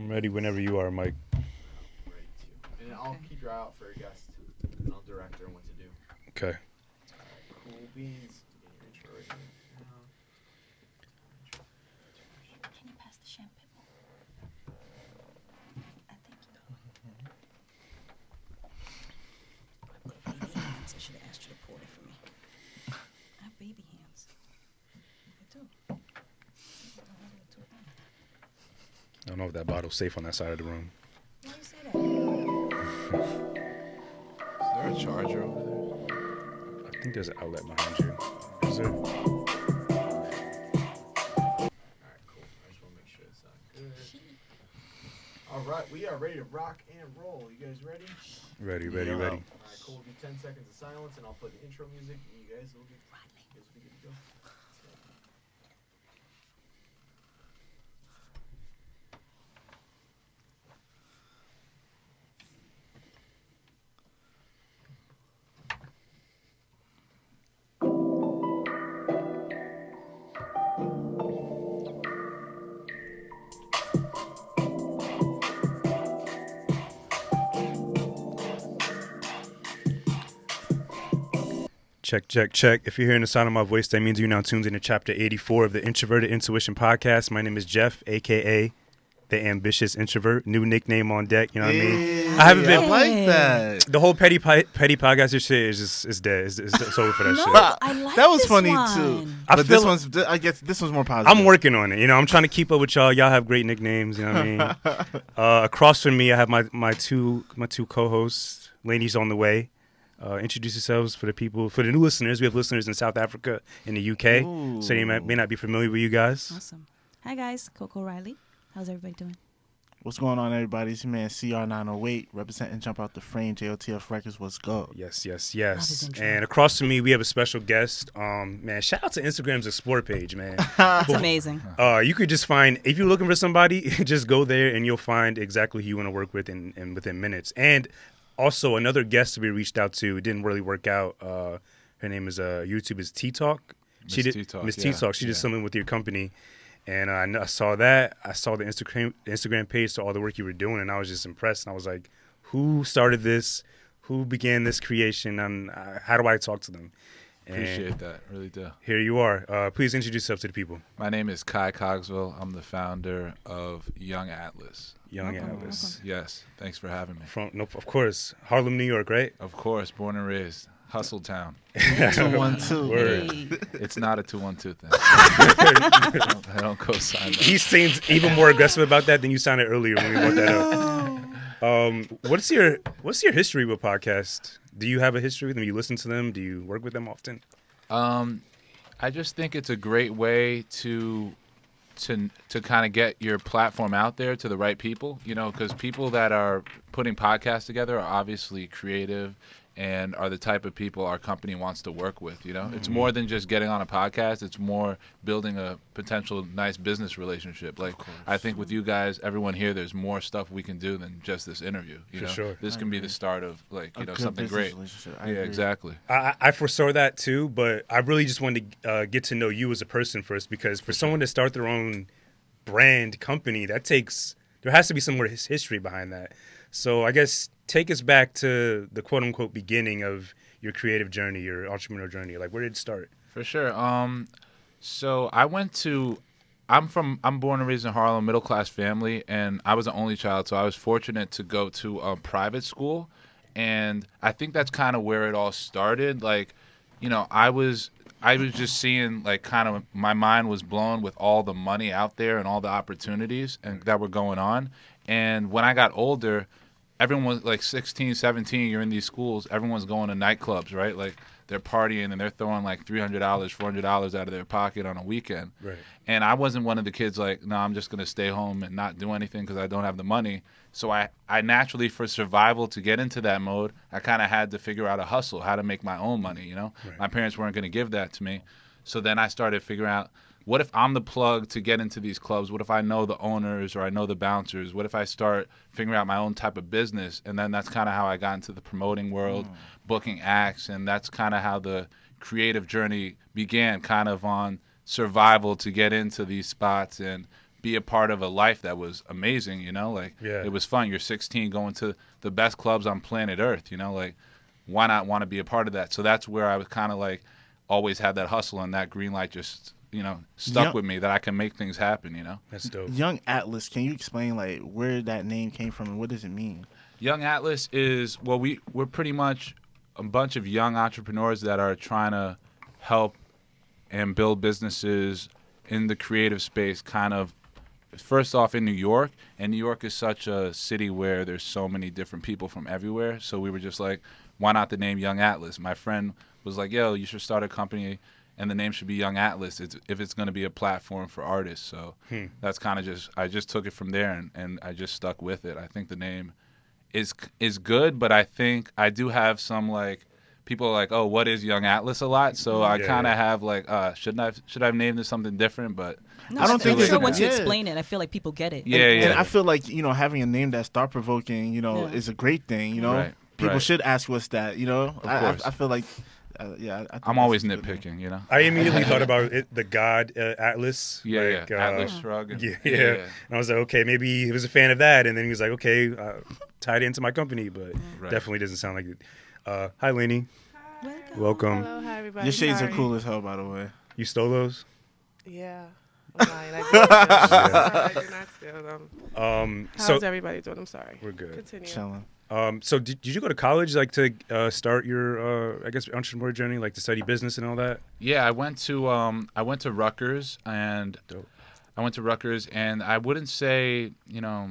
I'm ready whenever you are, Mike. Ready to. And I'll keep your eye out for a guest, and I'll direct her on what to do. Okay. Cool beans. Intro right here. Can you pass the champagne? I think you. Baby hands. I should have asked you to pour it for me. I have baby hands. I do. I don't know if that bottle's safe on that side of the room. Why you say that? Is there a charger over there? I think there's an outlet behind you. Is there? Alright, cool. I just want to make sure it's good. Alright, we are ready to rock and roll. You guys ready? Ready. Alright, cool. We'll do 10 seconds of silence, and I'll play the intro music, and you guys will be good to go. Check. If you're hearing the sound of my voice, that means you're now tuned into chapter 84 of the Introverted Intuition podcast. My name is Jeff, a.k.a. the Ambitious Introvert. New nickname on deck, you know what I mean? I haven't been... I like that. The whole petty podcaster shit is dead. It's over for that shit. No, I like That was this funny one. too. I But feel- I guess this one's more positive. I'm working on it. You know, I'm trying to keep up with y'all. Y'all have great nicknames, you know what I mean? Across from me, I have my two co-hosts. Ladies on the way. Introduce yourselves for the new listeners. We have listeners in South Africa, in the UK, Ooh. so they may not be familiar with you guys. Awesome. Hi, guys. Coco Riley. How's everybody doing? What's going on, everybody? It's your man CR908 representing Jump Out the Frame, JOTF Records. What's good? Yes. his intro. And across from me, we have a special guest. Man, shout out to Instagram's Explore page, man. It's amazing. You could just find, if you're looking for somebody, just go there and you'll find exactly who you want to work with in within minutes. And also, another guest we reached out to, it didn't really work out. Her name is YouTube is T Talk. Miss T Talk. Miss T Talk. She did something with your company, and I saw that. I saw the Instagram page, saw all the work you were doing, and I was just impressed. And I was like, who started this? Who began this creation? And how do I talk to them? And Appreciate that. Really do. here you are. Please introduce yourself to the people. My name is Kai Cogswell. I'm the founder of Young Atlas. Young Welcome, Atlas. Yes. Thanks for having me. Of course, Harlem, New York, right? Of course. Born and raised. Hustle Town. 212. Word. Hey. It's not a 212 thing. I don't co-sign that. He seems even more aggressive about that than you sounded earlier when we brought that up. What's your history with podcasts? Do you have a history with them? Do you listen to them? Do you work with them often? I just think it's a great way to kind of get your platform out there to the right people, you know, because people that are putting podcasts together are obviously creative and are the type of people our company wants to work with, you know. It's more than just getting on a podcast. It's more building a potential nice business relationship. Like, I think with you guys, everyone here, there's more stuff we can do than just this interview, you For know. sure. This can be the start of, like, you A know, good something business great. relationship. I Yeah, agree. exactly. I foresaw that too, but I really just wanted to get to know you as a person first, because for someone to start their own brand company, there has to be some more history behind that. So I guess take us back to the quote unquote beginning of your creative journey, your entrepreneurial journey. Like, where did it start? For sure. So I'm born and raised in Harlem, middle class family, and I was an only child, so I was fortunate to go to a private school, and I think that's kind of where it all started. Like, you know, I was just seeing, like, kind of my mind was blown with all the money out there and all the opportunities that were going on. And when I got older, everyone was like 16, 17, you're in these schools, everyone's going to nightclubs, right? Like, they're partying and they're throwing like $300, $400 out of their pocket on a weekend. Right. And I wasn't one of the kids like, no, I'm just going to stay home and not do anything because I don't have the money. So I naturally, for survival, to get into that mode, I kind of had to figure out a hustle, how to make my own money, you know? Right. My parents weren't going to give that to me. So then I started figuring out, what if I'm the plug to get into these clubs? What if I know the owners or I know the bouncers? What if I start figuring out my own type of business? And then that's kind of how I got into the promoting world, booking acts, and that's kind of how the creative journey began, kind of on survival to get into these spots and be a part of a life that was amazing, you know? Like, Yeah. it was fun. You're 16 going to the best clubs on planet Earth, you know? Like, why not want to be a part of that? So that's where I was kind of like, always had that hustle, and that green light just, you know, stuck with me that I can make things happen, you know? That's dope. Young Atlas, can you explain like where that name came from and what does it mean? Young Atlas is, well, we're pretty much a bunch of young entrepreneurs that are trying to help and build businesses in the creative space, kind of first off in New York. And New York is such a city where there's so many different people from everywhere. So we were just like, why not the name Young Atlas? My friend was like, yo, you should start a company and the name should be Young Atlas if it's going to be a platform for artists. So that's kind of I just took it from there and I just stuck with it. I think the name is good, but I think I do have some like people are like, oh, what is Young Atlas a lot? So I kind of have like, should I have named this something different? But No, I don't think sure it's a- once you yeah. explain it, I feel like people get it. yeah, And yeah. I feel like, you know, having a name that's thought provoking, you know, Yeah. is a great thing. You know, Right, people right. should ask what's that. You know, course. I feel like, I think I'm that's always a good name. nitpicking, you know? I immediately thought about the god Atlas. Yeah, like, yeah. Atlas Shrug. And, Yeah. And I was like, okay, maybe he was a fan of that, and then he was like, okay, tied into my company, but Right. definitely doesn't sound like it. Hi, Lainey. Welcome. Welcome. Hello, hi everybody. Your shades Sorry. are cool as hell, by the way. You stole those? Yeah. I'm lying. I did not steal them. How's So everybody doing? I'm sorry. we're good. Continue. Chilling. So did you go to college, like to start your, I guess, entrepreneur journey, like to study business and all that? Yeah, I went to Rutgers, and Dope. I wouldn't say, you know,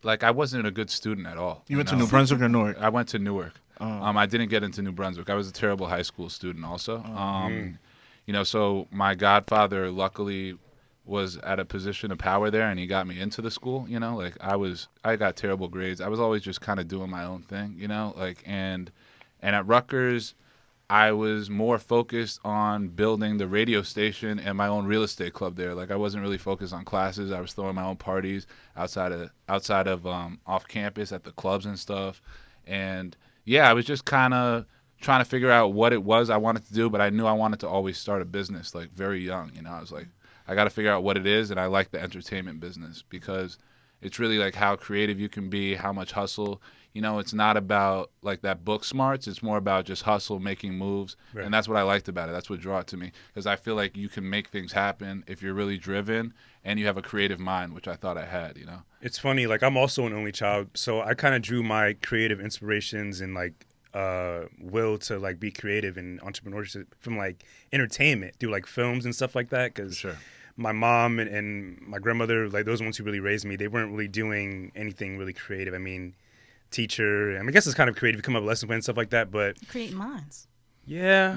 like I wasn't a good student at all. You went to know? New Brunswick or Newark? I went to Newark. Oh. I didn't get into New Brunswick. I was a terrible high school student also. You know, so my godfather luckily was at a position of power there, and he got me into the school, you know? Like I got terrible grades. I was always just kind of doing my own thing, you know? Like and at Rutgers, I was more focused on building the radio station and my own real estate club there. Like I wasn't really focused on classes. I was throwing my own parties outside of off campus at the clubs and stuff. And yeah, I was just kind of trying to figure out what it was I wanted to do, but I knew I wanted to always start a business like very young. You know, I was like, I got to figure out what it is, and I like the entertainment business because it's really like how creative you can be, how much hustle. You know, it's not about like that book smarts. It's more about just hustle, making moves, Right. and that's what I liked about it. That's what drew it to me because I feel like you can make things happen if you're really driven and you have a creative mind, which I thought I had. You know. It's funny, like I'm also an only child, so I kind of drew my creative inspirations and like will to like be creative and entrepreneurship from like entertainment through like films and stuff like that. Because Sure. my mom and my grandmother, like those ones who really raised me, they weren't really doing anything really creative. I mean, teacher, I mean, I guess it's kind of creative, you come up with lesson plans and stuff like that, but Create minds. yeah.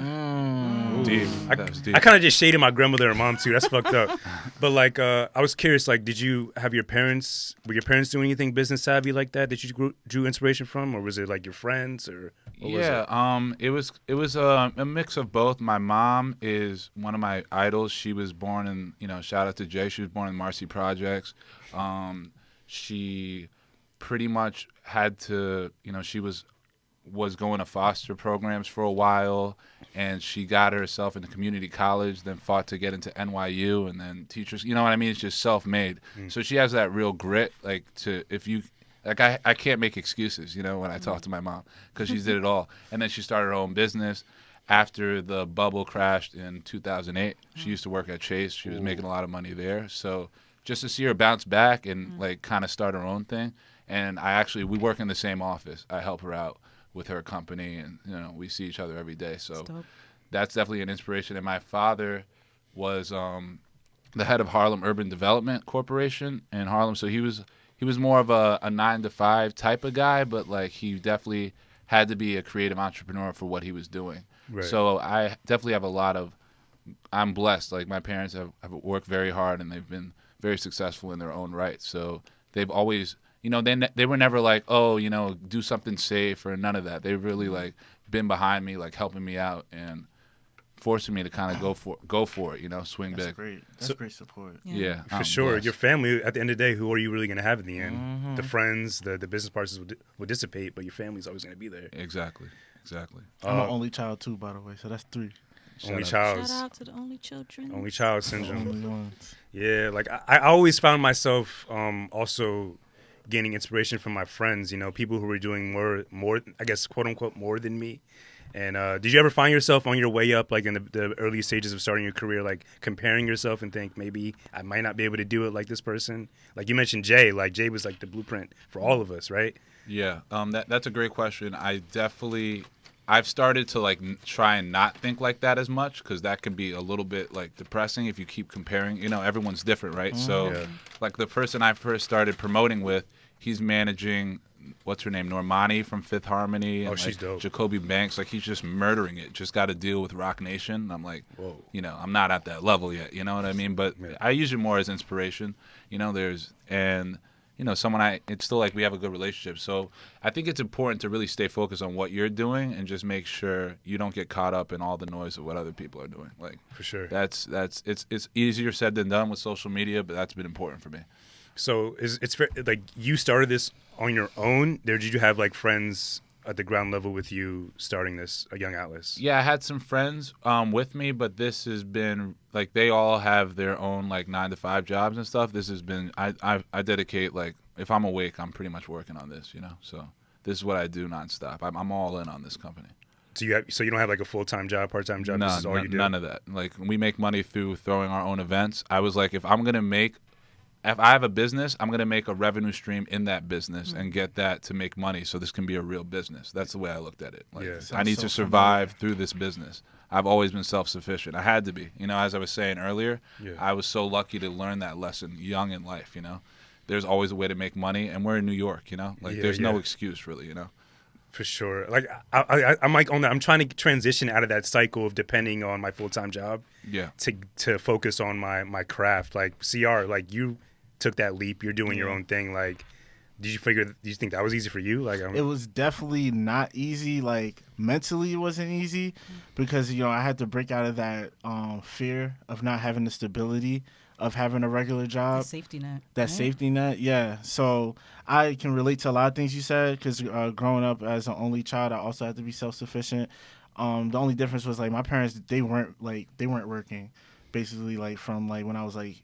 Deep. I, That was deep. I kind of just shaded my grandmother and mom too. That's fucked up. But like, I was curious. Like, did you have your parents? Were your parents doing anything business savvy like that that you drew inspiration from, or was it like your friends, or what was it? It was a mix of both. My mom is one of my idols. She was born in, shout out to Jay. She was born in Marcy Projects. She pretty much had to, she was going to foster programs for a while, and she got herself into community college, then fought to get into NYU, and then teachers, you know what I mean? It's just self-made. So she has that real grit, I can't make excuses, when I talk to my mom, because she did it all. And then she started her own business after the bubble crashed in 2008. She used to work at Chase. She was making a lot of money there. So just to see her bounce back and kind of start her own thing. And we work in the same office. I help her out with her company, and we see each other every day. So that's definitely an inspiration. And my father was the head of Harlem Urban Development Corporation in Harlem. So he was more of a 9-to-5 type of guy, but like he definitely had to be a creative entrepreneur for what he was doing. Right. So I definitely have I'm blessed. Like my parents have worked very hard, and they've been very successful in their own right. So they've always, they were never like, oh, do something safe or none of that. They've really like been behind me, like helping me out and forcing me to kind of go for it, swing That's big. great. That's great support. Yeah, For I'm sure. blessed. Your family, at the end of the day, who are you really going to have in the end? The friends, the business partners will dissipate, but your family's always going to be there. Exactly. I'm an only child too, by the way, so that's 3. Only Shout out. child. Shout out to the only children. Only child syndrome. Only ones. Yeah, like I always found myself also gaining inspiration from my friends. People who were doing more, I guess, quote unquote, more than me. And did you ever find yourself on your way up, like in the early stages of starting your career, like comparing yourself and think maybe I might not be able to do it like this person? Like you mentioned Jay, like Jay was like the blueprint for all of us, right? Yeah, that's a great question. I've started to like try and not think like that as much because that can be a little bit like depressing if you keep comparing. Everyone's different, right? So, Yeah. like the person I first started promoting with, he's managing what's her name, Normani from Fifth Harmony, and she's dope. Jacoby Banks. Like he's just murdering it. Just got to deal with Rock Nation. I'm like, Whoa. I'm not at that level yet. You know what I mean? But Yeah. I use it more as inspiration. Someone it's still like we have a good relationship. So I think it's important to really stay focused on what you're doing and just make sure you don't get caught up in all the noise of what other people are doing. Like For sure. it's easier said than done with social media, but that's been important for me. So it's fair, like you started this on your own? Or did you have like friends at the ground level with you starting this, Young Atlas? Yeah, I had some friends with me, but this has been like they all have their own like 9-to-5 jobs and stuff. This has been I dedicate like if I'm awake, I'm pretty much working on this, So this is what I do nonstop. I'm all in on this company. So you don't have like a full-time job, part-time job? This is all you do? None of that. Like we make money through throwing our own events. I was like, if I have a business, I'm going to make a revenue stream in that business and get that to make money so this can be a real business. That's the way I looked at it. Like, Yeah. I need to survive through this business. I've always been self-sufficient. I had to be. As I was saying earlier, Yeah. I was so lucky to learn that lesson young in life, There's always a way to make money, and we're in New York, Like, Yeah, there's no yeah. excuse, really, For sure. Like I'm like I'm trying to transition out of that cycle of depending on my full-time job Yeah. to focus on my craft. Like CR, like you took that leap. You're doing your own thing. Like, do you think that was easy for you? Like, It was definitely not easy. Like mentally, it wasn't easy because I had to break out of that fear of not having the stability of having a regular job. That safety net. That right? safety net, yeah. So I can relate to a lot of things you said because growing up as an only child, I also had to be self-sufficient. The only difference was like my parents, they weren't working, basically like from like when I was like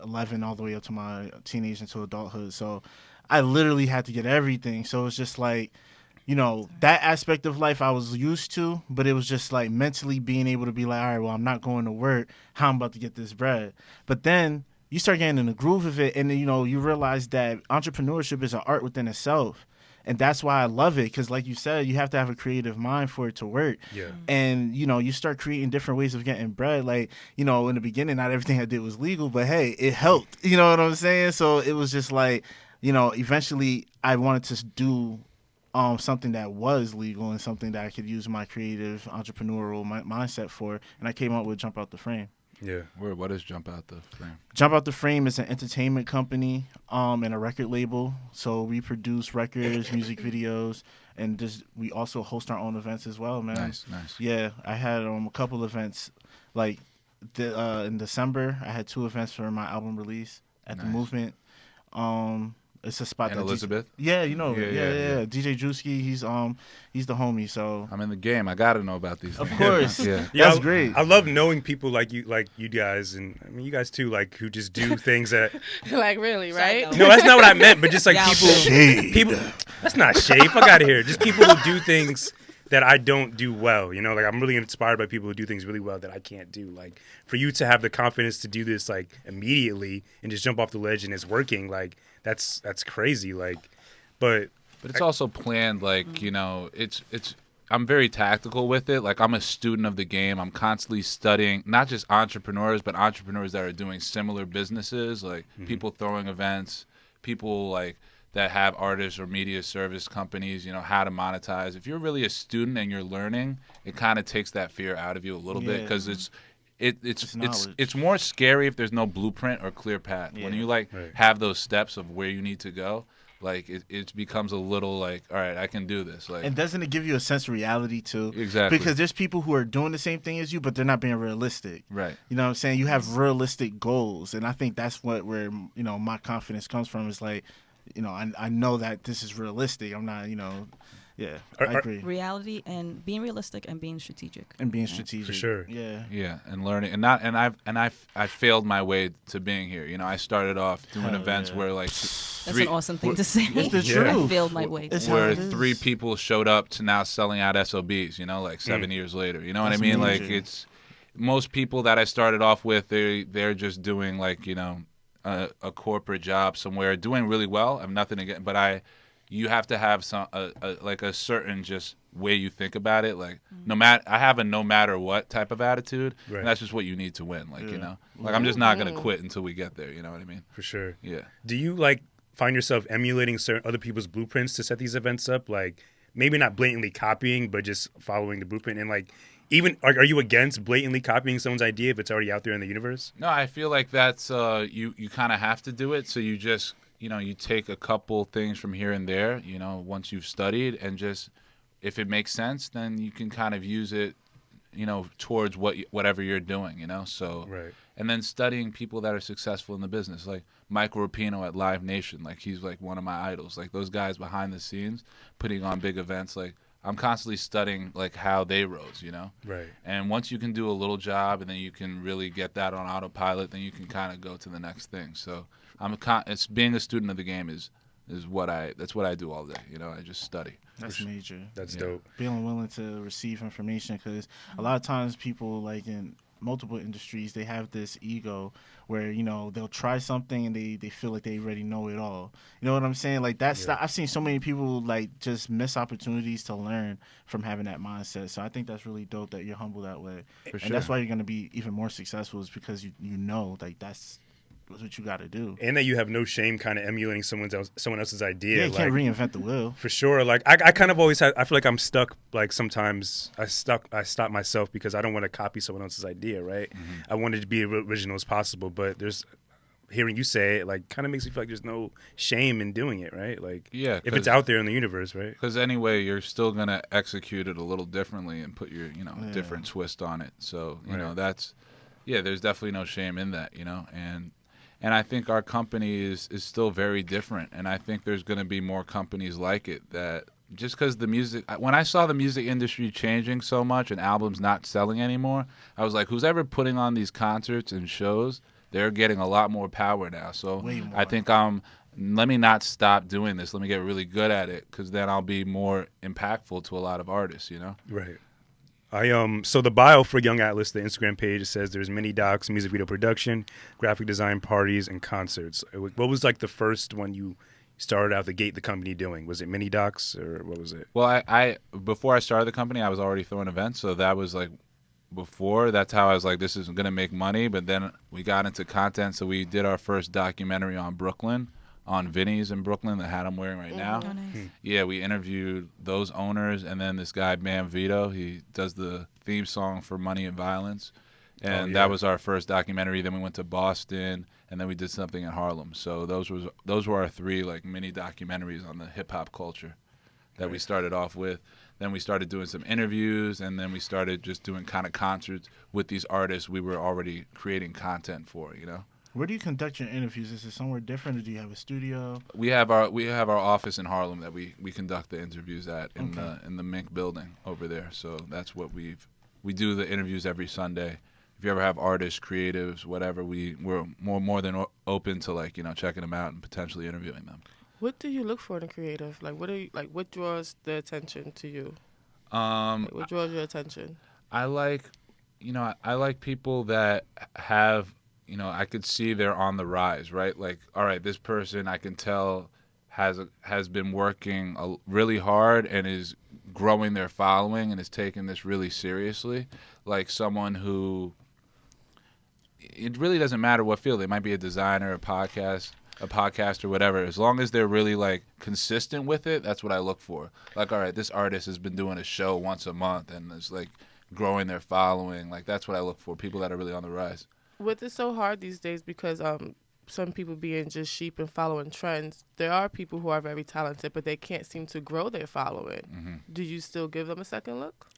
11 all the way up to my teenage into adulthood. So I literally had to get everything. So it's just like, that aspect of life I was used to, but it was just like mentally being able to be like, all right, well, I'm not going to work. How I'm about to get this bread? But then you start getting in the groove of it, and then, you realize that entrepreneurship is an art within itself. And that's why I love it, because like you said, you have to have a creative mind for it to work. Yeah. And, you start creating different ways of getting bread. Like, in the beginning, not everything I did was legal, but hey, it helped. You know what I'm saying? So it was just like, eventually I wanted to do something that was legal and something that I could use my creative entrepreneurial mindset for. And I came up with Jump Out the Frame. Yeah. What is Jump Out the Frame? Jump Out the Frame is an entertainment company and a record label. So we produce records, music videos, and we also host our own events as well, man. Nice. Yeah, I had a couple events. Like in December, I had 2 events for my album release at the Nice. Movement. It's a spot And that Elizabeth? Yeah. Yeah. DJ Drewski, he's the homie. So I'm in the game. I got to know about these of things. course, Yeah. that's great. I love knowing people like you guys, and I mean you guys too, like who just do things that. Like really, right? Side note. No, that's not what I meant. But just like Yeah, people. That's not shade. Fuck out of here. Just people who do things that I don't do well. Like I'm really inspired by people who do things really well that I can't do. Like for you to have the confidence to do this like immediately and just jump off the ledge and it's working. Like that's crazy. Like, but it's also planned. Like it's. I'm very tactical with it. Like I'm a student of the game. I'm constantly studying not just entrepreneurs, but entrepreneurs that are doing similar businesses. Like people throwing events, people like that have artists or media service companies, how to monetize. If you're really a student and you're learning, it kind of takes that fear out of you a little bit because it's more scary if there's no blueprint or clear path. Yeah. When you have those steps of where you need to go, like it becomes a little like, all right, I can do this. Like, and doesn't it give you a sense of reality too? Exactly. Because there's people who are doing the same thing as you, but they're not being realistic. Right. You know what I'm saying? You have realistic goals, and I think that's where my confidence comes from. Is like, I know that this is realistic. I'm not, Yeah, Are- I are- agree. Reality and being realistic and being strategic. And being strategic. For sure. Yeah. Yeah, and learning, and not, and I've failed my way to being here. You know, I started off doing Hell events yeah. where like That's an awesome thing to say. It's the Yeah. I truth. failed my way. It's how where it is. 3 people showed up to now selling out SOBs. You know, like 7 years later. You know what I That's mean? Like major. it's most people that I started off with, they're just doing like, you know, a corporate job somewhere, doing really well. I'm nothing against, but you have to have some like a certain just way you think about it. Like I have a no matter what type of attitude, Right. and that's just what you need to win. Like you Yeah. know, like I'm just not gonna quit until we get there. You know what I mean? For sure. Yeah. Do you like find yourself emulating certain other people's blueprints to set these events up? Like maybe not blatantly copying, but just following the blueprint. And like, even are you against blatantly copying someone's idea if it's already out there in the universe? No, I feel like that's you kind of have to do it. So you just, you know, you take a couple things from here and there, you know, once you've studied, and just if it makes sense, then you can kind of use it, you know, towards whatever you're doing, you know. So Right. and then studying people that are successful in the business, like Michael Rapino at Live Nation, like he's like one of my idols. Like those guys behind the scenes putting on big events, like I'm constantly studying like how they rose, you know. Right. And once you can do a little job, and then you can really get that on autopilot, then you can kind of go to the next thing. So it's being a student of the game is that's what I do all day. You know, I just study. That's major. That's Yeah. dope. Being willing to receive information, because a lot of times people like in multiple industries, they have this ego where, you know, they'll try something and they feel like they already know it all. You know what I'm saying? Like that's Yeah. I've seen so many people like just miss opportunities to learn from having that mindset. So I think that's really dope that you're humble that way. For And that's sure. why you're going to be even more successful, is because you know like that's what you got to do. And that you have no shame kind of emulating someone else's idea. Yeah, you like, can't reinvent the wheel. for sure. Like I kind of always I feel like I'm stuck. Like sometimes I stop myself because I don't want to copy someone else's idea. Right. I wanted to be as original as possible, but hearing you say it, like, kind of makes me feel like there's no shame in doing it. Right. Like, Yeah, if it's out there in the universe, right. Because anyway, you're still gonna execute it a little differently and put your, you know, Yeah. different twist on it. So you Right. know, there's definitely no shame in that, you know, and I think our company is still very different, and I think there's going to be more companies like it. That just because when I saw the music industry changing so much and albums not selling anymore, I was like, who's ever putting on these concerts and shows, they're getting a lot more power now. So Way more. I think let me not stop doing this. Let me get really good at it, because then I'll be more impactful to a lot of artists, you know? Right. So the bio for Young Atlas, the Instagram page, it says there's mini docs, music video production, graphic design, parties, and concerts. What was like the first one you started out the gate the company doing? Was it mini docs or what was it? Well, I before I started the company, I was already throwing events, so that was like before. That's how I was like, this is gonna make money. But then we got into content, so we did our first documentary on Brooklyn, on Vinny's in Brooklyn, the hat I'm wearing right now. Oh, nice. Yeah, we interviewed those owners, and then this guy Bam Vito. He does the theme song for Money and Violence, and yeah. that was our first documentary. Then we went to Boston, and then we did something in Harlem. So those were our 3 like mini documentaries on the hip hop culture that we started off with. Then we started doing some interviews, and then we started just doing kind of concerts with these artists we were already creating content for, you know. Where do you conduct your interviews? Is it somewhere different, or do you have a studio? We have our office in Harlem that we conduct the interviews at in the Mink building over there. So that's what we do the interviews every Sunday. If you ever have artists, creatives, whatever, we're more than open to, like, you know, checking them out and potentially interviewing them. What do you look for in a creative? Like, what draws the attention to you? What draws your attention? I like people that have, you know, I could see they're on the rise, right? Like, all right, this person I can tell has been working really hard and is growing their following and is taking this really seriously. Like someone who, it really doesn't matter what field. They might be a designer, a podcast or whatever. As long as they're really like consistent with it, that's what I look for. Like, all right, this artist has been doing a show once a month and is like growing their following. Like, that's what I look for. People that are really on the rise. What is so hard these days, because some people being just sheep and following trends, there are people who are very talented, but they can't seem to grow their following. Mm-hmm. Do you still give them a second look?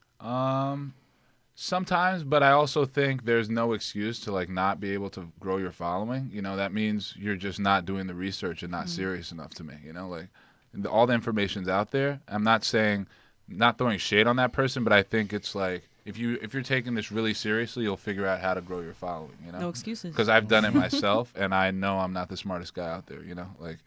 Sometimes, but I also think there's no excuse to like not be able to grow your following. You know, that means you're just not doing the research and not serious enough to me. You know, like all the information's out there. I'm not throwing shade on that person, but I think it's like if you're taking this really seriously, you'll figure out how to grow your following. No excuses. Because I've done it myself, and I know I'm not the smartest guy out there. Like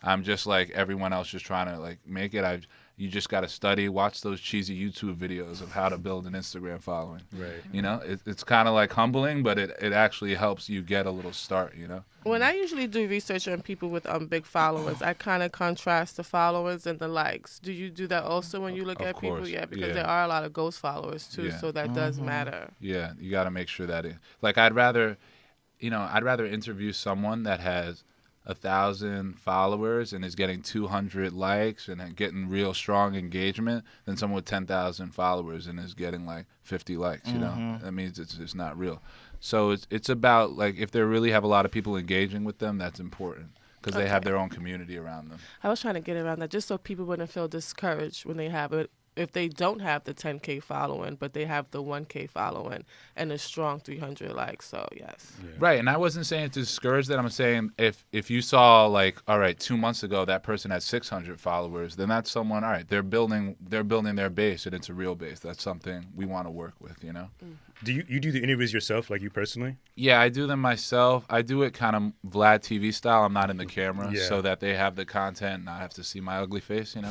I'm just like everyone else, just trying to like make it. You just got to study, watch those cheesy YouTube videos of how to build an Instagram following. Right. It's kind of like humbling, but it actually helps you get a little start. When I usually do research on people with big followers, I kind of contrast the followers and the likes. Do you do that also when you look Of at people? course, Yeah, because yeah. there are a lot of ghost followers too, Yeah. so that does matter. Yeah, you got to make sure that like I'd rather interview someone that has 1,000 followers and is getting 200 likes and getting real strong engagement than someone with 10,000 followers and is getting like 50 likes. That means it's just not real. So it's about like if they really have a lot of people engaging with them, that's important because they have their own community around them. I was trying to get around that just so people wouldn't feel discouraged when they have it. If they don't have the 10K following, but they have the 1K following and a strong 300 likes. So, yes. Yeah. Right, and I wasn't saying to discourage that. I'm saying if you saw like, all right, 2 months ago that person had 600 followers, then that's someone. All right, they're building their base, and it's a real base. That's something we want to work with. Do you do the interviews yourself, like you personally? Yeah, I do them myself. I do it kind of Vlad TV style. I'm not in the camera, so that they have the content and I have to see my ugly face. So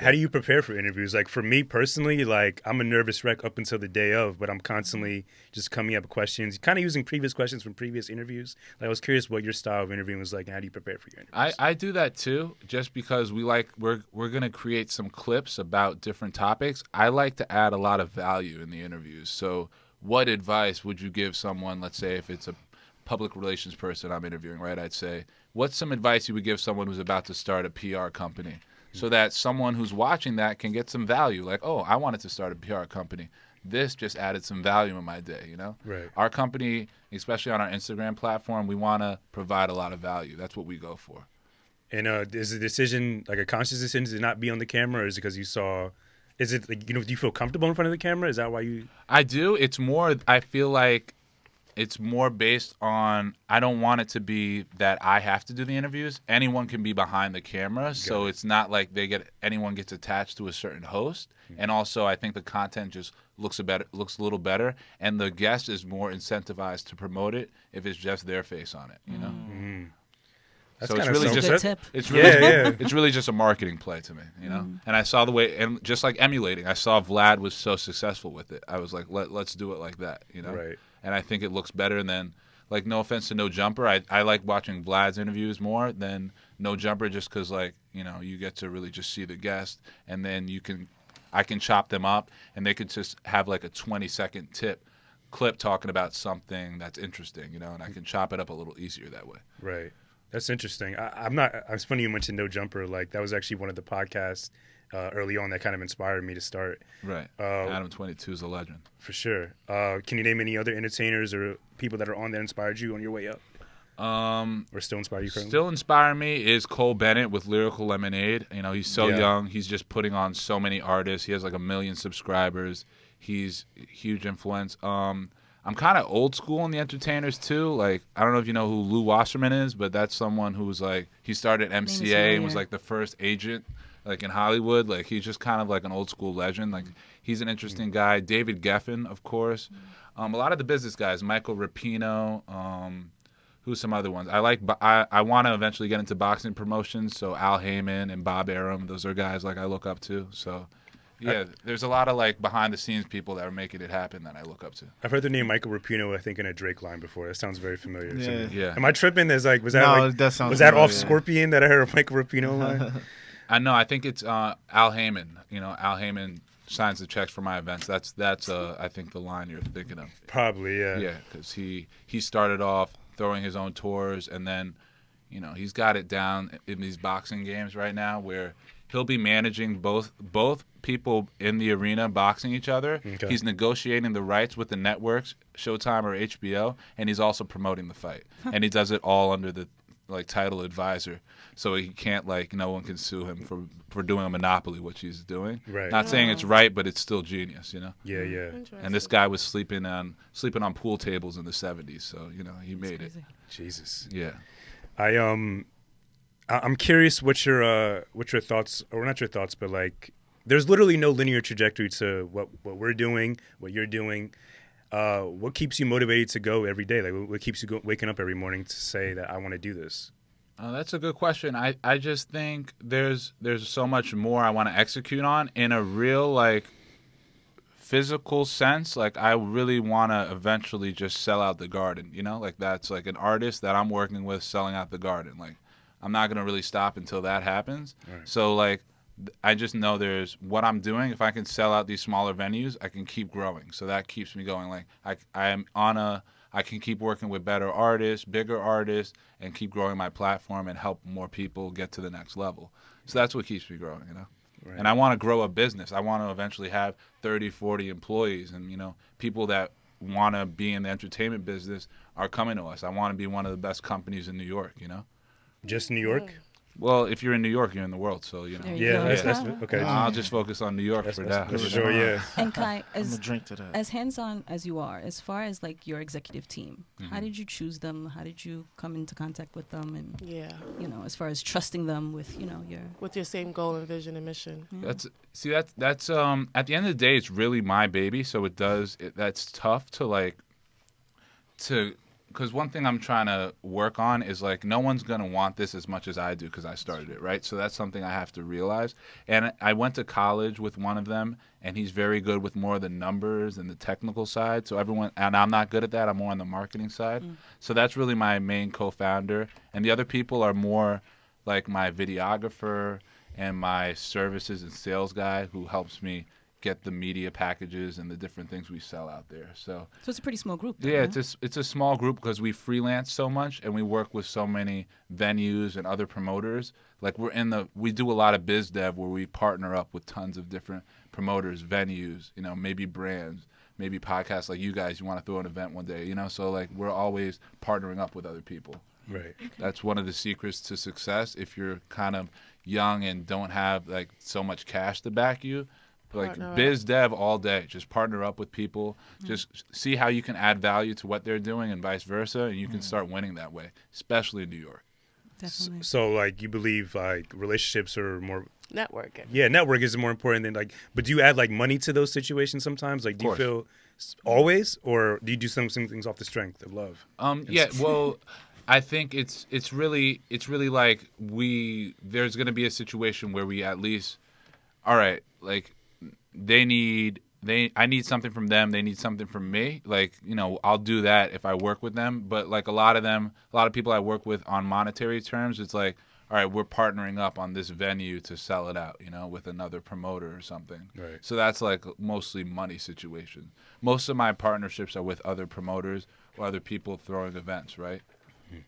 How do you prepare for interviews? Like for me personally, like I'm a nervous wreck up until the day of, but I'm constantly just coming up with questions, kind of using previous questions from previous interviews. Like I was curious what your style of interviewing was like, and how do you prepare for your interviews? I do that too, just because we're gonna create some clips about different topics. I like to add a lot of value in the interviews. So, what advice would you give someone? Let's say if it's a public relations person I'm interviewing, right? I'd say, what's some advice you would give someone who's about to start a PR company? So that someone who's watching that can get some value. Like, oh, I wanted to start a PR company. This just added some value in my day, Right. Our company, especially on our Instagram platform, we want to provide a lot of value. That's what we go for. And is the decision like a conscious decision to not be on the camera, or is it because you saw? Is it like, do you feel comfortable in front of the camera? Is that why you? I do. It's more, I feel like it's more based on, I don't want it to be that I have to do the interviews. Anyone can be behind the camera. So it's not like anyone gets attached to a certain host. Mm-hmm. And also I think the content just looks a little better. And the guest is more incentivized to promote it if it's just their face on it, Mm-hmm. So it's really just just a tip. it's really Yeah. it's really just a marketing play to me, And I saw the way, and just like emulating, I saw Vlad was so successful with it. I was like, let's do it like that, Right. And I think it looks better than, like, no offense to No Jumper, I like watching Vlad's interviews more than No Jumper, just because you get to really just see the guest, and then I can chop them up, and they could just have like a 20-second clip talking about something that's interesting, and I can chop it up a little easier that way. Right. That's interesting. I'm not. It's funny you mentioned No Jumper. Like that was actually one of the podcasts early on that kind of inspired me to start. Right. Adam 22 is a legend for sure. Can you name any other entertainers or people that are on that inspired you on your way up? Or still inspire you currently? Still inspire me is Cole Bennett with Lyrical Lemonade. He's so young. He's just putting on so many artists. He has like 1 million subscribers. He's a huge influence. I'm kind of old school in the entertainers too. Like, I don't know if you know who Lou Wasserman is, but that's someone who's like, he started MCA and was like the first agent like in Hollywood. Like, he's just kind of like an old school legend. Like, he's an interesting guy. David Geffen, of course. A lot of the business guys, Michael Rapino, who's some other ones. I want to eventually get into boxing promotions. So Al Heyman and Bob Arum, those are guys like I look up to. So yeah, there's a lot of like behind the scenes people that are making it happen that I look up to. I've heard the name Michael Rapino, I think, in a Drake line before. That sounds very familiar to me. Yeah. Am I tripping? There's like, was that No, like, that sounds was that familiar, off Scorpion that I heard a Michael Rapino line? I know. I think it's Al Heyman. Al Heyman signs the checks for my events. That's I think the line you're thinking of. Probably, yeah. Yeah, because he started off throwing his own tours, and then he's got it down in these boxing games right now where he'll be managing both people in the arena boxing each other. Okay. He's negotiating the rights with the networks, Showtime or HBO, and he's also promoting the fight. And he does it all under the title advisor, so he can't no one can sue him for doing a monopoly, which he's doing. Right. Not saying it's right, but it's still genius, Yeah, yeah. And this guy was sleeping on pool tables in the 70s, so he made it. Jesus. Yeah. I'm curious what your thoughts, or not your thoughts, but like, there's literally no linear trajectory to what we're doing, what you're doing. What keeps you motivated to go every day? Like, what keeps you waking up every morning to say that I want to do this? That's a good question. I just think there's so much more I want to execute on in a real like physical sense. Like I really want to eventually just sell out the garden, you know? Like that's like an artist that I'm working with selling out the garden. Like I'm not going to really stop until that happens. Right. So like I just know there's what I'm doing. If I can sell out these smaller venues, I can keep growing. So that keeps me going. Like I can keep working with better artists, bigger artists, and keep growing my platform and help more people get to the next level. So that's what keeps me growing, you know? Right. And I want to grow a business. I want to eventually have 30, 40 employees. And, you know, people that want to be in the entertainment business are coming to us. I want to be one of the best companies in New York, you know? Just New York? Well, if you're in New York, you're in the world. So, you know. There you Yeah, go. that's okay. I'll just focus on New York for now. That's for sure, yeah. And Kai, I'm as gonna drink to that. as hands-on as you are, as far as like your executive team, how did you choose them? How did you come into contact with them? And Yeah. you know, as far as trusting them with, you know, your With your same goal and vision and mission. That's at the end of the day, it's really my baby. So that's tough to because one thing I'm trying to work on is like no one's gonna want this as much as I do because I started it, right? So that's something I have to realize. And I went to college with one of them, and he's very good with more of the numbers and the technical side. So and I'm not good at that. I'm more on the marketing side. So that's really my main co-founder, and the other people are more like my videographer and my services and sales guy who helps me get the media packages and the different things we sell out there. So it's a pretty small group. Though, yeah, huh? it's a small group because we freelance so much and we work with so many venues and other promoters. Like we do a lot of biz dev where we partner up with tons of different promoters, venues, you know, maybe brands, maybe podcasts like you guys. You want to throw an event one day, you know. So like we're always partnering up with other people. Right. That's one of the secrets to success. If you're kind of young and don't have like so much cash to back you. Like Partner biz dev all day. Just partner up with people. Just see how you can add value to what they're doing and vice versa, and you can start winning that way, especially in New York. Definitely. So, like, you believe like relationships are more. Networking. Yeah, network is more important than like. But do you add like money to those situations sometimes? Like, do you Of feel always, or do you do some things off the strength of love? Yeah, well, I think it's really like there's gonna be a situation where we at least, all right, like. I need something from them. They need something from me. Like, you know, I'll do that if I work with them. But like a lot of people I work with on monetary terms, it's like, all right, we're partnering up on this venue to sell it out, you know, with another promoter or something. Right. So that's like mostly money situation. Most of my partnerships are with other promoters or other people throwing events, right?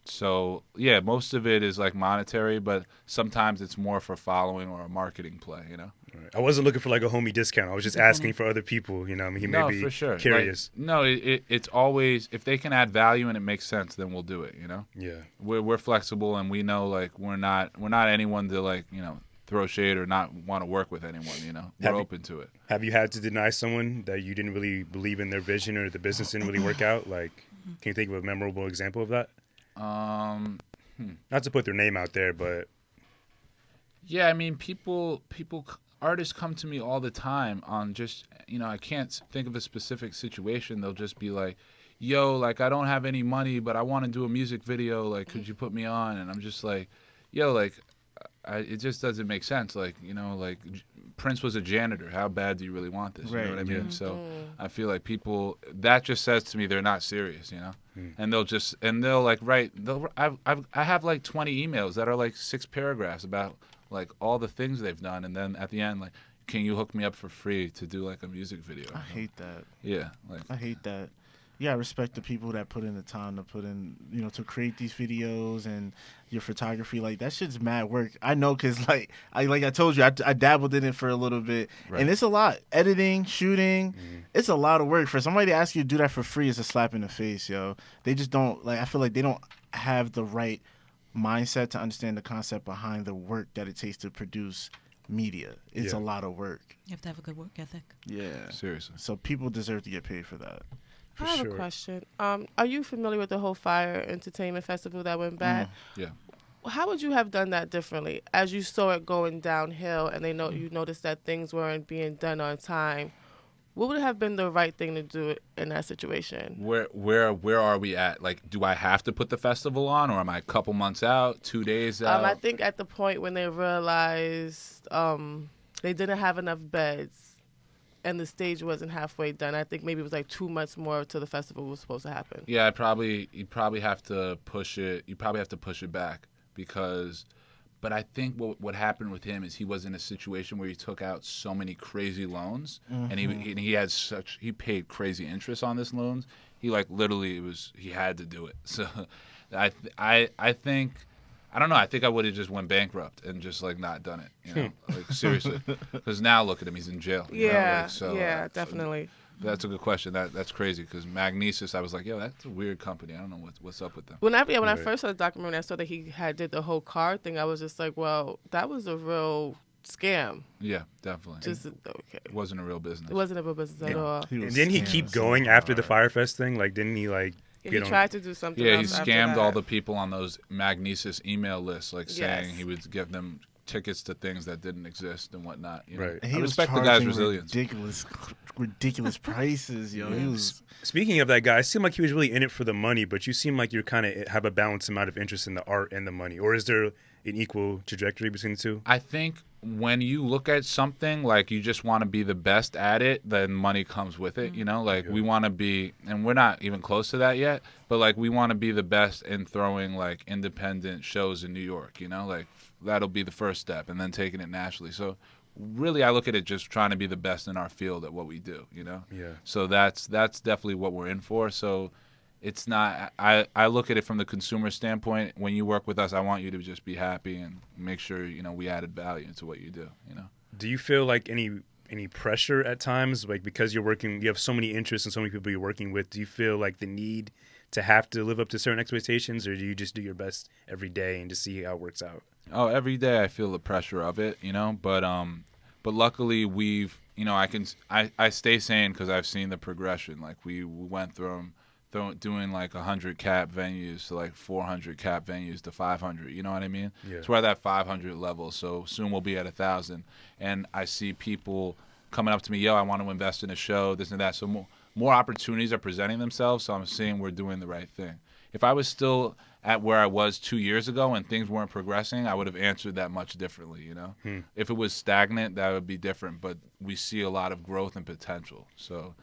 So, yeah, most of it is like monetary, but sometimes it's more for following or a marketing play, you know? Right. I wasn't looking for like a homie discount. I was just asking for other people, you know. I mean, he may be for sure. curious. Like, no, it's always, if they can add value and it makes sense, then we'll do it, you know? Yeah. We're flexible and we know like we're not anyone to like, you know, throw shade or not want to work with anyone, you know? We're open to it. Have you had to deny someone that you didn't really believe in their vision or the business didn't really work out? Like, can you think of a memorable example of that? Not to put their name out there, but yeah, I mean, artists come to me all the time on just, you know, I can't think of a specific situation. They'll just be like, yo, like, I don't have any money, but I want to do a music video. Like, could you put me on? And I'm just like, yo, like, it just doesn't make sense. Like, you know, like, Prince was a janitor. How bad do you really want this? You know what I mean? So I feel like that just says to me they're not serious, you know? And they'll like write, I have like 20 emails that are like 6 paragraphs about like all the things they've done. And then at the end, like, can you hook me up for free to do like a music video? I hate that. Yeah. Like, I hate that. Yeah, I respect the people that put in the time to put in, you know, to create these videos and your photography. Like, that shit's mad work. I know, because, like I told you, I dabbled in it for a little bit. Right. And it's a lot. Editing, shooting, it's a lot of work. For somebody to ask you to do that for free is a slap in the face, yo. They just don't, like, I feel like they don't have the right mindset to understand the concept behind the work that it takes to produce media. It's a lot of work. You have to have a good work ethic. Yeah. seriously. So people deserve to get paid for that. for I have sure. a question. Are you familiar with the whole Fire Entertainment Festival that went bad? Yeah. how would you have done that differently as you saw it going downhill and you noticed that things weren't being done on time? What would have been the right thing to do in that situation? Where are we at? Like, do I have to put the festival on, or am I a couple months out, 2 days out? I think at the point when they realized they didn't have enough beds and the stage wasn't halfway done, I think maybe it was like 2 months more till the festival was supposed to happen. Yeah, you probably have to push it. You probably have to push it back because. But I think what happened with him is he was in a situation where he took out so many crazy loans, and he paid crazy interest on these loans. He like literally he had to do it. So, I think. I don't know. I think I would have just went bankrupt and just like not done it. You know, like seriously. Because now look at him; he's in jail. Yeah, definitely. That's a good question. That's crazy because Magnesis, I was like, yo, that's a weird company. I don't know what's up with them. When I first saw the documentary, I saw that he did the whole car thing. I was just like, well, that was a real scam. Yeah, definitely. Okay. It wasn't a real business. It wasn't a real business at all. And didn't he keep going after the Firefest thing? Like, didn't he like? He tried to do something. Yeah, he else scammed all the people on those Magnesis email lists, like saying he would give them tickets to things that didn't exist and whatnot. You know? Right. And he I was respect the guy's charging resilience. ridiculous prices, yo. He was. Speaking of that guy, it seemed like he was really in it for the money, but you seem like you kind of have a balanced amount of interest in the art and the money. Or is there an equal trajectory between the two? I think when you look at something like you just want to be the best at it, then money comes with it. You know, like we want to be, and we're not even close to that yet, but like we want to be the best in throwing like independent shows in New York. You know, like that'll be the first step, and then taking it nationally. So really, I look at it just trying to be the best in our field at what we do. You know, So that's definitely what we're in for. So. It's not. I look at it from the consumer standpoint. When you work with us, I want you to just be happy and make sure we added value into what you do. Do you feel like any pressure at times, like because you have so many interests and so many people you're working with? Do you feel like the need to have to live up to certain expectations, or do you just do your best every day and just see how it works out? Oh, every day I feel the pressure of it, but luckily we've I stay sane because I've seen the progression. Like we went through doing like 100 cap venues to like 400 cap venues to 500. You know what I mean? Yeah. So we're at that 500 level. So soon we'll be at 1,000. And I see people coming up to me, yo, I want to invest in a show, this and that. So more opportunities are presenting themselves. So I'm seeing we're doing the right thing. If I was still at where I was 2 years ago and things weren't progressing, I would have answered that much differently. If it was stagnant, that would be different. But we see a lot of growth and potential. So.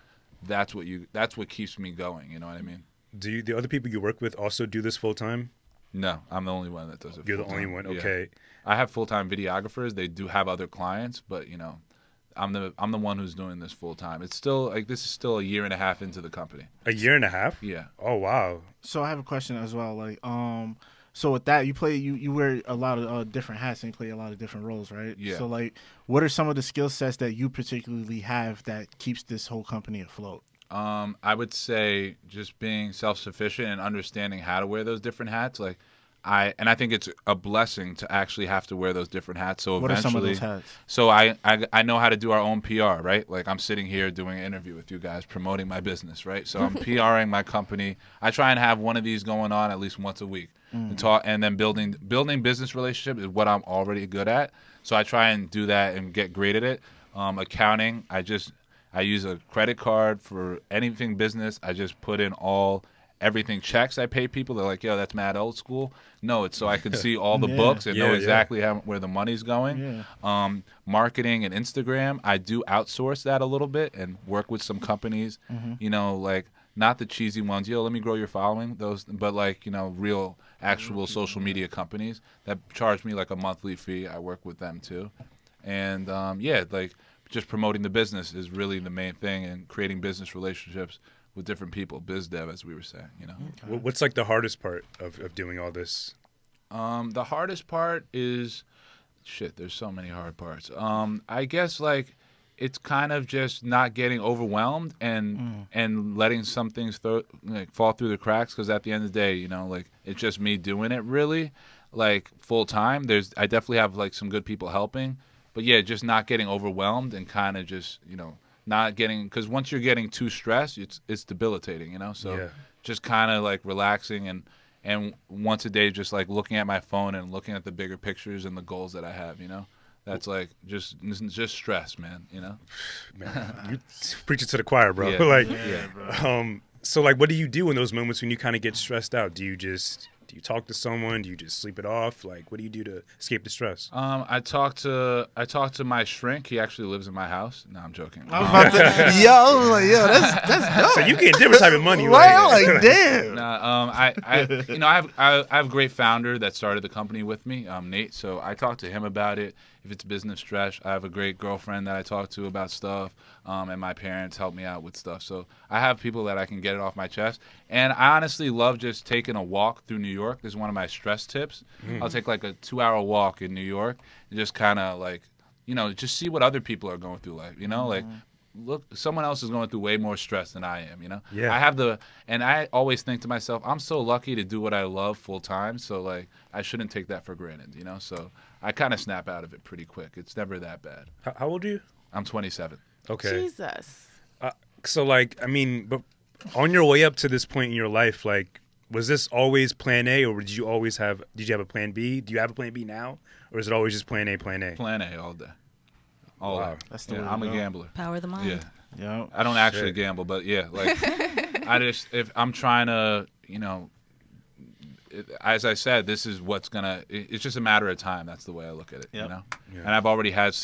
That's what keeps me going. You know what I mean? Do the other people you work with also do this full time? No, I'm the only one that does it. You're the only one. Okay. I have full-time videographers. They do have other clients, but I'm the one who's doing this full time. It's still this is still a year and a half into the company. A year and a half? Yeah. Oh wow. So I have a question as well. Like, so with that, you wear a lot of different hats and you play a lot of different roles, right? Yeah. So like, what are some of the skill sets that you particularly have that keeps this whole company afloat? I would say just being self-sufficient and understanding how to wear those different hats. Like, I think it's a blessing to actually have to wear those different hats. So what eventually, are some of those hats? So I know how to do our own PR, right? Like I'm sitting here doing an interview with you guys, promoting my business, right? So I'm PRing my company. I try and have one of these going on at least once a week, and then building business relationships is what I'm already good at. So I try and do that and get great at it. Accounting, I use a credit card for anything business. I just put in everything checks I pay people. They're like, yo, that's mad old school. No, it's so I can see all the books and know exactly where the money's going. Yeah. Marketing and Instagram, I do outsource that a little bit and work with some companies, like not the cheesy ones. Yo, let me grow your following, those, but like, real actual social media companies that charge me like a monthly fee. I work with them too. And like just promoting the business is really the main thing, and creating business relationships with different people, biz dev, as we were saying. Okay. What's like the hardest part of doing all this? The hardest part is there's so many hard parts. I guess like it's kind of just not getting overwhelmed and letting some things fall through the cracks, because at the end of the day, like it's just me doing it really like full time. I definitely have like some good people helping, but yeah, just not getting overwhelmed and kind of just not getting, because once you're getting too stressed, it's debilitating, so just kind of like relaxing and once a day just like looking at my phone and looking at the bigger pictures and the goals that I have, you know. That's like just stress, man, you know. Man, you preach it to the choir, bro. Yeah. Like, Yeah. so like, what do you do in those moments when you kind of get stressed out? Do you talk to someone? Do you just sleep it off? Like, what do you do to escape the stress? I talked to my shrink. He actually lives in my house. No, I'm joking. I was about to, yo, that's dope. So you get a different type of money, Right? right? I'm like, damn. Nah, I have a great founder that started the company with me, Nate. So I talk to him about it. If it's business stress, I have a great girlfriend that I talk to about stuff, and my parents help me out with stuff. So I have people that I can get it off my chest. And I honestly love just taking a walk through New York. This is one of my stress tips. I'll take like a 2-hour walk in New York and just kind of like, you know, just see what other people are going through life, you know, like. Look, someone else is going through way more stress than I am, you know? Yeah. And I always think to myself, I'm so lucky to do what I love full time. So, like, I shouldn't take that for granted, you know? So I kind of snap out of it pretty quick. It's never that bad. How old are you? I'm 27. Okay. Jesus. So like, I mean, but on your way up to this point in your life, like, was this always plan A, or did you have a plan B? Do you have a plan B now, or is it always just plan A, plan A? Plan A all day. All Wow. day. That's the way to I'm a go. gambler. Power of the mind. Yeah. Yeah. I don't actually Shit. gamble, but yeah, like if I'm trying to, you know, as I said, this is what's it's just a matter of time. That's the way I look at it, you Yep. know. Yeah. And I've already had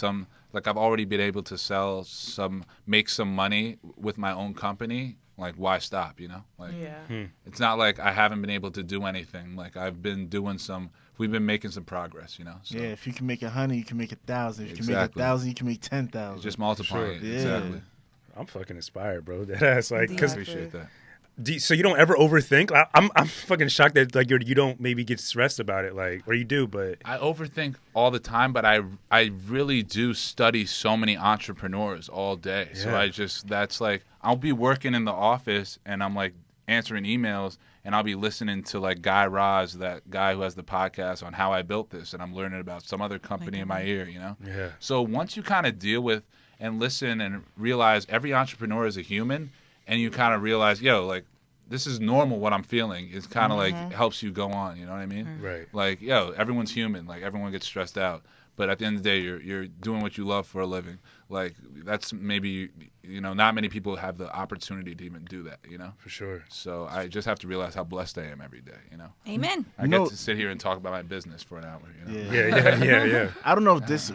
I've already been able to make some money with my own company. Like, why stop, you know? Like, Yeah. it's not like I haven't been able to do anything. Like, we've been making some progress, you know. So Yeah, if you can make 100, you can make 1,000. If you can Exactly. make 1,000, you can make 10,000. it's just multiplying. Sure. it. Yeah. Exactly. I'm fucking inspired, bro. That's like, Indeed. cause Appreciate that. so you don't ever overthink. I'm fucking shocked that like you don't maybe get stressed about it, like, or you do, but I overthink all the time, but I really do study so many entrepreneurs all day. So Yeah. that's like, I'll be working in the office and I'm like answering emails and I'll be listening to like Guy Raz, that guy who has the podcast on how I built this, and I'm learning about some other company in my ear, you know? yeah, So once you kind of deal with and listen and realize every entrepreneur is a human, and you kind of realize, yo, like, this is normal what I'm feeling. It's kind of like helps you go on, you know what I mean? right. Like, yo, everyone's human. Like, everyone gets stressed out. But at the end of the day, you're doing what you love for a living. Like, that's maybe, you know, not many people have the opportunity to even do that, you know? For sure. So I just have to realize how blessed I am every day, you know? Amen. I You get know- to sit here and talk about my business for an hour, you know? Yeah. I don't know if this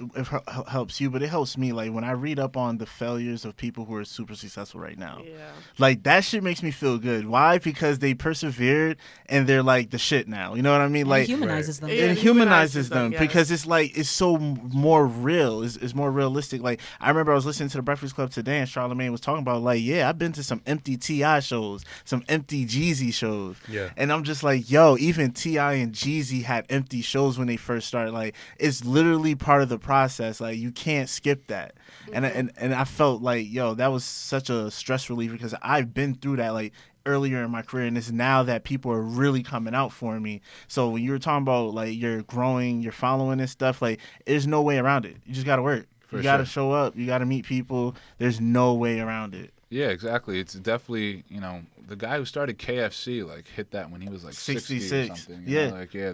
helps you, but it helps me. Like, when I read up on the failures of people who are super successful right now, Yeah. like, that shit makes me feel good. Why? Because they persevered and they're like the shit now. You know what I mean? And Like, it humanizes them. Yeah. it humanizes them yes. because it's like it's so more real. It's more realistic. Like, I remember I was listening to the Breakfast Club today, and Charlamagne was talking about, like, yeah, I've been to some empty T.I. shows, some empty Jeezy shows, Yeah. and I'm just like, yo, even T.I. and Jeezy had empty shows when they first started. Like, it's literally part of the process. Like, you can't skip that. And I felt like, yo, that was such a stress relief because I've been through that, like, earlier in my career, and it's now that people are really coming out for me. So when you were talking about, like, you're growing, you're following and stuff, like, there's no way around it. You just got to work. You got to show up. You got to meet people. There's no way around it. Yeah, exactly. It's definitely, you know, the guy who started KFC, like, hit that when he was like 60 or 66. something. Yeah. You know? Like, yeah,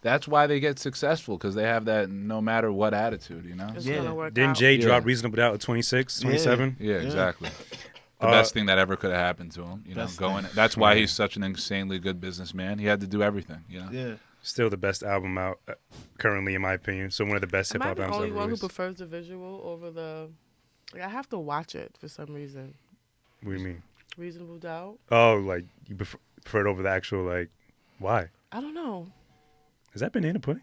that's why they get successful, because they have that no matter what attitude, you know? It's Yeah. gonna work Didn't out. Jay Yeah. drop Reasonable Doubt at 26, 27? Yeah, exactly. The Uh, best thing that ever could have happened to him, you know, Best going. thing. That's why he's such an insanely good businessman. He had to do everything, you know? Yeah. Still the best album out currently, in my opinion. So one of the best hip Am I hop the albums only ever one who released. prefers the visual over the? Like, I have to watch it for some reason. What do you mean? Reasonable Doubt. Oh, like you prefer it over the actual, like, why? I don't know. Is that banana pudding?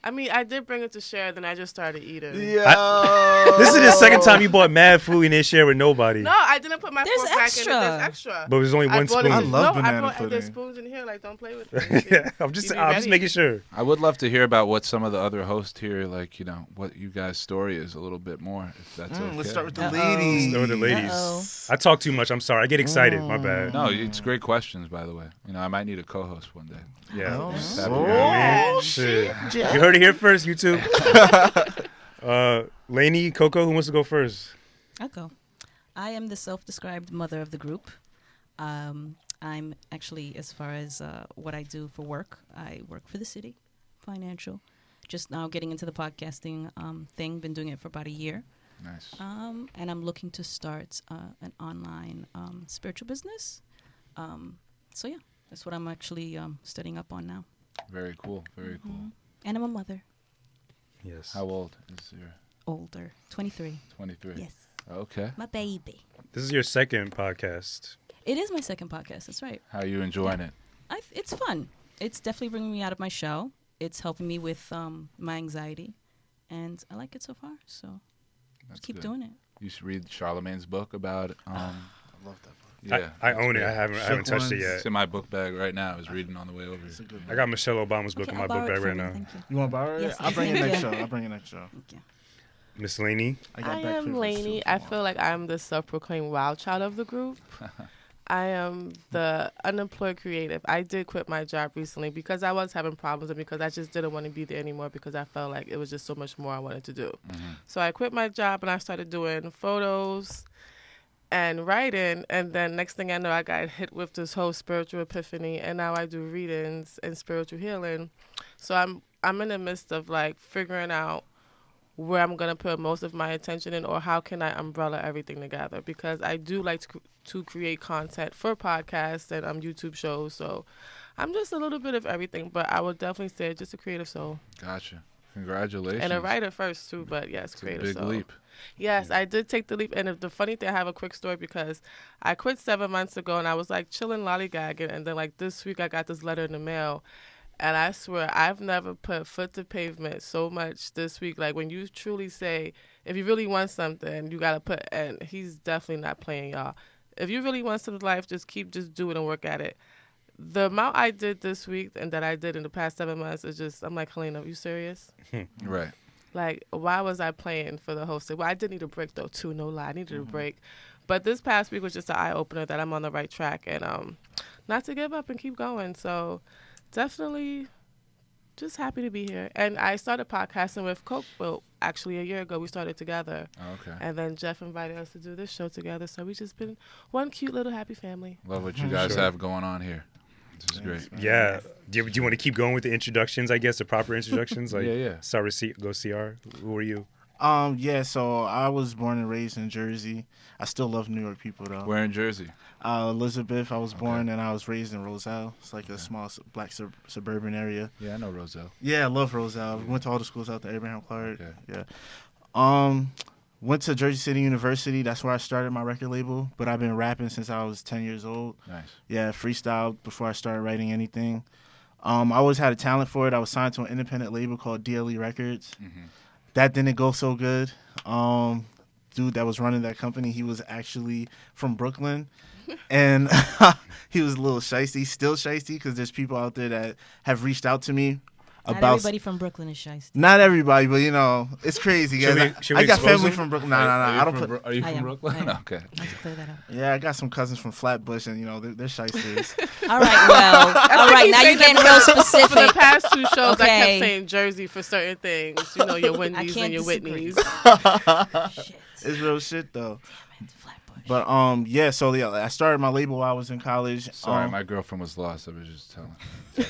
I mean, I did bring it to share, then I just started eating. Yeah. This is the second time you bought mad food and didn't share with nobody. No, I didn't put my There's fork back in it. extra. There's extra. But there's only one brought spoon. it I to- love no, banana I brought, pudding. There's spoons in here. Like, don't play with me. Yeah, I'm just ready. making sure. I would love to hear about what some of the other hosts here, like, you know, what you guys' story is a little bit more, if that's okay. Let's start with the Uh-oh. ladies. Start with the ladies. Uh-oh. I talk too much. I'm sorry. I get excited. My bad. No, it's great questions, by the way. You know, I might need a co-host one day. Yeah. Oh. You know what I mean? Shit. You heard it here first, YouTube. Lainey, Coco, who wants to go first? I'll go. I am the self-described mother of the group. I'm actually, as far as what I do for work, I work for the city, financial. Just now getting into the podcasting thing. Been doing it for about a year. Nice. And I'm looking to start an online spiritual business. So yeah, that's what I'm actually studying up on now. Very cool. Very cool. And I'm a mother. Yes. How old is your? Older, 23. 23. Yes, Okay. my baby. This is your second podcast. It is my second podcast. That's right. How are you enjoying it? It's fun. It's definitely bringing me out of my shell. It's helping me with my anxiety, and I like it so far. So That's keep good. doing it. You should read Charlemagne's book about. I love that book. Yeah, I own it. great. I haven't touched it Ones. yet. It's in my book bag right now. I was reading on the way over It's a here. good I book. got Michelle Obama's book Okay, in my I'll book borrow it bag from right you. now. Thank you. You want to borrow it? Yes, I'll bring it thank next you. show. I'll bring it next show. Thank you. Miss Laney. I got I back am privilege, Lainey. too, I if you feel want. like I'm the self-proclaimed wild child of the group. I am the unemployed creative. I did quit my job recently because I was having problems and because I just didn't want to be there anymore because I felt like it was just so much more I wanted to do. So I quit my job and I started doing photos and writing. And then next thing I know, I got hit with this whole spiritual epiphany. And now I do readings and spiritual healing. So I'm in the midst of like figuring out where I'm going to put most of my attention in or how can I umbrella everything together because I do like to create content for podcasts and YouTube shows. So I'm just a little bit of everything, but I would definitely say just a creative soul. Gotcha. Congratulations. And a writer first too, but yes, It's a creative big soul. leap. Yes, I did take the leap. And the funny thing, I have a quick story because I quit 7 months ago and I was like chilling, lollygagging. And then like this week I got this letter in the mail. And I swear, I've never put foot to pavement so much this week. Like, when you truly say, if you really want something, you got to put, and he's definitely not playing, y'all. If you really want something in life, just do it and work at it. The amount I did this week and that I did in the past 7 months is just, I'm like, Helena, are you serious? Right. Like, why was I playing for the whole thing? Well, I did need a break, though, too. No lie. I needed a break. But this past week was just an eye-opener that I'm on the right track and not to give up and keep going. So definitely just happy to be here. And I started podcasting with Coke. Well, actually, a year ago, we started together. Okay. And then Jeff invited us to do this show together. So we just been one cute little happy family. Love what you guys Sure. have going on here. This is great. Yeah. Do you want to keep going with the introductions, I guess, the proper introductions? Like, Yeah. Start with go CR. Who are you? Yeah, so I was born and raised in Jersey. I still love New York people, though. We're in Jersey. Elizabeth, I was born and I was raised in Roselle. It's like a small black suburban area. Yeah, I know Roselle. Yeah, I love Roselle. Went to all the schools out there, Abraham Clark. Okay. Yeah. Went to Jersey City University. That's where I started my record label. But I've been rapping since I was 10 years old. Nice. Yeah, freestyle before I started writing anything. I always had a talent for it. I was signed to an independent label called DLE Records. That didn't go so good. Dude that was running that company, he was actually from Brooklyn. And he was a little shiesty, still shiesty, because there's people out there that have reached out to me Not about... everybody from Brooklyn is shiesty. Not everybody, but it's crazy. Should guys. we- should we I got expose family them? from Brooklyn. Nah. I don't put... Are you I from am. Brooklyn? I am. Okay. I have to clear that up. Yeah, I got some cousins from Flatbush, and they're shysters. All right, well, all right, now you're getting real For the specific. past two shows, I Okay. kept saying Jersey for certain things. You know, your Wendy's can't and your disagree. Whitney's. Shit. It's real shit though. Damn it, Flatbush. But I started my label while I was in college. Sorry, my girlfriend was lost. I was just telling.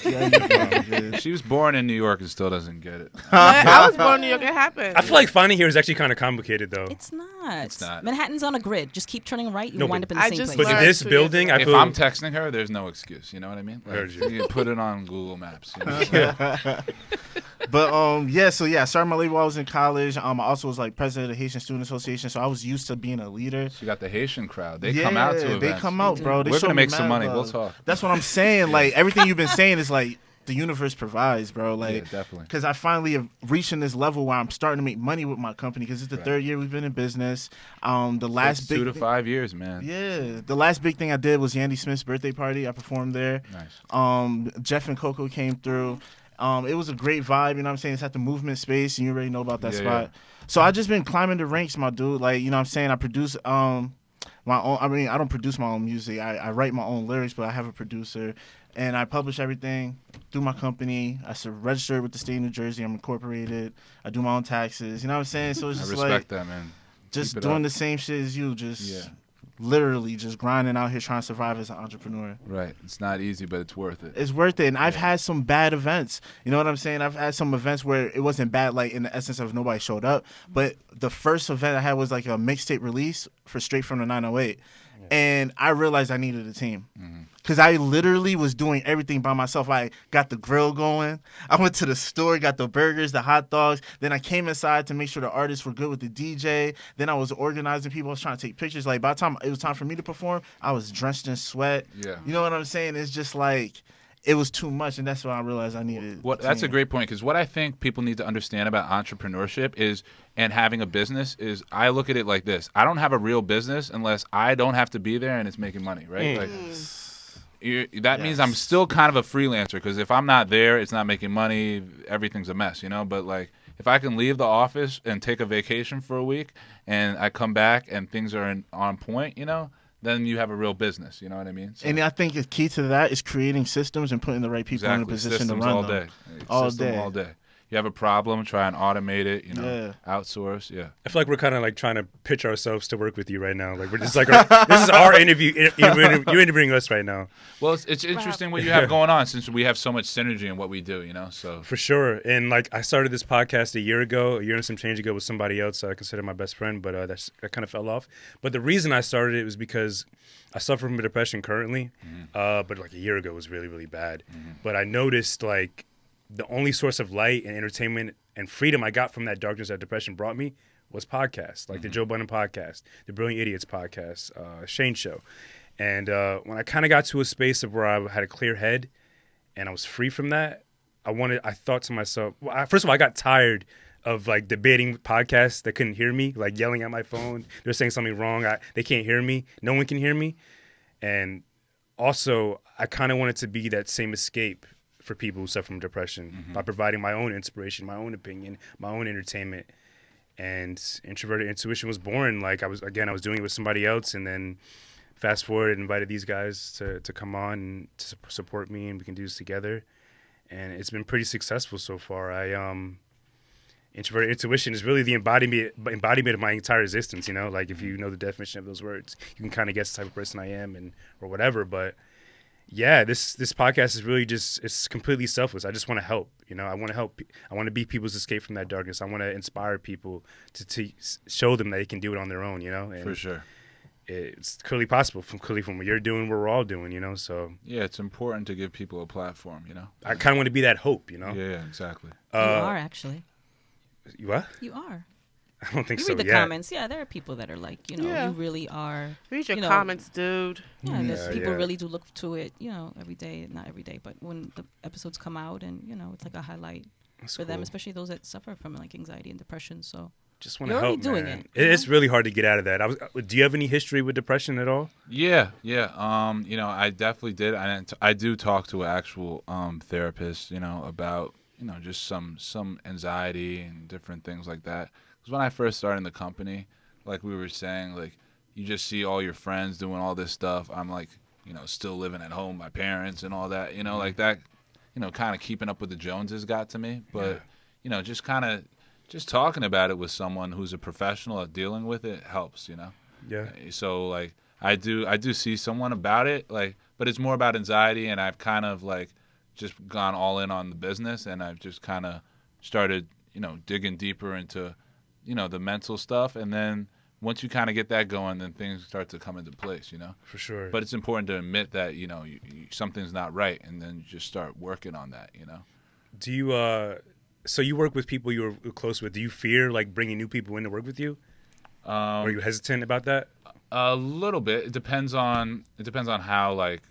yeah, you're good. She was born in New York and still doesn't get it. I was born in New York. It happened. I feel like finding here is actually kind of complicated, though. It's not. It's not. Manhattan's on a grid. Just keep turning right. You'll No, wind but- up in the I same just place. But in learned this 2 years building, ago. I If feel I'm texting her, there's no excuse. You know what I mean? Heard you. You can put it on Google Maps. You know? But I started my label while I was in college. I also was like president of the Haitian Student Association, so I was used to being a leader. You got the Haitian crowd. They come out to events. They come out, bro. They We're show gonna me make some mad money. love. We'll talk. That's what I'm saying. Like everything you've been saying is like the universe provides, bro. Like, Yeah, definitely. Because I finally have reached in this level where I'm starting to make money with my company. Because it's the Right. third year we've been in business. The last It's big 2 to 5 years, man. Yeah, the last big thing I did was Yandy Smith's birthday party. I performed there. Nice. Jeff and Coco came through. It was a great vibe, you know what I'm saying? It's at the movement space, and you already know about that Yeah, spot. So I just been climbing the ranks, my dude. Like, you know what I'm saying? I produce my own, I don't produce my own music. I write my own lyrics, but I have a producer. And I publish everything through my company. I registered with the state of New Jersey. I'm incorporated. I do my own taxes. You know what I'm saying? So it's I just respect like that, man. just Keep it doing up. the same shit as you, just Yeah. literally just grinding out here trying to survive as an entrepreneur. Right. It's not easy, but it's worth it. It's worth it. And I've had some bad events. You know what I'm saying? I've had some events where it wasn't bad, like in the essence of nobody showed up. But the first event I had was like a mixtape release for Straight from the 908. And I realized I needed a team. Because I literally was doing everything by myself. I got the grill going. I went to the store, got the burgers, the hot dogs. Then I came inside to make sure the artists were good with the DJ. Then I was organizing people. I was trying to take pictures. Like, by the time it was time for me to perform, I was drenched in sweat. Yeah. You know what I'm saying? It's just like, it was too much. And that's why I realized I needed That's a great point, because what I think people need to understand about entrepreneurship is, and having a business is, I look at it like this. I don't have a real business unless I don't have to be there and it's making money, right? Like, that means I'm still kind of a freelancer, because if I'm not there, it's not making money, everything's a mess, you know? But like, if I can leave the office and take a vacation for a week and I come back and things are on point, you know, then you have a real business, you know what I mean? So, and I think the key to that is creating systems and putting the right people in a position systems to run all them. day. All System day. all day. You have a problem, try and automate it, you know, outsource, I feel like we're kind of like trying to pitch ourselves to work with you right now. Like, we're just like, this is our interview. You're interviewing us right now. Well, it's interesting what you have going on, since we have so much synergy in what we do, you know, so. For sure. And like, I started this podcast a year and some change ago with somebody else I consider my best friend, but that kind of fell off. But the reason I started it was because I suffer from depression currently, but like a year ago was really, really bad. But I noticed like the only source of light and entertainment and freedom I got from that darkness that depression brought me was podcasts, like the Joe Budden podcast, the Brilliant Idiots podcast, Shane Show. And when I kind of got to a space of where I had a clear head and I was free from that, I thought to myself, well, first of all, I got tired of like debating podcasts that couldn't hear me, like yelling at my phone. They're saying something wrong. They can't hear me. No one can hear me. And also, I kind of wanted to be that same escape for people who suffer from depression by providing my own inspiration, my own opinion, my own entertainment. And Introverted Intuition was born. Like, I was doing it with somebody else, and then fast forward and invited these guys to come on and to support me, and we can do this together. And it's been pretty successful so far. Introverted Intuition is really the embodiment of my entire existence, you know? Like, if you know the definition of those words, you can kind of guess the type of person I am or whatever. But yeah, this podcast is really it's completely selfless. I just want to help, you know? I want to help. I want to be people's escape from that darkness. I want to inspire people to show them that they can do it on their own, you know? And for sure. It's clearly possible from what you're doing, what we're all doing, you know? So yeah, it's important to give people a platform, you know? I kind of want to be that hope, you know? Yeah, exactly. You are, actually. You what? You are. I don't think You so read the yet. comments. Yeah, there are people that are like, you know, you really are. Read your you know, comments, dude. Yeah, there's people yeah. really do look to it, you know, every day. Not every day, but when the episodes come out, and you know, it's like a highlight That's for them, cool. especially those that suffer from like anxiety and depression. So Just want to You're already help, doing man. it, you It's really hard to get out of that. Do you have any history with depression at all? Yeah. You know, I definitely did. I do talk to an actual therapist, you know, about, you know, just some anxiety and different things like that. Because when I first started in the company, like we were saying, like you just see all your friends doing all this stuff. I'm like, you know, still living at home, my parents and all that, you know, like that, you know, kind of keeping up with the Joneses got to me. But, you know, just talking about it with someone who's a professional at dealing with it helps, you know? Yeah. So, like, I do see someone about it, like, but it's more about anxiety, and I've kind of, like, just gone all in on the business, and I've just kind of started, you know, digging deeper into, you know, the mental stuff, and then once you kind of get that going, then things start to come into place, you know? For sure. But it's important to admit that, you know, something's not right, and then just start working on that, you know? Do you, so you work with people you're close with. Do you fear, like, bringing new people in to work with you? Are you hesitant about that? A little bit. It depends on how, like,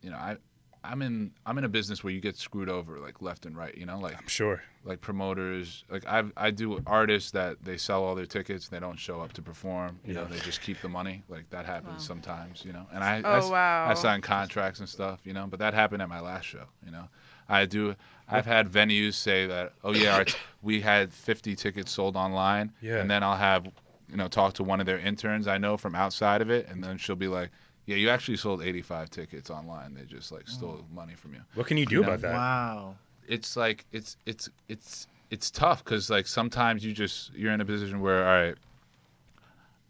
you know, I'm in a business where you get screwed over, like, left and right, you know, like I'm sure. like promoters, like I do artists that they sell all their tickets, they don't show up to perform, you know, they just keep the money. Like that happens sometimes, you know. And I sign contracts and stuff, you know, but that happened at my last show, you know. I've had venues say that, oh yeah, we had 50 tickets sold online, and then I'll have, you know, talk to one of their interns I know from outside of it, and then she'll be like, yeah, you actually sold 85 tickets online. They just like stole money from you. What can you do about that? Wow. It's like it's tough because like sometimes you're in a position where, all right,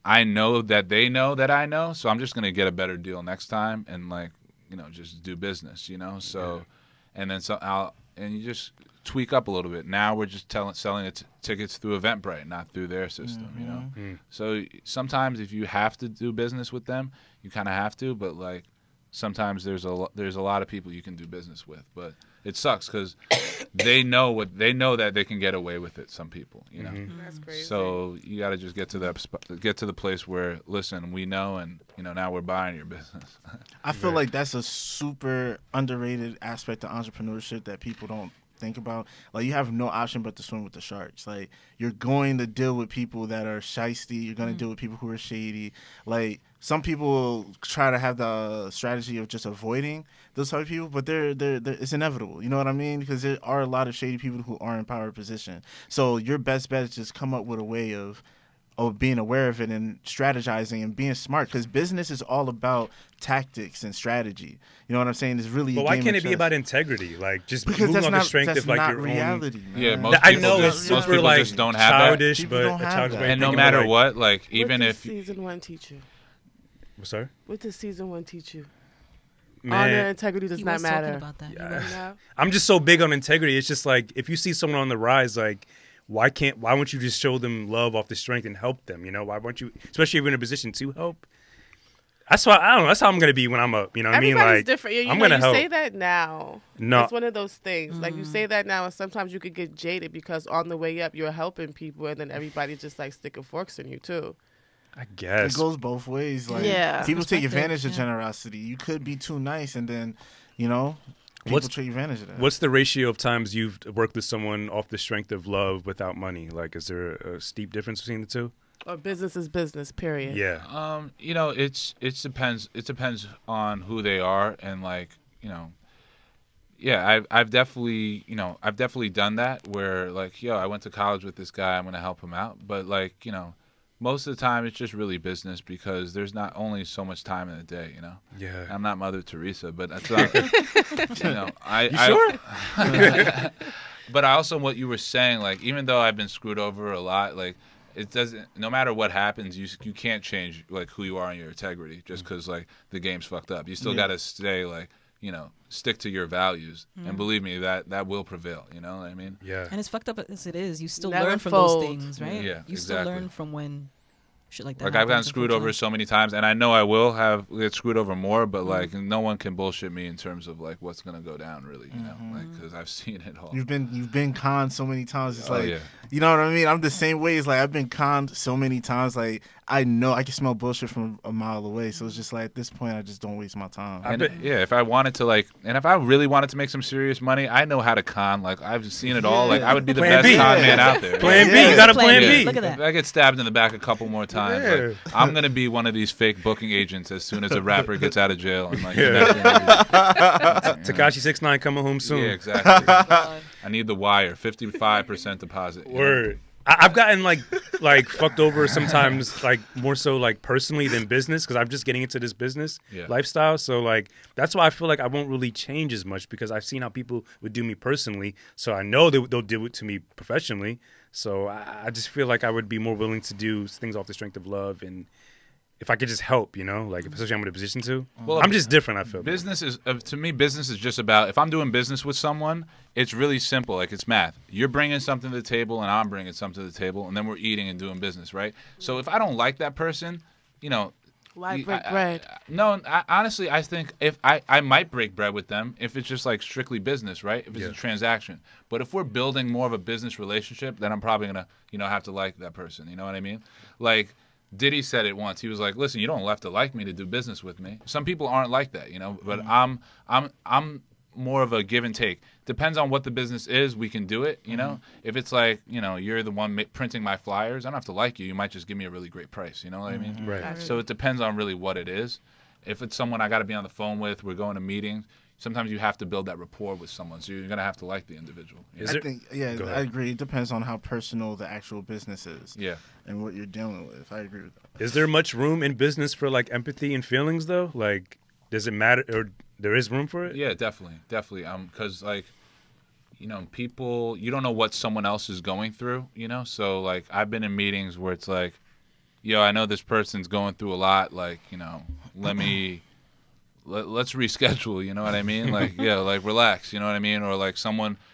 I know that they know that I know, so I'm just gonna get a better deal next time and like, you know, just do business, you know. So, and then and you just tweak up a little bit. Now we're just selling tickets through Eventbrite, not through their system, you know. So sometimes if you have to do business with them, you kind of have to, but like sometimes there's a lot of people you can do business with, but it sucks because they know that they can get away with it. Some people, you know. That's crazy. So you got to just get to the place where, listen, we know, and you know, now we're buying your business. I feel like that's a super underrated aspect of entrepreneurship that people don't think about. Like, you have no option but to swim with the sharks. Like, you're going to deal with people that are shisty. You're going to deal with people who are shady. Like, some people will try to have the strategy of just avoiding those type of people, but they're it's inevitable. You know what I mean? Because there are a lot of shady people who are in power position. So your best bet is just come up with a way of being aware of it and strategizing and being smart, because business is all about tactics and strategy. You know what I'm saying? It's really. But why can't it be about integrity? Like just because moving on the strength that's of like not your reality, own. man. Yeah, most I people know just, it's most super people like just don't have childish, People but don't a have childish that. way of and no thinking matter about, what, like even what if does season 1 teach you? Sorry, What does season 1 teach you? man. Honor and integrity does He not was talking matter. about that. He Yeah. was. You know? I'm just so big on integrity. It's just like if you see someone on the rise, like why won't you just show them love off the strength and help them? You know, why won't you, especially if you're in a position to help? That's why I don't know. That's how I'm gonna be when I'm up. You know what I mean? Everybody's Like different. You I'm know, gonna you help. say that now. No. It's one of those things. Like you say that now, and sometimes you could get jaded because on the way up you're helping people, and then everybody just like sticking forks in you too. I It guess. goes both ways. Like, Yeah. people take Perspective, advantage of yeah. generosity. You could be too nice, and then, you know, people What's- take advantage of that. What's the ratio of times you've worked with someone off the strength of love without money? Like, is there a steep difference between the two? Or business is business. Period. Yeah. you know, it depends. It depends on who they are, and like, you know, yeah, I've definitely, you know, I've definitely done that where like, yo, I went to college with this guy, I'm gonna help him out, but like, you know, most of the time it's just really business because there's not only so much time in the day, you know. Yeah. I'm not Mother Teresa, but that's not, you know, sure? But I also, what you were saying, like, even though I've been screwed over a lot, like, it doesn't, no matter what happens, you can't change like who you are and your integrity just because like the game's fucked up. You still got to stay like, you know, stick to your values, and believe me, that will prevail. You know what I mean? Yeah. And as fucked up as it is, you still Never learn from fold. those things, right? Yeah, You still exactly. learn from when shit like that Like I've gotten happens, screwed over unfortunately. so many times, and I know I will get screwed over more. But like, no one can bullshit me in terms of like what's gonna go down, really. You know, like because I've seen it all. You've been conned so many times. It's Oh, like, yeah. you know what I mean? I'm the same way. It's like I've been conned so many times. Like, I know I can smell bullshit from a mile away. So it's just like at this point, I just don't waste my time. And yeah, if I wanted to if I really wanted to make some serious money, I know how to con. Like I've seen it all. Like I would be the Plan best B. con man out there. Plan B. Yeah. You got a Plan plan B. B. Look at that. If I get stabbed in the back a couple more times, Yeah. like, I'm gonna be one of these fake booking agents as soon as a rapper gets out of jail. And like, Tekashi 6ix9ine coming home soon. yeah, exactly. I need the wire, 55% deposit. you know? Word. I've gotten like fucked over sometimes, like more so like personally than business, because I'm just getting into this business lifestyle. So like that's why I feel like I won't really change as much, because I've seen how people would do me personally. So I know they'll do it to me professionally. So I just feel like I would be more willing to do things off the strength of love, and if I could just help, you know, like especially I'm in a position to. Well, I'm just different. I feel Business is to me. Business is just about, if I'm doing business with someone, it's really simple. Like it's math. You're bringing something to the table, and I'm bringing something to the table, and then we're eating and doing business, right? So if I don't like that person, you know, Why break bread? Honestly, I think if I might break bread with them if it's just like strictly business, right? If it's a transaction. But if we're building more of a business relationship, then I'm probably gonna, you know, have to like that person. You know what I mean? Like Diddy said it once. He was like, "Listen, you don't have to like me to do business with me." Some people aren't like that, you know. But I'm more of a give and take. Depends on what the business is. We can do it, you know. If it's like, you know, you're the one printing my flyers, I don't have to like you. You might just give me a really great price. You know what I mean? Right. So it depends on really what it is. If it's someone I got to be on the phone with, we're going to meetings. Sometimes you have to build that rapport with someone, so you're gonna have to like the individual. You know? Is I it- think, yeah, Go I ahead. agree. It depends on how personal the actual business is. Yeah. And what you're dealing with. I agree with that. Is there much room in business for like empathy and feelings though? Like, does it matter, or there is room for it? Yeah, definitely. Because like, you know, people, you don't know what someone else is going through, you know. So like, I've been in meetings where it's like, yo, I know this person's going through a lot. Like, let's reschedule. You know what I mean? Like, yeah, like relax. You know what I mean? Or like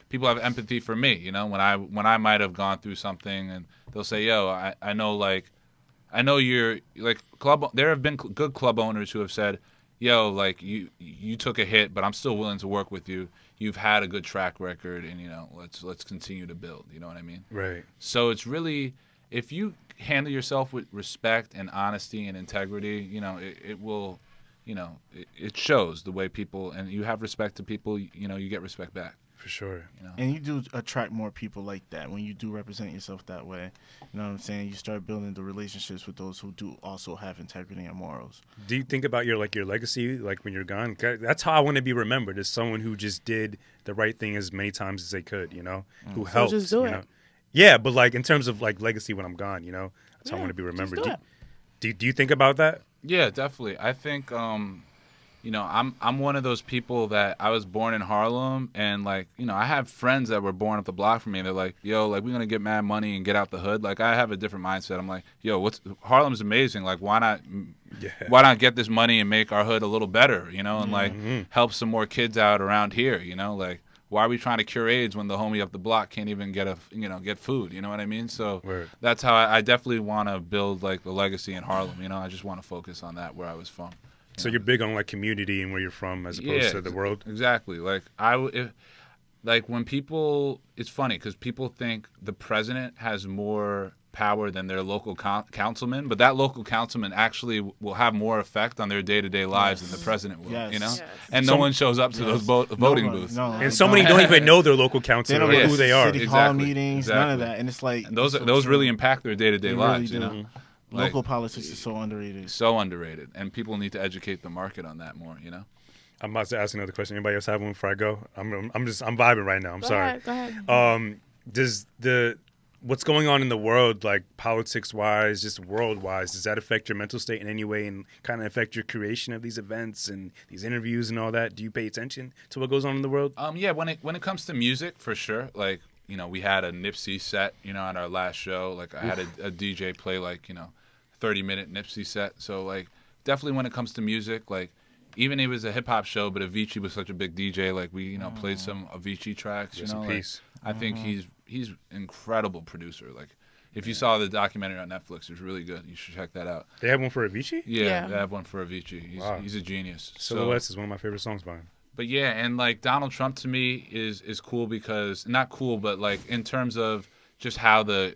people have empathy for me. You know, when I might have gone through something, and they'll say, yo, I know you're like club. There have been good club owners who have said, yo, like you took a hit, but I'm still willing to work with you. You've had a good track record, and let's continue to build. You know what I mean? Right. So it's really, if you handle yourself with respect and honesty and integrity, it will, it shows the way people, and you have respect to people. You get respect back. For sure. And you do attract more people like that when you do represent yourself that way. You know what I'm saying? You start building the relationships with those who do also have integrity and morals. Do you think about your legacy, like when you're gone? 'Cause that's how I want to be remembered, as someone who just did the right thing as many times as they could, who helped. just do it. Yeah, but like in terms of like legacy when I'm gone, that's how I want to be remembered. Do you think about that? Yeah, definitely. I think I'm one of those people that I was born in Harlem, and like, I have friends that were born up the block from me. They're like, yo, like we're gonna get mad money and get out the hood. Like I have a different mindset. I'm like, yo, Harlem's amazing. Like why not get this money and make our hood a little better, and like help some more kids out around here, like why are we trying to cure AIDS when the homie up the block can't even get get food? You know what I mean? So that's how I definitely want to build like the legacy in Harlem. I just want to focus on that, where I was from. So you're big on like community and where you're from as opposed to the world? Exactly. Like when people, it's funny because people think the president has more power than their local councilman, but that local councilman actually will have more effect on their day-to-day lives than the president will, Yes. And no one shows up to those voting booths. No, and so many don't even know their local council or who they are. City hall meetings, none of that. And it's like... And those really impact their day-to-day lives, really Local politics is so underrated. So underrated. And people need to educate the market on that more, I'm about to ask another question. Anybody else have one before I go? I'm vibing right now. I'm sorry. Go ahead. Does what's going on in the world, like politics-wise, just world-wise, does that affect your mental state in any way and kind of affect your creation of these events and these interviews and all that? Do you pay attention to what goes on in the world? Yeah, when it comes to music, for sure. Like, we had a Nipsey set, on our last show. Like, I had a DJ play, like, 30-minute Nipsey set. So, like, definitely when it comes to music, like, even it was a hip-hop show, but Avicii was such a big DJ. Like, we, played some Avicii tracks, Peace. I think he's incredible producer. Like, if you saw the documentary on Netflix, it's really good. You should check that out. They have one for Avicii? Yeah. They have one for Avicii. He's a genius. Silhouettes is one of my favorite songs by him. But yeah, and like Donald Trump to me is cool because, not cool, but like in terms of just how the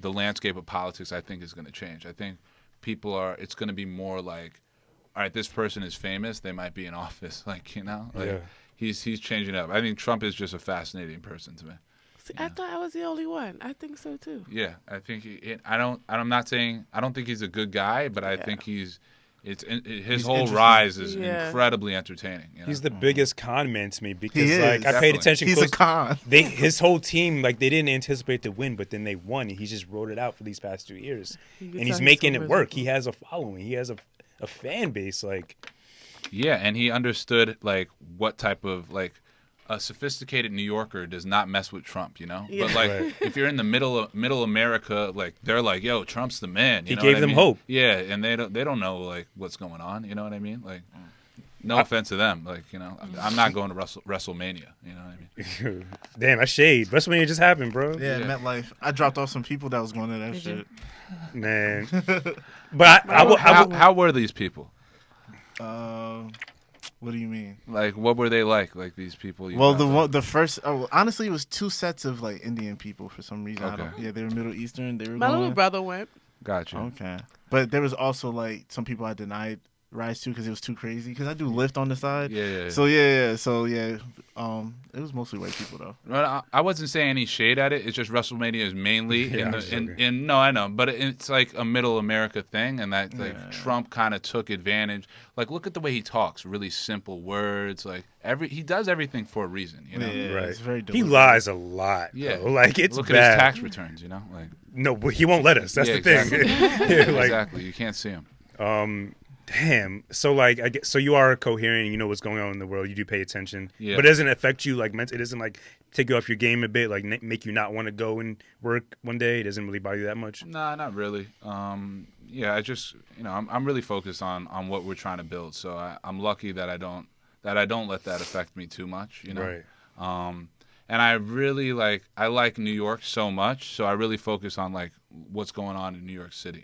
landscape of politics I think is going to change. I think it's going to be more like, all right, this person is famous, they might be in office, like, he's changing up. I think Trump is just a fascinating person to me. See, I thought I was the only one. I think so too. Yeah, I think I'm not saying I don't think he's a good guy, but I think his whole rise is incredibly entertaining. He's the biggest con man to me because I definitely. paid attention. He's a con. His whole team, like they didn't anticipate the win, but then they won. He just wrote it out for these past 2 years, and he's making it work. He has a following. He has a fan base. Like, yeah, and he understood like what type of like. A sophisticated New Yorker does not mess with Trump, Yeah. But like, if you're in the middle America, like they're like, "Yo, Trump's the man." He gave them hope. Yeah, and they don't know like what's going on. You know what I mean? Like, no offense to them, like I'm not going to WrestleMania. You know what I mean? Damn, that's shade. WrestleMania just happened, bro. Yeah, MetLife. I dropped off some people that was going to that shit. Man, but how were these people? What do you mean? Like, what were they like these people? The first, honestly, it was 2 sets of like Indian people for some reason. Okay. They were Middle Eastern. They were. My little brother went. Gotcha. Okay, but there was also like some people I denied rides to because it was too crazy. Because I do Lyft on the side. Yeah. So yeah. It was mostly white people though. Well, I wasn't saying any shade at it. It's just WrestleMania is mainly no, I know, but it's like a middle America thing, and that like Trump kind of took advantage. Like, look at the way he talks. Really simple words. Like he does everything for a reason. Yeah, right. It's very he lies a lot. Yeah, bro. Like it's look bad. at his tax returns. Like no, but he won't let us. That's the exactly. thing. Exactly. You can't see him. Damn. So like, I guess, so you are coherent. You know what's going on in the world. You do pay attention. Yeah. But it doesn't affect you like mentally. It doesn't like take you off your game a bit. Like make you not want to go and work one day. It doesn't really bother you that much. Nah, not really. Yeah, I just I'm really focused on what we're trying to build. So I'm lucky that I don't let that affect me too much. Right. And I really I like New York so much. So I really focus on like what's going on in New York City.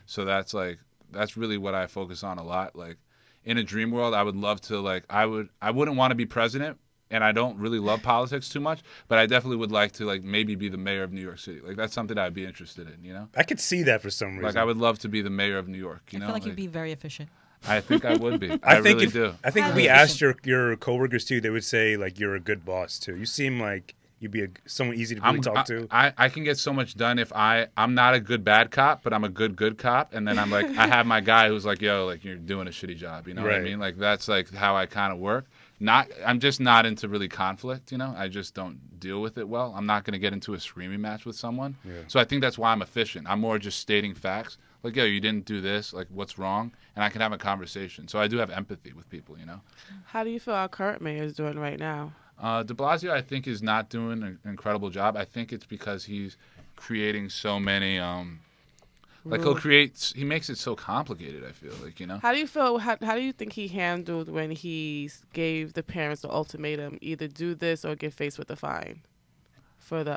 So that's really what I focus on a lot. Like in a dream world, I would love to I wouldn't want to be president. And I don't really love politics too much, but I definitely would like to maybe be the mayor of New York City. Like that's something I'd be interested in. I could see that for some reason. Like I would love to be the mayor of New York. I feel like you'd be very efficient. I think I would be. I think really do. I think if we asked your coworkers too, they would say like you're a good boss too. You seem like you'd be someone easy to really talk to. I can get so much done if I'm not a good bad cop, but I'm a good cop, and then I'm like I have my guy who's like, yo, like you're doing a shitty job. You know what I mean? Like that's like how I kind of work. I'm just not into really conflict, I just don't deal with it well. I'm not going to get into a screaming match with someone. Yeah. So I think that's why I'm efficient. I'm more just stating facts. Like, yo, you didn't do this. Like, what's wrong? And I can have a conversation. So I do have empathy with people, How do you feel our current mayor is doing right now? De Blasio, I think, is not doing an incredible job. I think it's because he's creating so many he makes it so complicated, I feel like, How do you feel, how do you think he handled when he gave the parents the ultimatum, either do this or get faced with a fine for the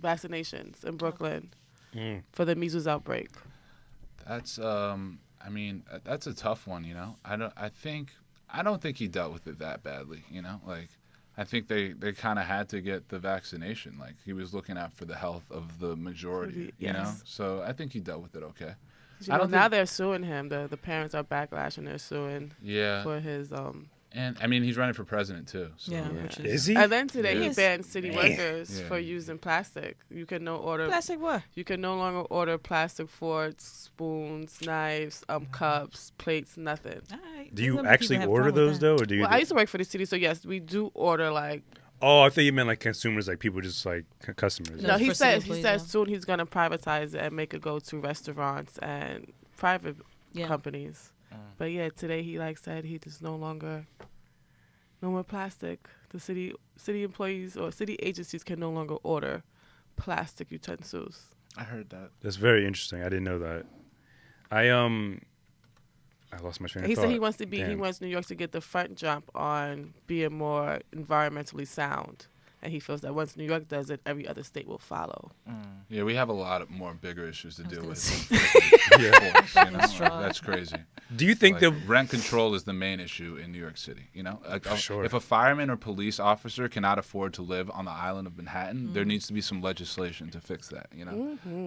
vaccinations in Brooklyn for the measles outbreak? That's, that's a tough one, I don't think he dealt with it that badly, I think they kind of had to get the vaccination. Like he was looking out for the health of the majority, So I think he dealt with it okay. Now they're suing him. The parents are backlashing. They're suing. Yeah. For his And I mean, he's running for president too. So. Yeah. Is he? And then today he banned city workers for using plastic. You can Plastic what? You can no longer order plastic forks, spoons, knives, cups, plates, nothing. All right. Do you actually order those though, or do you? Well, I used to work for the city, so yes, we do order like. Oh, I thought you meant like consumers, like people just like customers. No, he said soon he's gonna privatize it and make it go to restaurants and private companies. But yeah, today he said he just no more plastic. The city employees or city agencies can no longer order plastic utensils. I heard that. That's very interesting. I didn't know that. I lost my train of thought. He said he wants New York to get the front jump on being more environmentally sound. And he feels that once New York does it, every other state will follow. Yeah, we have a lot of more bigger issues to deal with. That's crazy. Do you think the rent control is the main issue in New York City? Sure. If a fireman or police officer cannot afford to live on the island of Manhattan, there needs to be some legislation to fix that.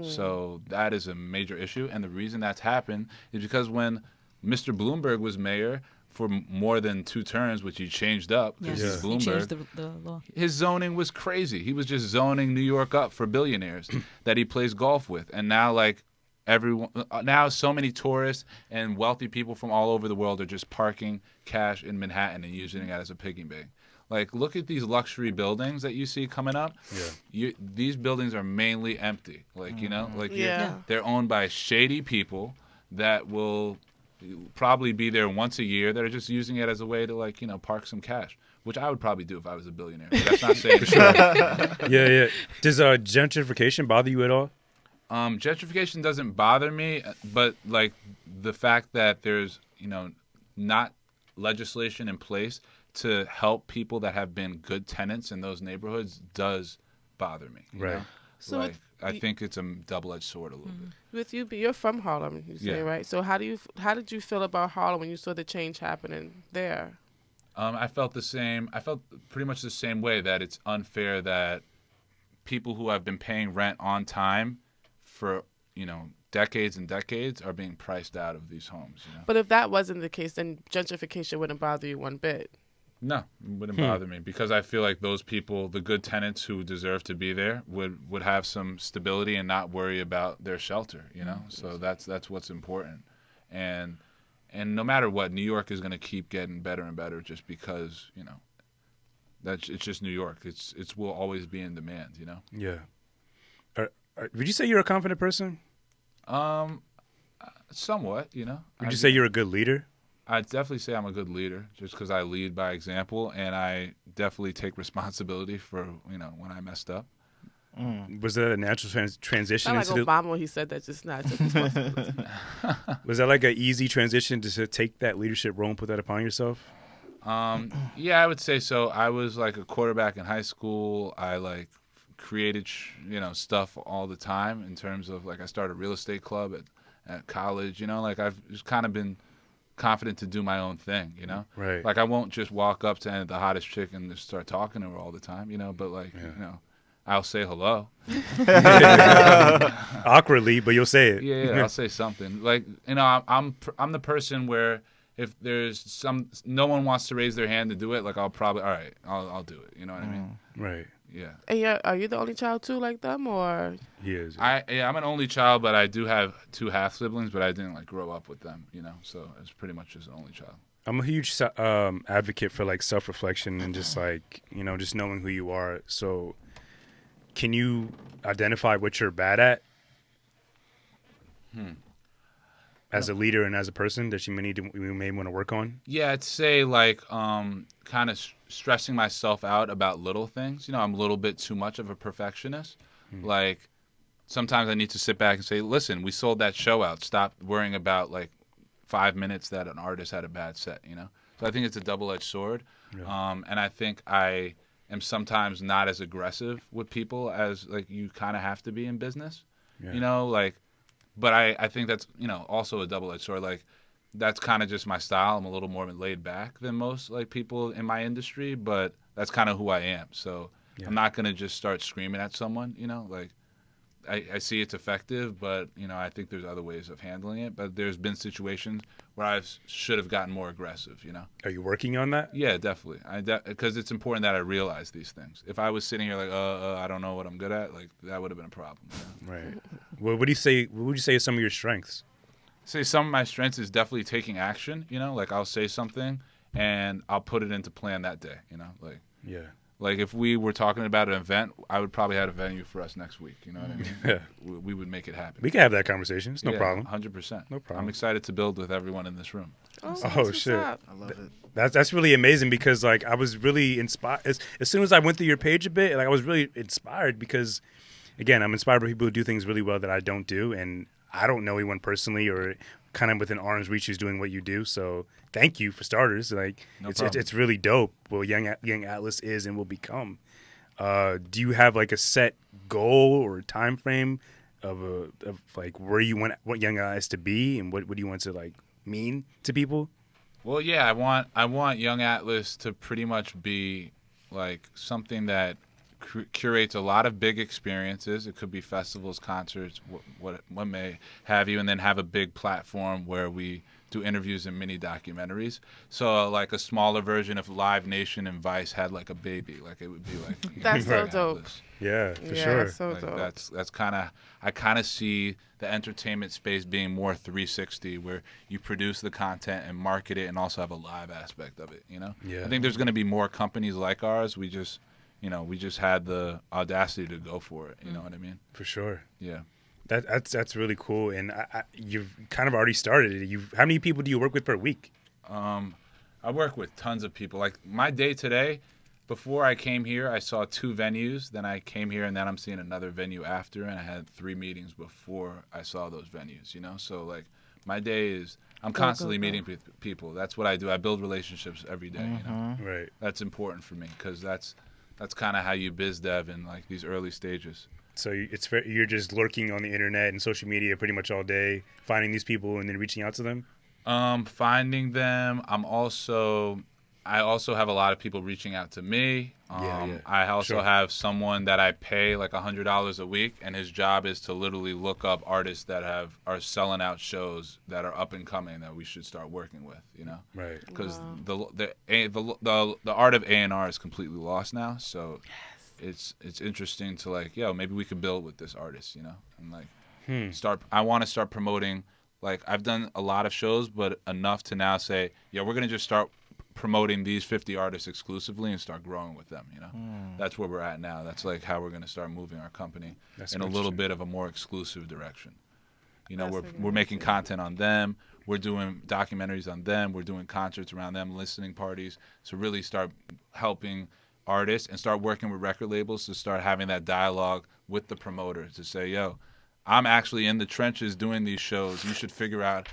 So that is a major issue, and the reason that's happened is because when Mr. Bloomberg was mayor for more than 2 terms, which he changed up because he's Bloomberg. He changed the law. His zoning was crazy. He was just zoning New York up for billionaires that he plays golf with, and now now so many tourists and wealthy people from all over the world are just parking cash in Manhattan and using it as a piggy bank. Like, look at these luxury buildings that you see coming up. Yeah. These buildings are mainly empty. They're owned by shady people that will probably be there once a year that are just using it as a way to park some cash, which I would probably do if I was a billionaire. But that's not saying sure. Yeah. Does gentrification bother you at all? Gentrification doesn't bother me, but the fact that there's not legislation in place to help people that have been good tenants in those neighborhoods does bother me. Right. So I think it's a double-edged sword a little bit. With you're from Harlem, you say, right? So how did you feel about Harlem when you saw the change happening there? I felt the same. I felt pretty much the same way, that it's unfair that people who have been paying rent on time for decades and decades are being priced out of these homes. But if that wasn't the case, then gentrification wouldn't bother you one bit. No, it wouldn't bother me, because I feel like those people, the good tenants who deserve to be there, would have some stability and not worry about their shelter. So that's what's important. And no matter what, New York is going to keep getting better and better, just because it's just New York. It will always be in demand. Yeah. Would you say you're a confident person? Somewhat, you know. Would you say you're a good leader? I'd definitely say I'm a good leader just because I lead by example, and I definitely take responsibility for, you know, when I messed up. Was that a natural transition I like into Obama when he said that just now. I took responsibility. Was that like an easy transition to take that leadership role and put that upon yourself? Yeah, I would say so. I was like a quarterback in high school. I like created, you know, stuff all the time in terms of like I started a real estate club at college. You know, like I've just kind of been confident to do my own thing. You know, Right. like I won't just walk up to the hottest chick and just start talking to her all the time. You know, but like you know, I'll say hello. Awkwardly, but you'll say it. Yeah, I'll say something. Like, you know, I'm the person where if there's no one wants to raise their hand to do it, like I'll probably I'll do it. You know what I mean? Right. Yeah. And are you the only child too, like them, or? He is. I'm an only child, but I do have 2 half siblings, but I didn't like grow up with them. You know, so it's pretty much just an only child. I'm a huge advocate for like self-reflection and just like, you know, just knowing who you are. So can you identify what you're bad at as a leader and as a person that you may want to work on? Yeah, I'd say like kind of stressing myself out about little things. You know, I'm a little bit too much of a perfectionist. Like sometimes I need to sit back and say, listen, we sold that show out. Stop worrying about like 5 minutes that an artist had a bad set, you know? So I think it's a double-edged sword. Yeah. And I think I am sometimes not as aggressive with people as like you kind of have to be in business, you know, like, but I think that's, you know, also a double-edged sword. Like that's kind of just my style. I'm a little more laid back than most like people in my industry, but that's kind of who I am. So I'm not going to just start screaming at someone, you know, like I see it's effective, but, you know, I think there's other ways of handling it. But there's been situations where I should have gotten more aggressive, you know. Are you working on that? Yeah, definitely. Because it's important that I realize these things. If I was sitting here like, I don't know what I'm good at, like that would have been a problem. You know? Right. Well, what would you say are some of your strengths? Say some of my strengths is definitely taking action, you know. Like I'll say something and I'll put it into plan that day, you know. Like Yeah. Like if we were talking about an event, I would probably have a venue for us next week. You know what I mean? Yeah. We would make it happen. We can have that conversation. It's no problem. 100%. No problem. I'm excited to build with everyone in this room. Oh shit. I love it. That's really amazing because like I was really inspired as soon as I went through your page a bit. Like I was really inspired because, again, I'm inspired by people who do things really well that I don't do, and I don't know anyone personally or kind of within arm's reach who's doing what you do. So thank you for starters. Like it's really dope what Young Atlas is and will become. Do you have like a set goal or a time frame of like where you want Young Atlas to be and what do you want to like mean to people? Well, yeah, I want Young Atlas to pretty much be like something that curates a lot of big experiences. It could be festivals, concerts, what may have you, and then have a big platform where we do interviews and mini documentaries. So like a smaller version of Live Nation and Vice had like a baby. Like it would be like That's so dope. Yeah, for sure. So like dope. That's kind of I kind of see the entertainment space being more 360, where you produce the content and market it, and also have a live aspect of it. You know, Yeah. I think there's going to be more companies like ours. We just had the audacity to go for it. You know what I mean? For sure. Yeah. That's really cool, and you've kind of already started it. How many people do you work with per week? I work with tons of people. Like my day today, before I came here, I saw 2 venues. Then I came here, and then I'm seeing another venue after, and I had 3 meetings before I saw those venues. You know, so like my day is I'm constantly meeting people. That's what I do. I build relationships every day. You know, Right. that's important for me because that's kind of how you biz dev in like these early stages. So you're just lurking on the internet and social media pretty much all day, finding these people and then reaching out to them? Finding them. I also have a lot of people reaching out to me. I also have someone that I pay like $100 a week, and his job is to literally look up artists that are selling out shows that are up and coming that we should start working with. You know, Right? Because the art of A&R is completely lost now. So it's interesting to like, maybe we could build with this artist. You know, and like I want to start promoting. Like I've done a lot of shows, but enough to now say, we're gonna just start promoting these 50 artists exclusively and start growing with them. You know, that's where we're at now. That's like how we're gonna start moving our company in a little bit of a more exclusive direction. You know, That's we're making content on them. We're doing documentaries on them. We're doing concerts around them, listening parties. So really start helping artists and start working with record labels to start having that dialogue with the promoter to say, yo, I'm actually in the trenches doing these shows. You should figure out,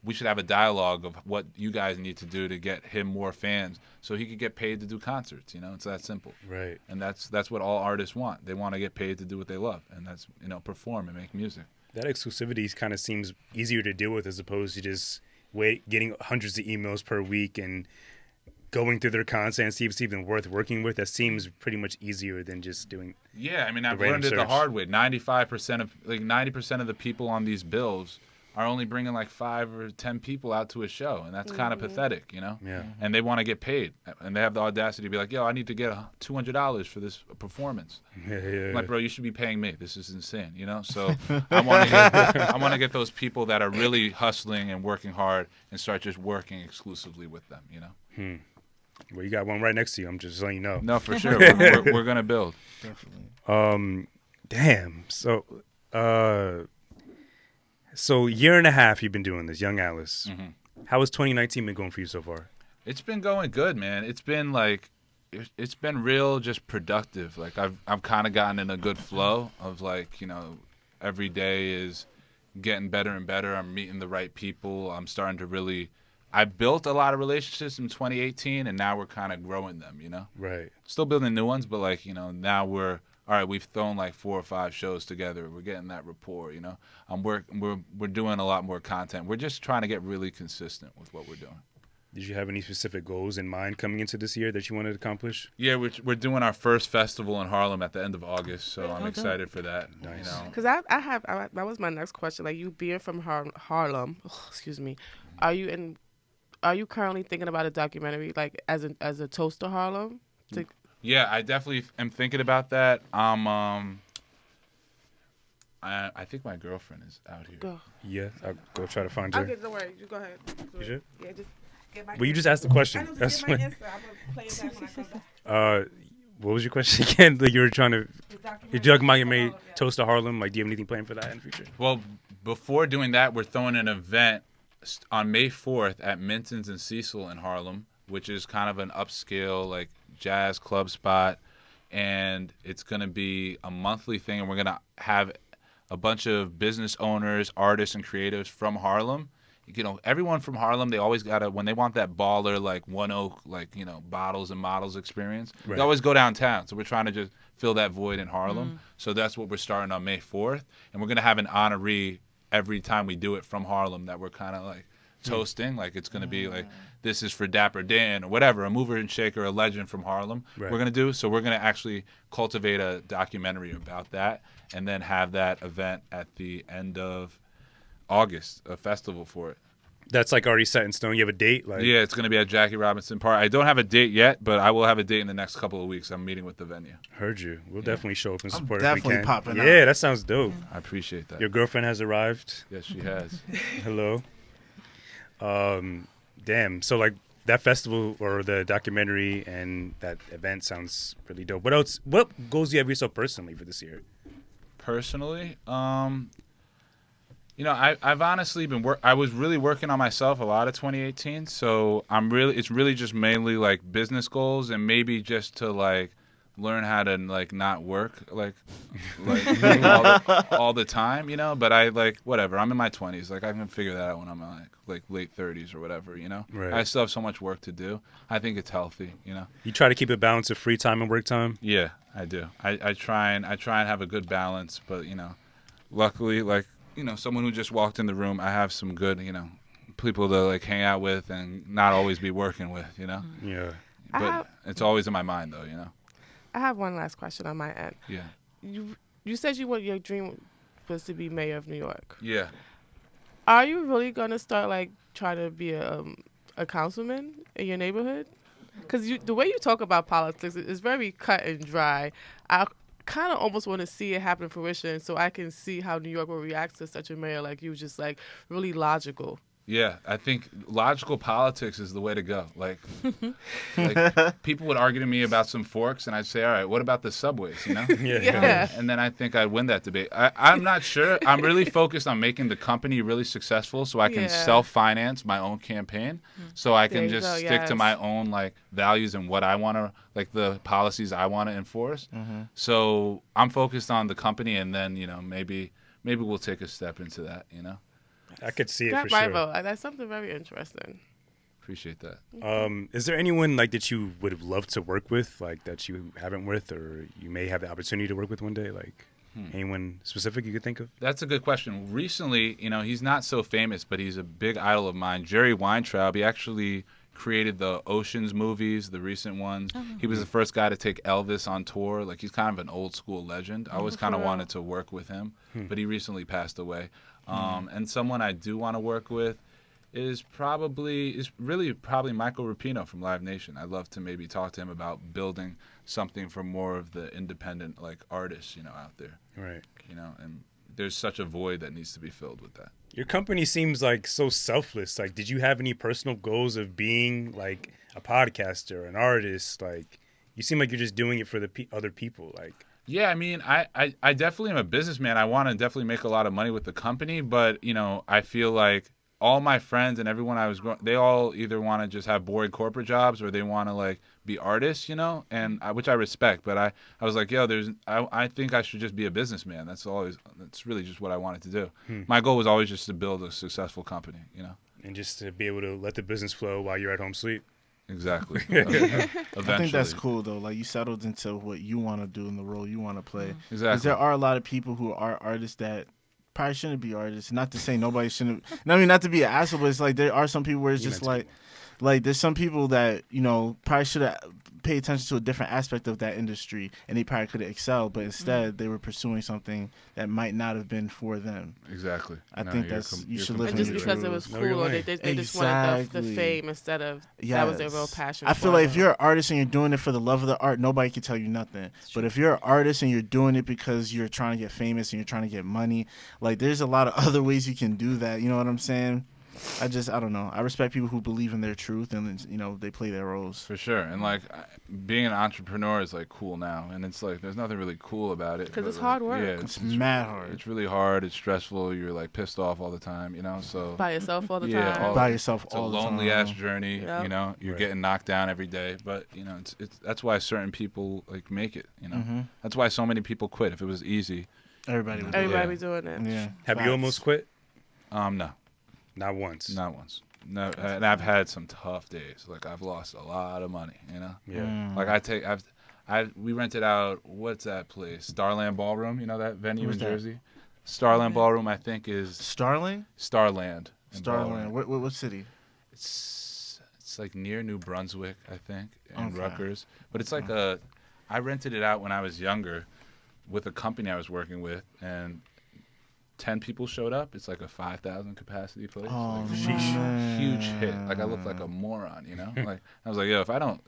we should have a dialogue of what you guys need to do to get him more fans so he could get paid to do concerts. You know, it's that simple. Right. And that's what all artists want. They want to get paid to do what they love, and that's, you know, perform and make music. That exclusivity kind of seems easier to deal with as opposed to just getting hundreds of emails per week and going through their content and see if it's even worth working with. That seems pretty much easier than just doing. Yeah, I mean, I've random learned it the search. hard way. 90% of the people on these bills are only bringing like 5 or 10 people out to a show, and that's kind of pathetic, you know? Yeah. And they want to get paid, and they have the audacity to be like, yo, I need to get $200 for this performance. Yeah. I'm like, bro, you should be paying me. This is insane, you know? So I want to get those people that are really hustling and working hard and start just working exclusively with them, you know? Well, you got one right next to you. I'm just letting you know. No, for sure. We're going to build. Definitely. Damn. So year and a half you've been doing this, Young Alice. How has 2019 been going for you so far? It's been going good, man. It's been it's been real, just productive. Like I've kind of gotten in a good flow of like, you know, every day is getting better and better. I'm meeting the right people. I'm starting to really, I built a lot of relationships in 2018, and now we're kind of growing them, you know? Right. Still building new ones, but like, you know, now all right, we've thrown like 4 or 5 shows together. We're getting that rapport, you know? We're doing a lot more content. We're just trying to get really consistent with what we're doing. Did you have any specific goals in mind coming into this year that you wanted to accomplish? Yeah, we're doing our first festival in Harlem at the end of August, so I'm dope. excited for that. Nice. You know? Because that was my next question. Like, you being from Harlem, excuse me, are you currently thinking about a documentary like as a toast to Harlem? Yeah, I definitely am thinking about that. I think my girlfriend is out here. Go. Yeah, I'll go try to find her. Okay, don't worry. You go ahead. You sure? Yeah, just get my. Well, you just asked the question. I know, That's just get my what, answer. I'm gonna play it back when I come back. what was your question again? Like you were trying to, The documentary you're talking about your toast to made Harlem, yeah. Toast to Harlem. Like, do you have anything planned for that in the future? Well, before doing that, we're throwing an event on May 4th at Minton's and Cecil in Harlem, which is kind of an upscale like jazz club spot, and it's going to be a monthly thing, and we're going to have a bunch of business owners, artists, and creatives from Harlem. You know, everyone from Harlem, they always got to, when they want that baller, like One Oak, like, you know, bottles and models experience, Right. they always go downtown. So we're trying to just fill that void in Harlem. So that's what we're starting on May 4th. And we're going to have an honoree every time we do it from Harlem that we're kind of like toasting. Like it's going to be like, this is for Dapper Dan or whatever, a mover and shaker, a legend from Harlem Right. we're going to do. So we're going to actually cultivate a documentary about that and then have that event at the end of August, a festival for it. That's like already set in stone. You have a date? Like, Yeah, it's going to be at Jackie Robinson Park. I don't have a date yet, but I will have a date in the next couple of weeks. I'm meeting with the venue. Heard you. We'll definitely show up and I'm support if we definitely can. popping out. Yeah, that sounds dope. I appreciate that. Your girlfriend has arrived. Yes, she has. Hello. Damn. So like that festival or the documentary and that event sounds really dope. What else? What goals do you have yourself personally for this year? Personally, you know, I've honestly been I was really working on myself a lot of 2018. So it's really just mainly like business goals and maybe just to like learn how to like not work like all the time, you know. But I like whatever. I'm in my 20s. Like I can figure that out when I'm like late 30s or whatever, you know. Right. I still have so much work to do. I think it's healthy, you know. You try to keep a balance of free time and work time. Yeah, I do. I try and have a good balance, but you know, luckily, like you know, someone who just walked in the room, I have some good, you know, people to like hang out with and not always be working with, you know. Yeah. But it's always in my mind, though, you know. I have one last question on my end. Yeah. You said your dream was to be mayor of New York. Yeah. Are you really gonna start like trying to be a councilman in your neighborhood? Because the way you talk about politics is very cut and dry. I kind of almost want to see it happen to fruition, so I can see how New York will react to such a mayor like you, just like really logical. Yeah, I think logical politics is the way to go. Like people would argue to me about some forks, and I'd say, all right, what about the subways, you know? Yeah. And then I think I'd win that debate. I'm not sure. I'm really focused on making the company really successful so I can Yeah. self-finance my own campaign, so I There can you just go, stick to yes. my own like values and what I want to, like the policies I want to enforce. So I'm focused on the company, and then, you know, maybe we'll take a step into that, you know? I could see it Got for my sure. vote. That's something very interesting. Appreciate that. Is there anyone like that you would have loved to work with, like that you haven't with, or you may have the opportunity to work with one day? Like anyone specific you could think of? That's a good question. Recently, you know, he's not so famous, but he's a big idol of mine. Jerry Weintraub, he actually created the Oceans movies, the recent ones. He was the first guy to take Elvis on tour. Like, he's kind of an old school legend. I always kind of wanted to work with him, but he recently passed away. And someone I do want to work with is really probably Michael Rapino from Live Nation. I'd love to maybe talk to him about building something for more of the independent like artists, you know, out there. Right. You know, and there's such a void that needs to be filled with that. Your company seems like so selfless. Like, did you have any personal goals of being like a podcaster, an artist? Like, you seem like you're just doing it for the other people. Like, Yeah, I mean, I definitely am a businessman. I want to definitely make a lot of money with the company, but, you know, I feel like all my friends and everyone I was growing, they all either want to just have boring corporate jobs or they want to like be artists, you know, and which I respect. But I was like, yo, I think I should just be a businessman. That's really just what I wanted to do. My goal was always just to build a successful company, you know. and just to be able to let the business flow while you're at home sleep. Exactly. I think Eventually. that's cool though. Like you settled into what you want to do and the role you want to play. Exactly. Because there are a lot of people who are artists that probably shouldn't be artists. Not to say nobody shouldn't. I mean, not to be an asshole, but it's like there are some people where it's just like there's some people that, you know, probably should have paid attention to a different aspect of that industry and they probably could have excelled, but instead they were pursuing something that might not have been for them. Exactly. I think you should live And in just your because it truth. was Know your cool, or lane. they just wanted the Exactly. fame instead of that was their real Yes. passion. I feel for like if them. you're an artist and you're doing it for the love of the art, nobody can tell you nothing. But if you're an artist and you're doing it because you're trying to get famous and you're trying to get money, like there's a lot of other ways you can do that. You know what I'm saying? I don't know. I respect people who believe in their truth and, you know, they play their roles. For sure. And like being an entrepreneur is like cool now, and it's like there's nothing really cool about it 'Cause but, it's like, hard work. Yeah, It's mad hard. It's really hard. It's stressful. You're like pissed off all the time, you know. So by yourself all the Yeah, time. all- By yourself it's a all the time. lonely ass journey. Yep. You know, you're Right. getting knocked down every day, but you know, it's that's why certain people like make it. You know, Mhm. that's why so many people quit. If it was easy, Everybody would do Everybody Yeah. be doing it. it. Yeah. Have you Facts. almost quit? no, Not once. not once. No, and I've had some tough days. Like I've lost a lot of money. You know. Yeah. Mm. Like we rented out, what's that place? Starland Ballroom, you know that venue Where's in that? Jersey? Starland Ballroom, I think, is Starling? Starland. in Starland. Ballroom. What city? It's like near New Brunswick, I think, and Okay. Rutgers. But it's like I rented it out when I was younger with a company I was working with, and 10 people showed up. It's like a 5,000 capacity place. Oh, Like, man. huge hit. Like I looked like a moron, you know. Like I was like, yo, if I don't,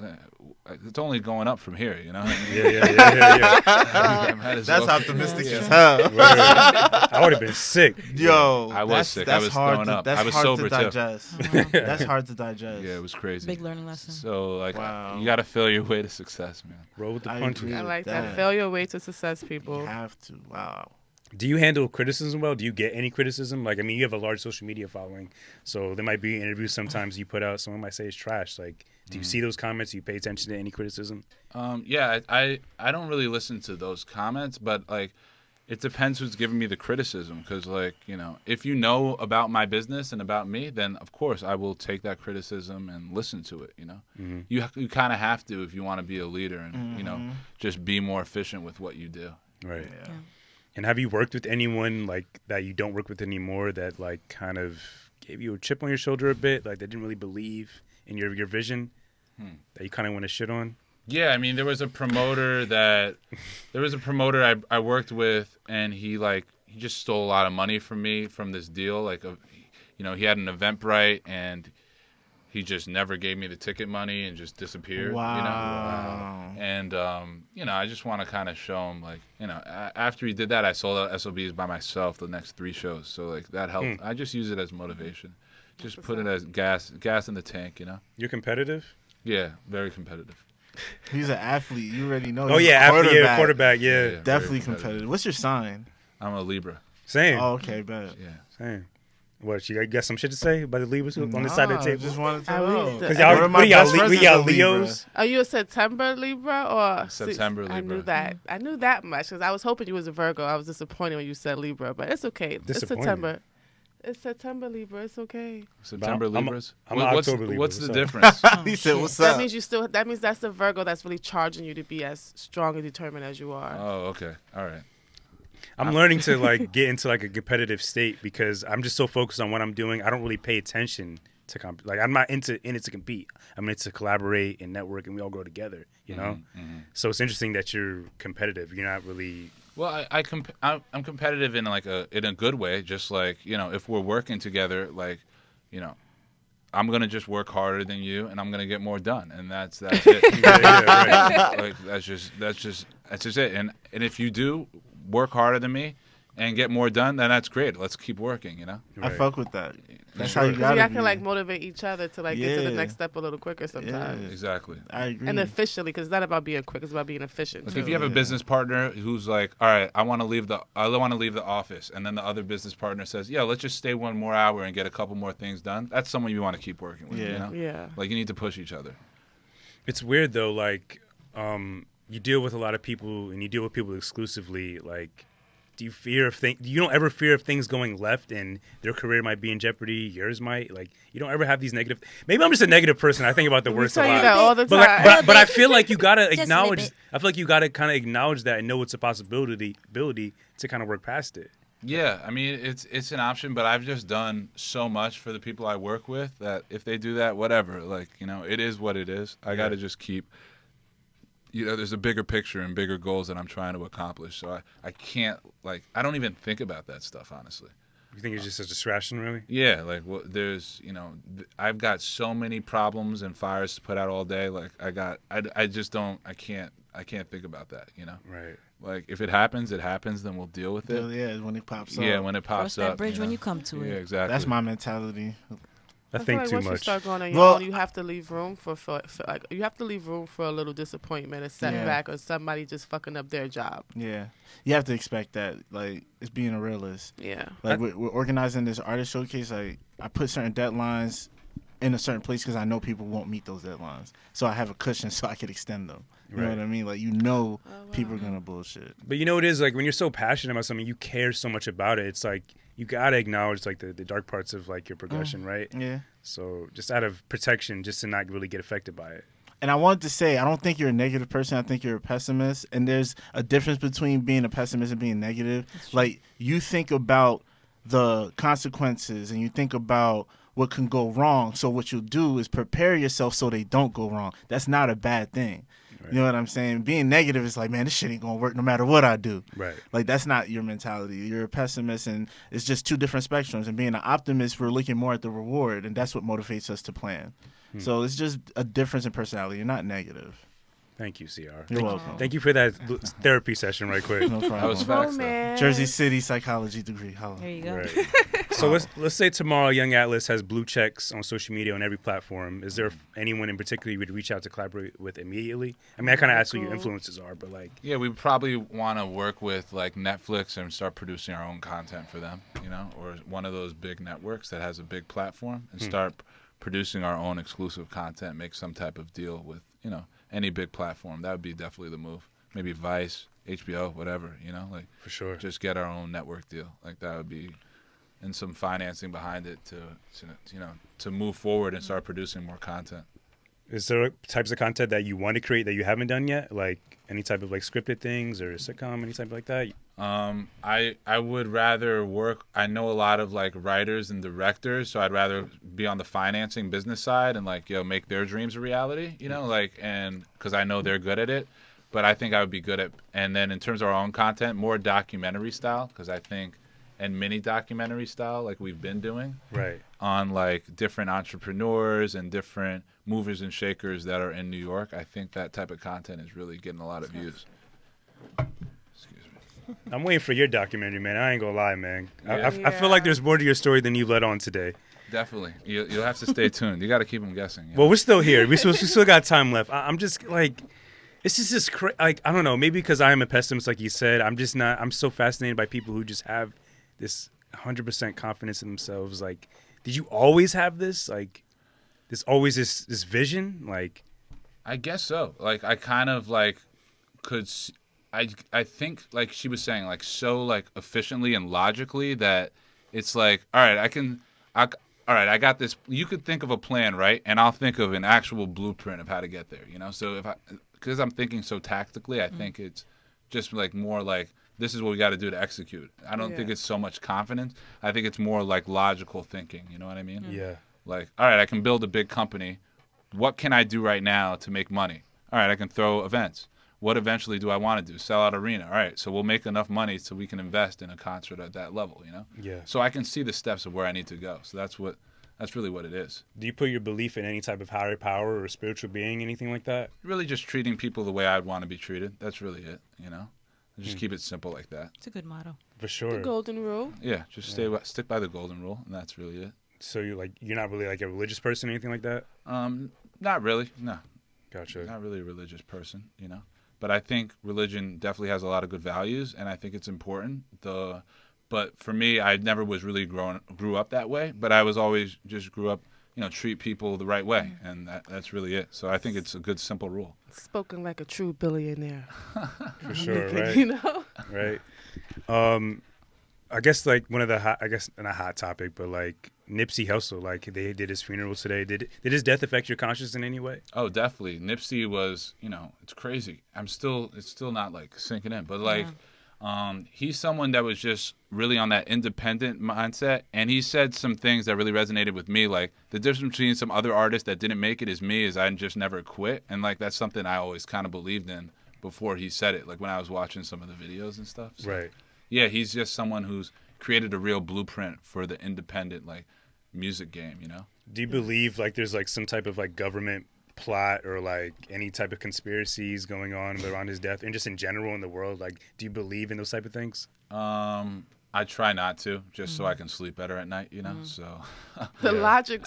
it's only going up from here, you know. Yeah. I might as That's well- optimistic Yeah. as hell. Word. I would have been sick. Yo, I was that's- sick. That's I was hard throwing to, up. That's I was hard sober, to too. digest. That's hard to digest. Yeah, it was crazy. Big learning lesson. So like, Wow. you got to feel your way to success, man. Roll with the I punches. agree. I like That. that. Fail your way to success, You people. have to. Wow. Do you handle criticism well? Do you get any criticism? Like, I mean, you have a large social media following, so there might be interviews sometimes you put out. Someone might say it's trash. Like, do you see those comments? Do you pay attention to any criticism? Yeah, I don't really listen to those comments, but like, it depends who's giving me the criticism. Because like, you know, if you know about my business and about me, then of course I will take that criticism and listen to it. You know, you kind of have to if you want to be a leader and you know just be more efficient with what you do. Right. Yeah. Yeah. And have you worked with anyone like that you don't work with anymore that like kind of gave you a chip on your shoulder a bit, like they didn't really believe in your vision that you kind of want to shit on? Yeah, I mean, there was a promoter I worked with, and he just stole a lot of money from me from this deal. Like, you know, he had an Eventbrite, and he just never gave me the ticket money and just disappeared. Wow. You know? And you know, I just want to kind of show him, like, you know, after he did that, I sold out SOBs by myself the next 3 shows. So like that helped. I just use it as motivation. just put it as gas in the tank, you know. You're competitive. Yeah, very competitive. He's an athlete. You already know. Oh He's yeah, a quarterback. Yeah, very Definitely competitive. What's your sign? I'm a Libra. same. Oh, okay, bet. Yeah. Same. What, you got some shit to say about the Libras on this side of the table? Just wanted to I know. read the- Because y'all, One of my what are y'all, best friends we is y'all a Libra. Leos? Are you a September Libra or September I Libra. knew that. I knew that much because I was hoping you was a Virgo. I was disappointed when you said Libra, but it's okay. It's Disappointed. September. It's September Libra. It's okay. September I'm a- Libras. I'm a What's October Libra. What's the What's up? difference? He said, "What's That up?" means you still. That means that's the Virgo that's really charging you to be as strong and determined as you are. Oh, okay. All right. I'm learning to like get into like a competitive state because I'm just so focused on what I'm doing. I don't really pay attention to like I'm not in it to compete. I'm in it to collaborate and network, and we all grow together. You know. Mm-hmm. So it's interesting that you're competitive. You're not really. Well, I'm competitive in like in a good way. Just like, you know, if we're working together, like, you know, I'm gonna just work harder than you, and I'm gonna get more done, and that's it. Right. Like that's just it. And if you do work harder than me and get more done, then that's great. Let's keep working. You know. I Right. fuck with that. That's Sure. how you So gotta y'all be. can like motivate each other to like get to the Yeah. next step a little quicker sometimes. Yeah. Exactly. I agree. And efficiently, because it's not about being quick; it's about being efficient. Like too. if you have a business partner who's like, all right, I want to leave the office, and then the other business partner says, yeah, let's just stay one more hour and get a couple more things done. That's someone you want to keep working with. You Yeah. know? Yeah. Like you need to push each other. It's weird though. Like, you deal with a lot of people, and you deal with people exclusively. Like, do you fear of things? You don't ever fear of things going left, and their career might be in jeopardy. Yours might. Like, you don't ever have these negative. Maybe I'm just a negative person. I think about the We worst a tell you lot. that all the But time. like, but I feel like you gotta Just a acknowledge. little I feel like you gotta kind of acknowledge that and know it's a possibility, ability to kind of work past it. Yeah, I mean it's an option, but I've just done so much for the people I work with that if they do that, whatever. Like, you know, it is what it is. I got to just keep. You know, there's a bigger picture and bigger goals that I'm trying to accomplish. So I can't, like, I don't even think about that stuff, honestly. You think it's just a distraction, really? Yeah, like, well, there's, you know, I've got so many problems and fires to put out all day. Like, I just don't, I can't think about that, you know? Right. Like, if it happens, then we'll deal with it. Yeah, when it pops up. Yeah, when it pops Cross that up. bridge when know? you come to Yeah, it. exactly. That's my mentality. I feel think like too once you much. start going on your Well- own, you have to leave room for like you have to leave room for a little disappointment, a setback, or somebody just fucking up their job. Yeah, you have to expect that. Like, it's being a realist. Yeah. Like, we're organizing this artist showcase. Like, I put certain deadlines in a certain place because I know people won't meet those deadlines. So I have a cushion so I could extend them. You know Right. what I mean? Like, you know, people are gonna bullshit. But you know it is like when you're so passionate about something, you care so much about it. It's like you gotta acknowledge like the dark parts of like your progression, right? Yeah. So just out of protection, just to not really get affected by it. And I wanted to say, I don't think you're a negative person. I think you're a pessimist. And there's a difference between being a pessimist and being negative. Like, you think about the consequences and you think about what can go wrong. So what you'll do is prepare yourself so they don't go wrong. That's not a bad thing. You know what I'm saying? Being negative is like, man, this shit ain't gonna work no matter what I do. Right. Like, that's not your mentality. You're a pessimist, and it's just two different spectrums. And being an optimist, we're looking more at the reward, and that's what motivates us to plan. So it's just a difference in personality. You're not negative. Thank you, CR. You're welcome. Thank you for that therapy session right quick. No problem. That was facts, though. Romance. Jersey City psychology degree. Hello. There you go. Right. So let's say tomorrow Young Atlas has blue checks on social media on every platform. Is there anyone in particular you would reach out to collaborate with immediately? I mean, I kind of asked who your influences are, but like, Yeah, we probably want to work with like Netflix and start producing our own content for them, you know, or one of those big networks that has a big platform and start producing our own exclusive content, make some type of deal with, you know, any big platform. That would be definitely the move. Maybe Vice, HBO, whatever, you know, like for sure. just get our own network deal. Like that would be, and some financing behind it to you know, to move forward and start producing more content. Is there types of content that you want to create that you haven't done yet? Like any type of like scripted things or sitcom, any type like that? I would rather work. I know a lot of like writers and directors, so I'd rather be on the financing business side and like, make their dreams a reality, you know, like, and because I know they're good at it. But I think I would be good at, and then in terms of our own content, more documentary style, because I think, and mini documentary style, like we've been doing, Right. on like different entrepreneurs and different movers and shakers that are in New York. I think that type of content is really getting a lot of views. Excuse me. I'm waiting for your documentary, man. I ain't gonna lie, man. Yeah. I feel like there's more to your story than you let on today. Definitely. You'll have to stay tuned. You got to keep them guessing. Well, we're still here. We still got time left. I'm just like, it's just like, I don't know. Maybe because I am a pessimist, like you said. I'm just not. I'm so fascinated by people who just have this 100% confidence in themselves. Like, did you always have this? Like, there's always this vision. Like, I guess so. Like, I kind of like could. I think like she was saying, like so like efficiently and logically that it's like, all right, all right, I got this. You could think of a plan, right? And I'll think of an actual blueprint of how to get there, you know? So because I'm thinking so tactically, I think it's just like more like, this is what we got to do to execute. I don't think it's so much confidence. I think it's more like logical thinking, you know what I mean? yeah. Like, all right, I can build a big company. What can I do right now to make money? All right, I can throw events. What eventually do I want to do? Sell out arena. All right, so we'll make enough money so we can invest in a concert at that level, you know? Yeah. So I can see the steps of where I need to go. So that's really what it is. Do you put your belief in any type of higher power or spiritual being, anything like that? Really just treating people the way I'd want to be treated. That's really it, you know? Just keep it simple like that. It's a good motto. For sure. The golden rule. Yeah, just stick by the golden rule, and that's really it. So you're not really like a religious person or anything like that? Not really, no. Gotcha. Not really a religious person, you know? But I think religion definitely has a lot of good values, and I think it's important. But for me, I never was really grew up that way. But I was always just grew up, you know, treat people the right way, and that's really it. So I think it's a good, simple rule. Spoken like a true billionaire. For sure, right? You know? Right. I guess like one of the I guess not a hot topic, but like Nipsey Hussle, like they did his funeral today. Did his death affect your conscience in any way? Oh, definitely. Nipsey was, you know, it's crazy. It's still not like sinking in, but like, he's someone that was just really on that independent mindset, and he said some things that really resonated with me. Like the difference between some other artists that didn't make it is me is I just never quit, and like that's something I always kind of believed in before he said it. Like when I was watching some of the videos and stuff. So, Right. yeah, he's just someone who's created a real blueprint for the independent like music game, you know? Do you believe like there's like some type of like government plot or like any type of conspiracies going on around his death and just in general in the world? Like, do you believe in those type of things? I try not to, just so I can sleep better at night, you know? So The logic.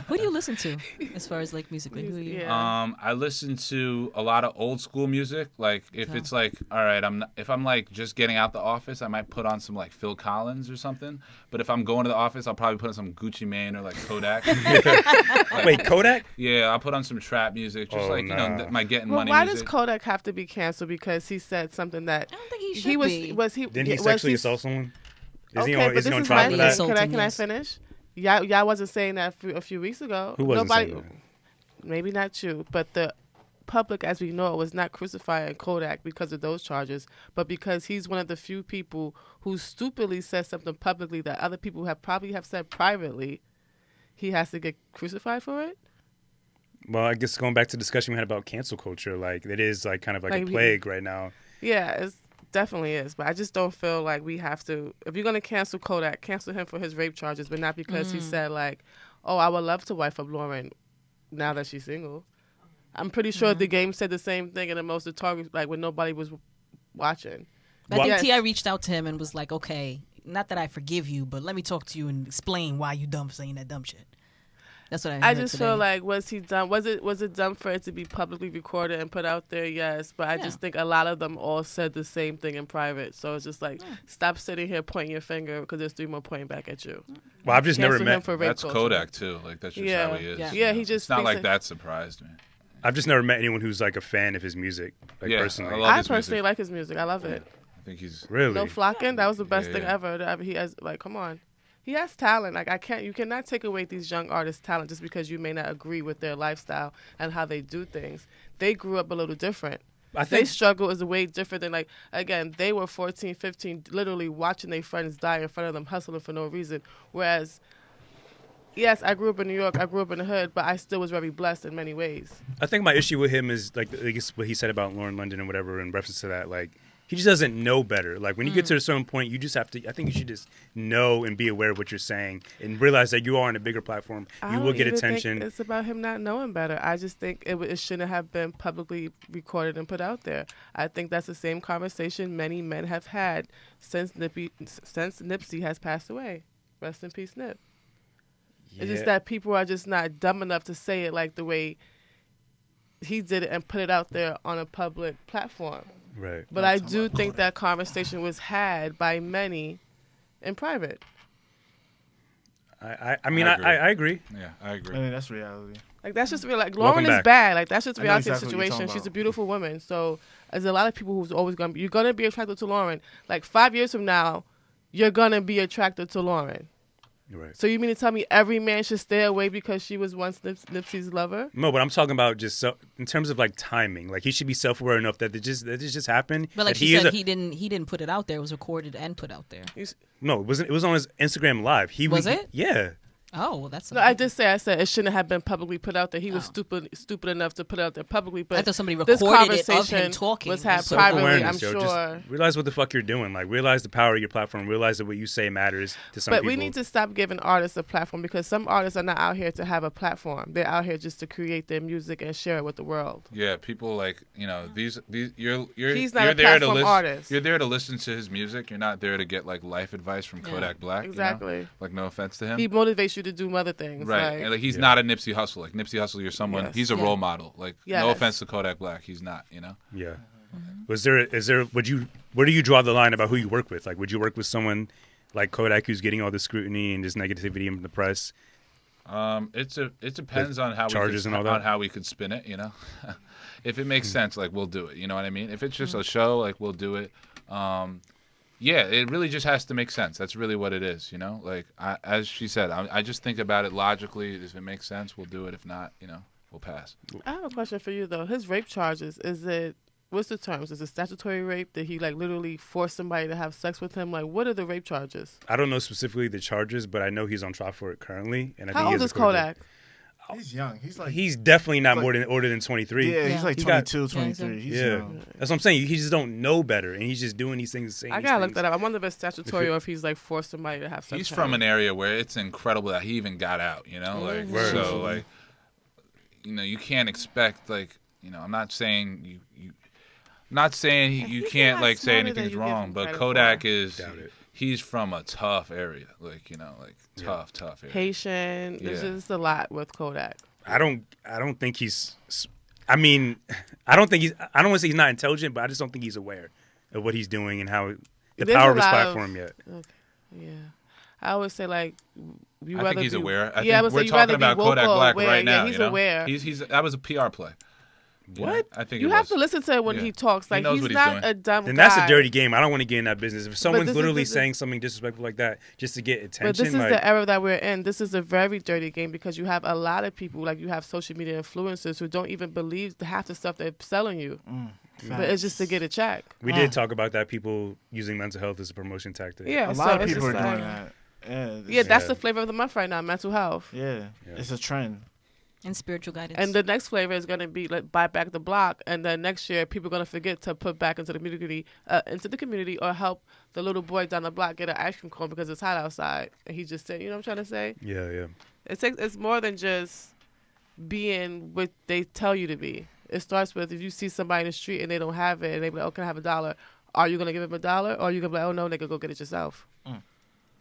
Who do you listen to as far as like musically? Who are you? Yeah. I listen to a lot of old school music. Like if it's like, all right, if I'm like just getting out the office, I might put on some like Phil Collins or something. But if I'm going to the office, I'll probably put on some Gucci Mane or like Kodak. Wait, Kodak? Yeah, I'll put on some trap music, just you know, my getting Well, money why music. does Kodak have to be canceled? Because he said something that I don't think he should was be. was he Didn't he was sexually he- assault someone? Okay, but Is he this on is trial my for thing. that? Assault. Can I Yes. finish? Y'all wasn't saying that a few weeks ago. Who wasn't Nobody, saying that? maybe not you, but the public, as we know it, was not crucifying Kodak because of those charges, but because he's one of the few people who stupidly said something publicly that other people probably have said privately. He has to get crucified for it. Well, I guess going back to the discussion we had about cancel culture, like it is like kind of like a Like, plague right now. Yeah, it definitely is. But I just don't feel like we have to. If you're gonna cancel Kodak, cancel him for his rape charges, but not because he said like, "Oh, I would love to wife up Lauren now that she's single." I'm pretty sure the game said the same thing in the most notorious, like when nobody was watching. I think Yes. T.I. reached out to him and was like, okay, not that I forgive you, but let me talk to you and explain why you dumb for saying that dumb shit. That's what I heard I just today. feel like was he done? Was it done for it to be publicly recorded and put out there? Yes, but I just think a lot of them all said the same thing in private. So it's just like, stop sitting here pointing your finger because there's 3 more pointing back at you. Well, I've just never Cancel him met. for rape That's culture. Kodak too. Like that's just Yeah. how he is. Yeah. you Yeah, know? he just It's not thinks like that- that surprised me. I've just never met anyone who's like a fan of his music, like Yeah, personally. I love I his personally music. like his music. I love it. I think he's Really? No flocking. That was the best Yeah, thing yeah. ever. He has like, come on. He has talent. Like you cannot take away these young artists' talent just because you may not agree with their lifestyle and how they do things. They grew up a little different. I They think struggle is way different than like, again, they were 14, 15, literally watching their friends die in front of them, hustling for no reason. Whereas, yes, I grew up in New York, I grew up in the hood, but I still was very blessed in many ways. I think my issue with him is like I guess what he said about Lauren London and whatever in reference to that. Like he just doesn't know better. Like when you get to a certain point, you just have to. I think you should just know and be aware of what you're saying and realize that you are on a bigger platform. I You will don't get even attention. think it's about him not knowing better. I just think it shouldn't have been publicly recorded and put out there. I think that's the same conversation many men have had since Nipsey has passed away. Rest in peace, Nip. It's just that people are just not dumb enough to say it like the way he did it and put it out there on a public platform. Right. But I do think that conversation was had by many in private. I mean, I agree. Yeah, I agree. I mean, that's reality. Like, that's just real. Like, Welcome Lauren is back. bad. Like, that's just I know reality exactly what you're situation. talking She's a about. beautiful woman. So, there's a lot of people who's always going to be, you're going to be attracted to Lauren. Like, 5 years from now, you're going to be attracted to Lauren. Right. So, you mean to tell me every man should stay away because she was once Nipsey's lover? No, but I'm talking about just in terms of like timing. Like he should be self-aware enough that it just happened. But like that you said, he didn't put it out there. It was recorded and put out there. No, it wasn't. It was on his Instagram Live. Was it? Yeah. Oh, well, that's. No, I said it shouldn't have been publicly put out there. He was stupid enough to put it out there publicly. But I thought somebody this recorded it of conversation him talking. was had privately, I'm Self-awareness, yo. sure. Just realize what the fuck you're doing. Like realize the power of your platform. Realize that what you say matters to some But people. we need to stop giving artists a platform because some artists are not out here to have a platform. They're out here just to create their music and share it with the world. Yeah, people like these. You're He's not you're a there to platform listen. artist. You're there to listen to his music. You're not there to get like life advice from Kodak Black. Exactly. Like no offense to him. He motivates you to do other things. Right, and like he's not a Nipsey Hussle. Like Nipsey Hussle, you're someone. Yes. He's a Yeah. role model. Like Yes. no offense to Kodak Black, he's not. Yeah. Mm-hmm. Where do you draw the line about who you work with? Like, would you work with someone like Kodak who's getting all the scrutiny and this negativity in the press? It depends on how charges and all that? on how we could spin it. If it makes sense, like we'll do it. You know what I mean? If it's just a show, like we'll do it. Yeah, it really just has to make sense. That's really what it is. Like as she said, I just think about it logically. If it makes sense, we'll do it. If not, we'll pass. I have a question for you though. His rape charges, what's the terms? Is it statutory rape? Did he like literally force somebody to have sex with him? Like, what are the rape charges? I don't know specifically the charges, but I know he's on trial for it currently. And I How think he old has is a court date. Kodak? He's young. He's Definitely not like- older than 23. Yeah, he's like He got- 22, 23. He's Yeah, young. that's what I'm saying. He just don't know better, and he's just doing these things. Saying I these gotta look things. that up. I wonder if it's statutory or if he's like forced somebody to have sex. He's with from him. an area where it's incredible that he even got out. Like Word. so, like you can't expect like I'm not saying not saying you He's can't not like say smarter than anything's you give wrong, him but credit Kodak for. is Doubt it. he's from a tough area, like tough area. Haitian. There's Yeah. just a lot with Kodak. I don't think he's. I mean, I don't want to say he's not intelligent, but I just don't think he's aware of what he's doing and how the There's power a of his lot platform yet. Yeah, I always say like you I rather think he's be, aware. I yeah, I think would we're say you talking rather be about woke Kodak or Black aware. right now. Yeah, he's aware. He's that was a PR play. What? I think You it have was. to listen to it when Yeah. he talks. He Like knows he's what he's not doing. a dumb Then guy. that's a dirty game. I don't want to get in that business. If someone's this is- literally this is- saying something disrespectful like that just to get attention, But this is like, the era that we're in. This is a very dirty game because you have a lot of people, like you have social media influencers who don't even believe half the stuff they're selling you. But it's just to get a check. we did talk about that. People using mental health as a promotion tactic. Yeah, A so lot of it's people are just doing like- that. Yeah, Yeah, that's Yeah. the flavor of the month right now, mental health. yeah, Yeah. it's a trend. And spiritual guidance. And the next flavor is going to be like buy back the block, and then next year people are going to forget to put back into the community, or help the little boy down the block get an ice cream cone because it's hot outside, and he just said, you know what I'm trying to say? Yeah. It's more than just being what they tell you to be. It starts with if you see somebody in the street and they don't have it, and they be like, "Oh, can I have $1?" Are you gonna give them $1, or are you gonna be like, "Oh no, nigga, go get it yourself"?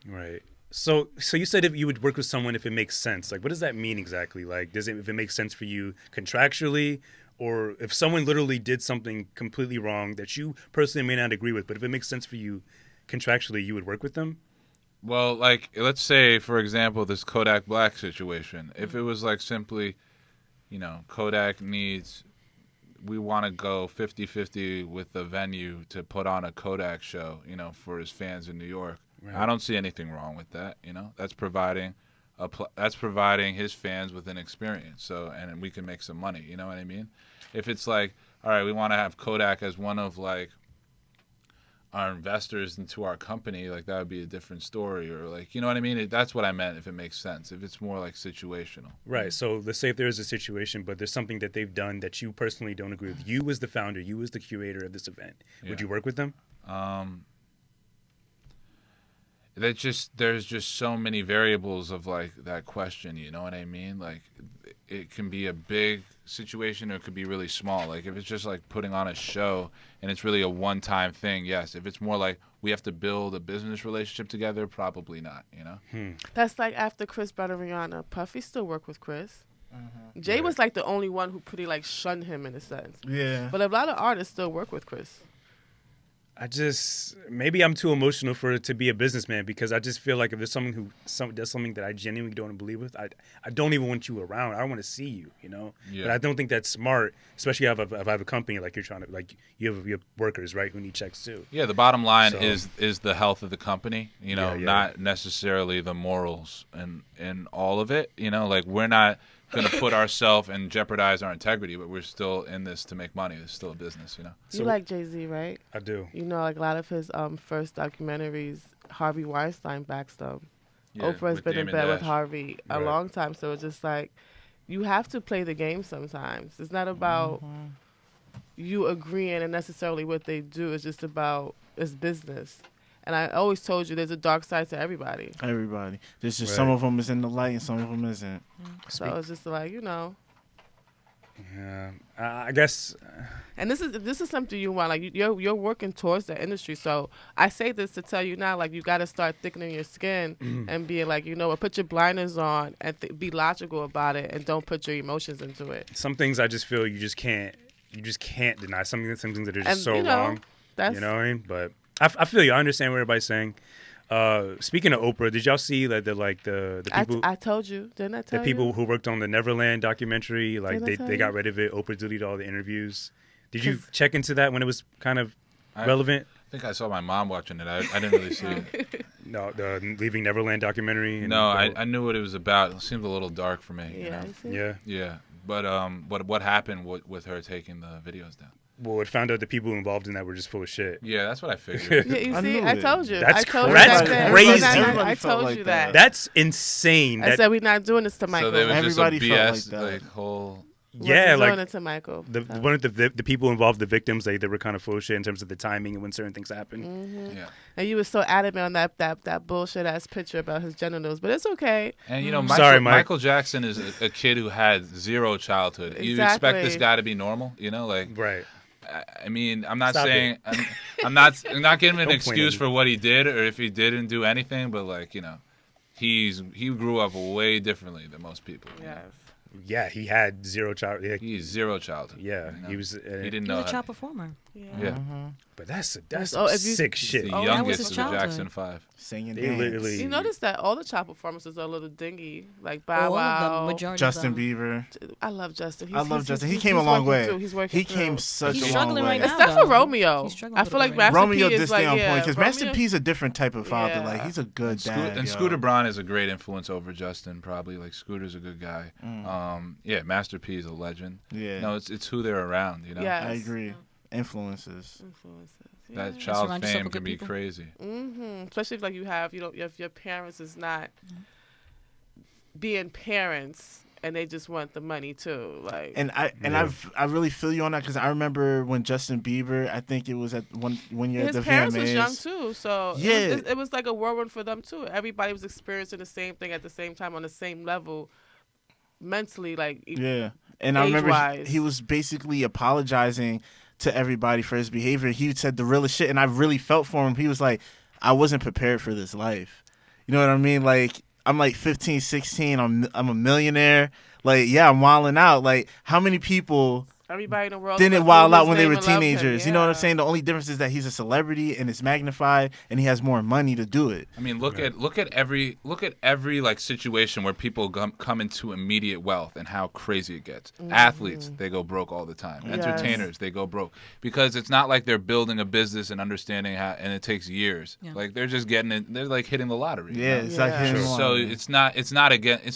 Right. So you said if you would work with someone if it makes sense. Like, what does that mean exactly? Like, if it makes sense for you contractually, or if someone literally did something completely wrong that you personally may not agree with, but if it makes sense for you contractually, you would work with them? Well, like let's say for example this Kodak Black situation. If it was like simply, Kodak needs. We want to go 50-50 with the venue to put on a Kodak show, for his fans in New York. Right. I don't see anything wrong with that. That's providing that's providing his fans with an experience. So, and we can make some money. You know what I mean? If it's like, all right, we want to have Kodak as one of like our investors into our company, like that would be a different story. Or like, you know what I mean? That's what I meant. If it makes sense. If it's more like situational. Right. So let's say if there is a situation, but there's something that they've done that you personally don't agree with. You as the founder, you as the curator of this event, would you work with them? There's just so many variables of like that question, you know what I mean? Like it can be a big situation or it could be really small. Like if it's just like putting on a show and it's really a one-time thing, yes. If it's more like we have to build a business relationship together. Probably not. You know. That's like after Chris Brown and Rihanna. Puffy still worked with Chris. Jay was like the only one who pretty like shunned him in a sense. Yeah. But a lot of artists still work with Chris. Maybe I'm too emotional for it to be a businessman, because I just feel like if there's someone who does something that I genuinely don't believe with, I don't even want you around. I don't want to see you, you know? Yeah. But I don't think that's smart, especially if I have a company like you're trying to, like you have workers, right, who need checks too. Yeah, the bottom line So- is the health of the company, you know, Yeah. not necessarily the morals and all of it. You know, like we're not going to put ourselves and jeopardize our integrity, but we're still in this to make money. It's still a business, you know. You like Jay-Z, right? I do. You know, like a lot of his first documentaries, Harvey Weinstein backs them. Yeah, Oprah's with been in Damon bed with Dash. Harvey a Right. long time, so it's just like you have to play the game sometimes. It's not about you agreeing and necessarily what they do. It's just about it's business. And I always told you there's a dark side to everybody. Everybody. There's just Right. some of them is in the light and some of them isn't. So it's just like, you know. Yeah, I guess. And this is something you want. Like you're working towards the industry. So I say this to tell you now, like you got to start thickening your skin and be like, you know what, put your blinders on and be logical about it, and don't put your emotions into it. Some things I just feel you just can't deny. Some things that are just And, so you know, wrong. That's You know what I mean? But I feel you. I understand what everybody's saying. Speaking of Oprah, did y'all see that the people I told you, didn't I tell the people you? who worked on the Neverland documentary, like Didn't I tell they got you? rid of it. Oprah deleted all the interviews. Did you 'Cause- check into that when it was kind of relevant? I think I saw my mom watching it. I didn't really see it. No, the Leaving Neverland documentary. And No, I knew what it was about. It seemed a little dark for me. You Yeah, know? you see? Yeah. Yeah. But what happened with her taking the videos down? Well, it found out the people involved in that were just full of shit. Yeah, that's what I figured. Yeah, you I see, knew I it. told you. That's I told crazy. you That's that. crazy. I Everybody felt told like you that. that. That's insane. I That, said we're not doing this to So Michael. there was Everybody just a felt BS, like that. whole. yeah, doing like it to Michael. one of the people involved, the victims, they were kind of full of shit in terms of the timing and when certain things happen. Mm-hmm. Yeah. And you were so adamant on that bullshit ass picture about his genitals, but it's okay. And you know, Sorry, Mike. Michael Jackson is a kid who had zero childhood. You expect this Exactly. guy to be normal, you know? Like, Right. I mean, I'm not Stop saying I'm not giving an Don't excuse point for what he did or if he didn't do anything, but like, you know, he grew up way differently than most people. you know? Yes. Yeah, he had zero child. Yeah, He's zero childhood. yeah, you know? he was. He didn't He know. was a how- child performer. Yeah. But that's Oh, some if you- sick He's shit. the Oh, that was youngest his of the childhood. Jackson 5. Singing, They dance. literally. You notice that all the child performances are a little dingy, like Bow All of Wow. them, majority Justin of them. Bieber. I love Justin. I love Justin. He came a long working way. through. He's working He came through. such He's a long struggling way. right now. Except though. for Romeo. He's struggling I with feel like it right Master now. Romeo P did is stay like, on point because Master Romeo- P's a different type of father. Yeah. Like he's a good dad. And yo. Scooter Braun is a great influence over Justin, probably. Like Scooter's a good guy. Yeah, Master P is a legend. Yeah. No, it's who they're around. You know, Yes. I agree. Influences. Influences. that Yeah. child Surround yourself fame with can good be people. crazy. Especially if like you have, if your parents is not being parents and they just want the money too, like. And I really feel you on that because I remember when Justin Bieber, I think it was at one year at his the parents VMAs. was young too, so Yeah. it was like a whirlwind for them too. Everybody was experiencing the same thing at the same time on the same level, mentally, like. Yeah, and I remember Age-wise. he was basically apologizing to everybody for his behavior. He said the realest shit, and I really felt for him. He was like, I wasn't prepared for this life. You know what I mean? Like, I'm like 15, 16. I'm a millionaire. Like, yeah, I'm wilding out. Like, how many people Everybody in the world didn't knew wild his out when they name were and loved him, teenagers? You know what I'm yeah. saying? The only difference is that he's a celebrity and it's magnified, and he has more money to do it. I mean, look at every like situation where people come into immediate wealth and how crazy it gets. Athletes, they go broke all the time. Yes. Entertainers, they go broke because it's not like they're building a business and understanding how, and it takes years. Yeah. Like they're just getting it. They're like hitting the lottery. you Yeah, know? it's like Yeah. him. So it's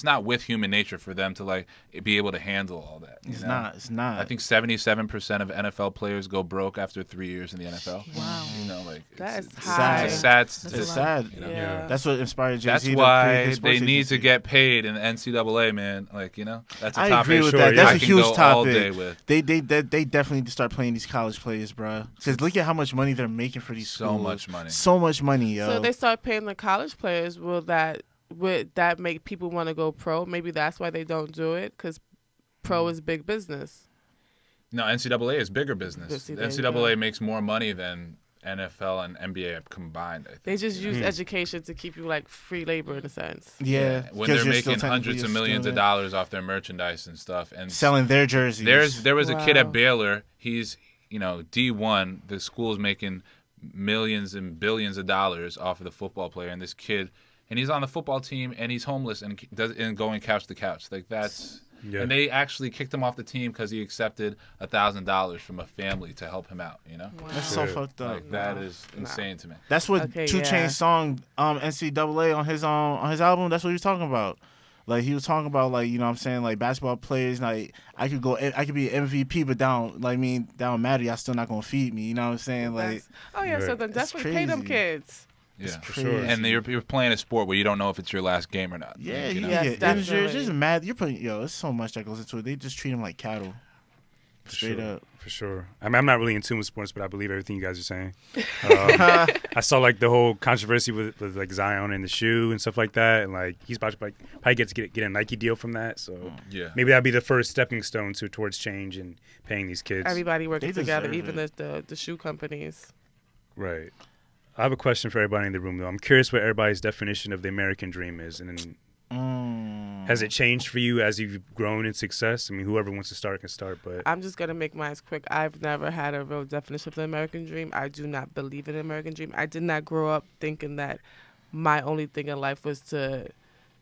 not with human nature for them to like be able to handle all that. you It's know? not. I think 77% of NFL players go broke after 3 years in the NFL. Wow. You know, like That is it's high. a sad It's statistic. sad. You know? Yeah. That's what inspired Jay-Z That's to create why his sports they need to agency. get paid in the NCAA, man. Like, you know, that's a I topic agree with sure, that. yeah. That's I a can huge go all topic. day with. They definitely need to start playing these college players, bro. Because look at how much money they're making for these So schools. much money. So much money, yo. So if they start paying the college players, would that make people want to go pro? Maybe that's why they don't do it, because pro is big business. No, NCAA is bigger business. See, The there you NCAA go. makes more money than NFL and NBA combined. I think. They just use education to keep you like free labor in a sense. Yeah, when they're making hundreds of millions of dollars off their merchandise and stuff, and selling their jerseys. There was a kid at Wow. Baylor. He's D1. The school's making millions and billions of dollars off of the football player, and this kid, and he's on the football team, and he's homeless and going couch to couch. Like that's. Yeah. And they actually kicked him off the team because he accepted $1,000 from a family to help him out. You know, Wow. That's so Sure. fucked up. like that is insane to me. That's what Okay, 2 yeah. Chainz song NCAA on his album. That's what he was talking about. Like he was talking about like what I'm saying, like basketball players. Like I could be an MVP, but that don't matter. Y'all still not gonna feed me. You know what I'm saying? Like Oh yeah, so Right. then It's definitely pay them crazy. kids. Yeah, For sure. And you're playing a sport where you don't know if it's your last game or not. yeah, you you know? Yes, get injured. definitely. Just mad. You're putting there's so much that goes into it. They just treat them like cattle. For Straight sure. up. For sure. I mean, I'm not really in tune with sports, but I believe everything you guys are saying. I saw like the whole controversy with like Zion and the shoe and stuff like that, and like he's about to probably get a Nike deal from that. So Yeah. maybe that'll be the first stepping stone towards change and paying these kids. Everybody working They together, deserve even it. the shoe companies. Right. I have a question for everybody in the room, though. I'm curious what everybody's definition of the American dream is, and then has it changed for you as you've grown in success? I mean, whoever wants to start can start, but I'm just gonna make mine quick. I've never had a real definition of the American dream. I do not believe in the American dream. I did not grow up thinking that my only thing in life was to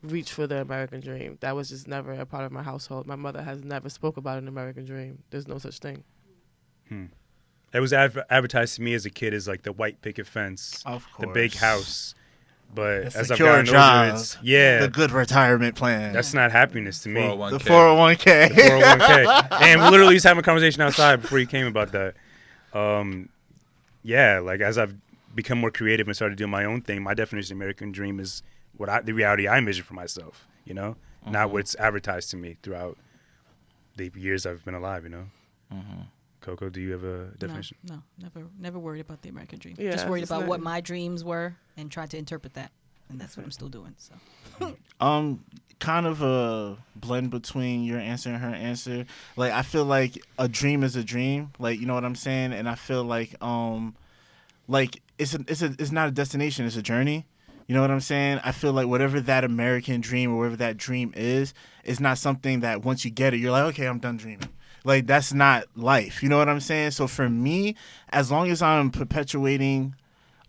reach for the American dream. That was just never a part of my household. My mother has never spoke about an American dream. There's no such thing. it was advertised to me as a kid as like the white picket fence, Of the big course. house. But The as I've secure gotten job. older, it's the good retirement plan. that's not happiness to me. 401k. the 401k. 401k. And we literally just having a conversation outside before you came about that. Yeah, like as I've become more creative and started doing my own thing, my definition of American dream is the reality I envision for myself, not what's advertised to me throughout the years I've been alive, Coco, do you have a definition? No, never worried about the American dream. Yeah, Just worried it's about not- what my dreams were and tried to interpret that, and that's what I'm still doing. So Kind of a blend between your answer and her answer. Like I feel like a dream is a dream. Like you know what I'm saying, and I feel like it's not a destination, it's a journey. You know what I'm saying? I feel like whatever that American dream or whatever that dream is not something that once you get it, you're like, okay, I'm done dreaming. Like that's not life. You know what I'm saying? So for me, as long as I'm perpetuating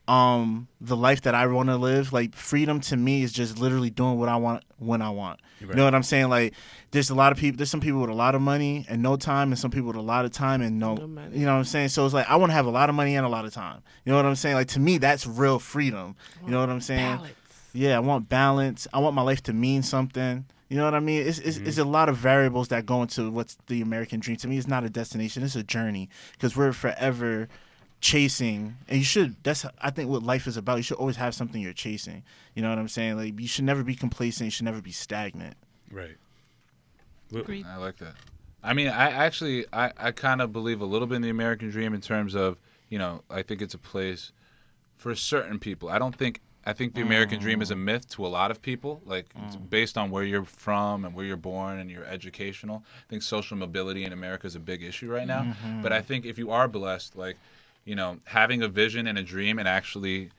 the life that I want to live, like freedom to me is just literally doing what I want when I want. You know what I'm saying? Like there's some people with a lot of money and no time, and some people with a lot of time and no money. you know what I'm saying? So it's like I want to have a lot of money and a lot of time. You know what I'm saying? Like to me that's real freedom. You know what I'm saying? Balance. Yeah, I want balance. I want my life to mean something. You know what I mean? It's a lot of variables that go into what's the American dream. To me, it's not a destination; it's a journey because we're forever chasing. And you should. That's I think what life is about. You should always have something you're chasing. You know what I'm saying? Like you should never be complacent. You should never be stagnant. Right. agreed. I like that. I mean, I kind of believe a little bit in the American dream in terms of, I think it's a place for certain people. I think the American dream is a myth to a lot of people. Like it's based on where you're from and where you're born and your educational. I think social mobility in America is a big issue right now. But I think if you are blessed, like, having a vision and a dream and actually,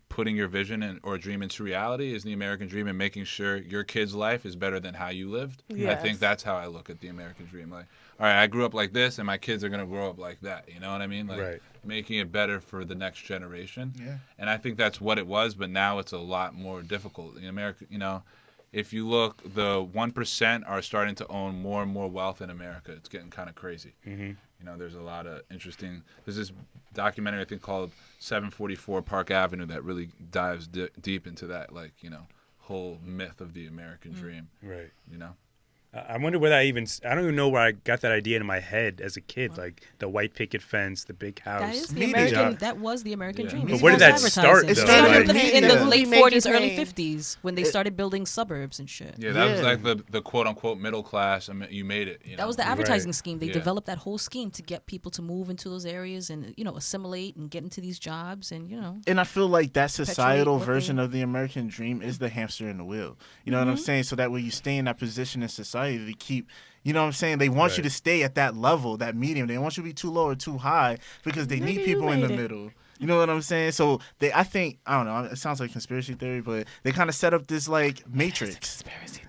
putting your vision or dream into reality is the American dream, and making sure your kid's life is better than how you lived. I Yes. think that's how I look at the American dream. Like, all right, I grew up like this, and my kids are gonna grow up like that. You know what I mean? Like, Right. making it better for the next generation. Yeah. And I think that's what it was, but now it's a lot more difficult. In America, if you look, the 1% are starting to own more and more wealth in America. It's getting kind of crazy. There's a lot of interesting. There's this documentary I think called 744 Park Avenue that really dives deep into that, like whole myth of the American dream. Right. I I wonder where that I don't even know where I got that idea in my head as a kid, like the white picket fence, the big house. That is the Me American. neither. That was the American Yeah. dream. But It's where did false that start, advertising. though? It started Like- in the Yeah. late Make it 40s, early rain. 50s when they started building suburbs and shit. Yeah, that was Yeah. like the quote unquote middle class. I mean, you made it. That was the advertising Right. scheme. They Yeah. developed that whole scheme to get people to move into those areas and assimilate and get into these jobs and And I feel like that societal what they- version of the American dream is the hamster in the wheel. You know what I'm saying? So that way you stay in that position in society. society to keep. You know what I'm saying? They want you Right. to stay at that level, that medium. They want you to be too low or too high because they need Nigga, you people in the made it. middle. You know what I'm saying? So I think, I don't know, it sounds like conspiracy theory, but they kind of set up this like matrix.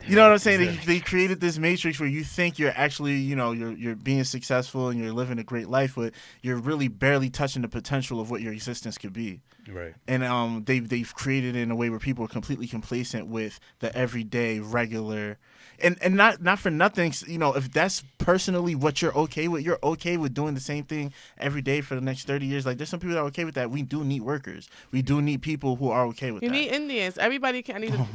You know what I'm saying? They created this matrix where you think you're actually, you're being successful and you're living a great life, but you're really barely touching the potential of what your existence could be. Right. And they've created it in a way where people are completely complacent with the everyday, regular, and not for nothing. If that's personally what you're okay with doing the same thing every day for the next 30 years. Like, there's some people that are okay with that. We do need workers. We do need people who are okay with You that. need Indians. Everybody can. I need. Oh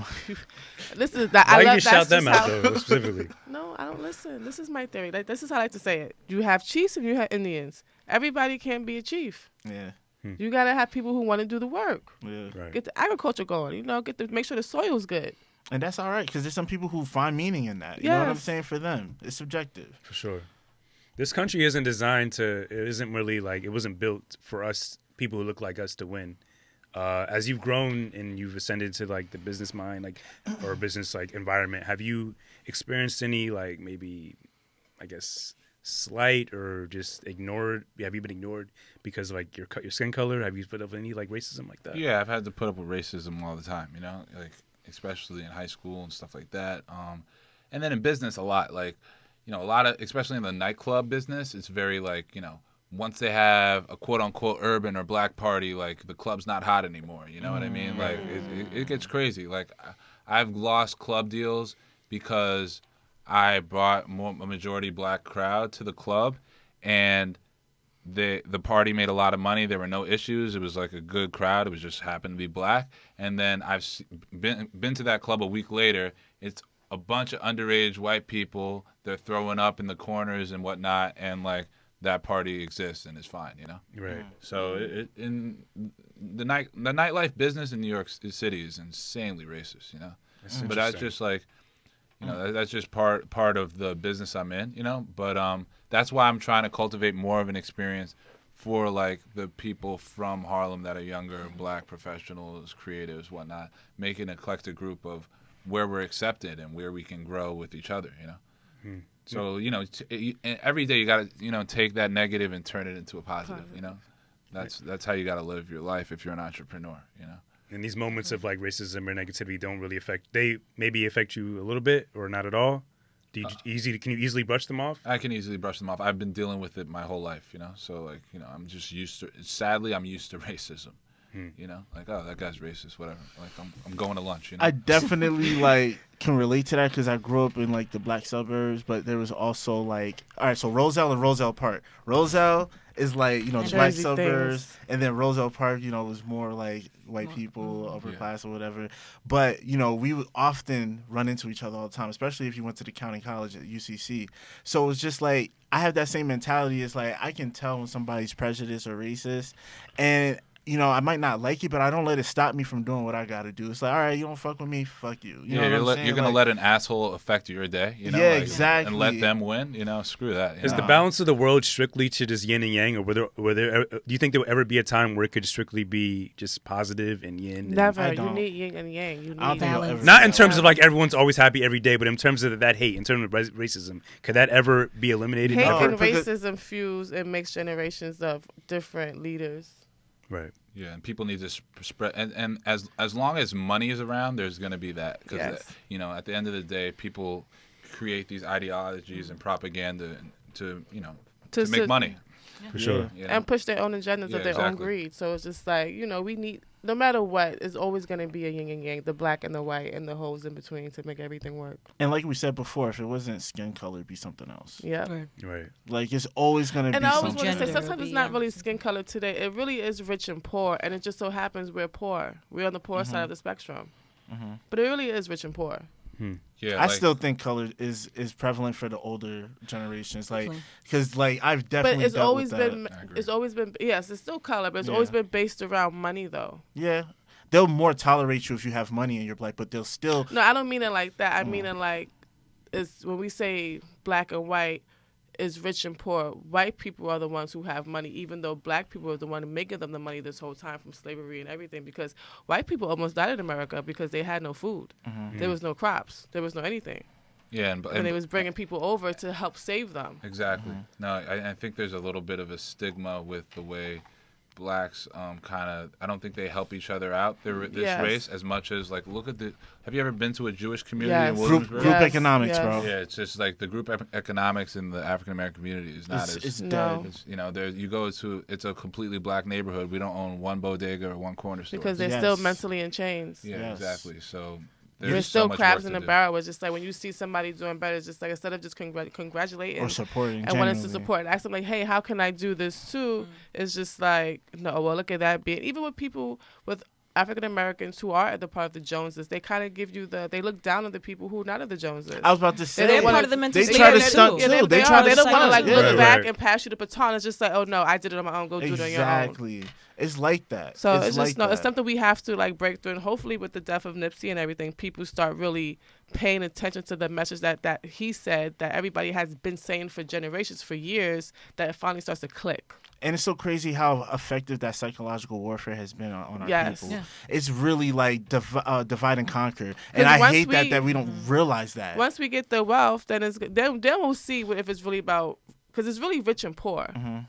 This is that. Why I you love. can shout That's them just out how. though specifically? No, I don't listen. This is my theory. Like, this is how I like to say it. You have chiefs and you have Indians. Everybody can't be a chief. Yeah, You gotta have people who want to do the work. yeah. Right. Get the agriculture going. Make sure the soil's good. And that's all right because there's some people who find meaning in that. You know what I'm Yes. saying? For them, it's subjective. For sure. This country isn't designed to. It isn't really like. It wasn't built for us people who look like us to win. As you've grown and you've ascended to like the business mind, like or business like environment, have you experienced any like maybe, I guess, slight or just ignored? Have you been ignored because of like your skin color? Have you put up any like racism like that? Yeah, I've had to put up with racism all the time, like especially in high school and stuff like that. And then in business a lot, like, a lot of, especially in the nightclub business, it's very like, once they have a quote unquote urban or black party, like the club's not hot anymore. You know what I mean? Like it gets crazy. Like I've lost club deals because I brought a majority black crowd to the club, and the party made a lot of money. There were no issues. It was like a good crowd. It was just happened to be black. And then I've been to that club a week later. It's a bunch of underage white people. They're throwing up in the corners and whatnot, and like that party exists and it's fine, Right. So in the nightlife business in New York City is insanely racist, That's But that's interesting. just like, that's just part of the business I'm in, But that's why I'm trying to cultivate more of an experience for like the people from Harlem that are younger, black professionals, creatives, whatnot, make an eclectic group of where we're accepted and where we can grow with each other, So, every day you got to, take that negative and turn it into a positive, That's how you got to live your life if you're an entrepreneur, And these moments of like racism or negativity don't really they maybe affect you a little bit or not at all. Can you easily brush them off? I can easily brush them off. I've been dealing with it my whole life, So like, I'm just used to. Sadly, I'm used to racism. Like, oh, that guy's racist, whatever. Like, I'm going to lunch. I definitely like can relate to that because I grew up in like the black suburbs, but there was also like, all right, so Roselle and Roselle Park. Roselle is like, the black Jersey suburbs, things. and then Roselle Park, was more like white people, upper class or whatever. But we would often run into each other all the time, especially if you went to the county college at UCC. So it's just like I have that same mentality. It's like I can tell when somebody's prejudiced or racist, and I might not like it, but I don't let it stop me from doing what I got to do. It's like, all right, you don't fuck with me, fuck you. You know what I'm saying? You're gonna Like, let an assaole affect your day, Yeah, exactly. and let them win. Screw that. Is the balance of the world strictly to just yin and yang, or do you think there will ever be a time where it could strictly be just positive and yin? And Never. I You don't. need yin and yang. You I don't need think it'll balance. ever Not be in that terms way. of like everyone's always happy every day, but in terms of that hate, in terms of racism, could that ever be eliminated? hate Ever? and because- racism fuse and makes generations of different leaders. Right. Yeah, and people need to spread, and as long as money is around, there's going to be that because Yes. at the end of the day, people create these ideologies and propaganda to To make money. For sure. And push their own agendas Yeah, of their own exactly. greed. So it's just like, we need, no matter what, it's always going to be a yin and yang, the black and the white and the holes in between to make everything work. And like we said before, if it wasn't skin color, it'd be something else. Yeah. Right. Like it's always gonna And be I always something. want to say, Gender sometimes would it's be, not really skin color today. It really is rich and poor. And it just so happens we're poor. We're on the poor side of the spectrum. But it really is rich and poor. Yeah, I still think color is prevalent for the older generations, like Definitely. because like I've But definitely it's dealt always with that. been, I agree. it's always been, yes, it's still color, but it's Yeah. always been based around money, though. Yeah, they'll more tolerate you if you have money and you're black, but they'll still. No, I don't mean it like that. I mean it like, it's when we say black and white is rich and poor. White people are the ones who have money, even though black people are the one making them the money this whole time from slavery and everything. Because white people almost died in America because they had no food. There was no crops. There was no anything. Yeah, and they was bringing people over to help save them. Exactly. No, I think there's a little bit of a stigma with the way blacks kind of. I don't think they help each other out. This Yes. race as much as like look at the. Have you ever been to a Jewish community Yes. in Group Williamsburg? Yes, economics, yes. bro. Yeah, it's just like the group economics in the African American community is not It's as. No. dead. You know, there you go to. It's a completely black neighborhood. We don't own one bodega or one corner store. Because they're Yes. still mentally in chains. Yeah, Yes. exactly. So We're there's still so much crabs work in to the do. barrel. It's just like when you see somebody doing better, it's just like instead of just congratulating Or supporting. and wanting to genuinely. support and ask them like, hey, how can I do this too? It's just like, no, well, look at that being. Even with people with African Americans who are at the part of the Joneses, they kind of give you they look down on the people who are not of the Joneses. I was about to say. They're part of the mental They state try to too. stunt Yeah, too. They are. try to They don't want to stunt. like look Right, back right. and pass you the baton. It's just like, oh no, I did it on my own. Go do it on your own. Exactly. It's like that. So it's it's like just no, it's that. something we have to like break through, and hopefully with the death of Nipsey and everything, people start really paying attention to the message that he said that everybody has been saying for generations, for years, that it finally starts to click. And it's so crazy how effective that psychological warfare has been on our Yes. people. Yeah. It's really like divide and conquer, and I once hate we- that we don't realize that. Once we get the wealth, then then we'll see if it's really about, because it's really rich and poor.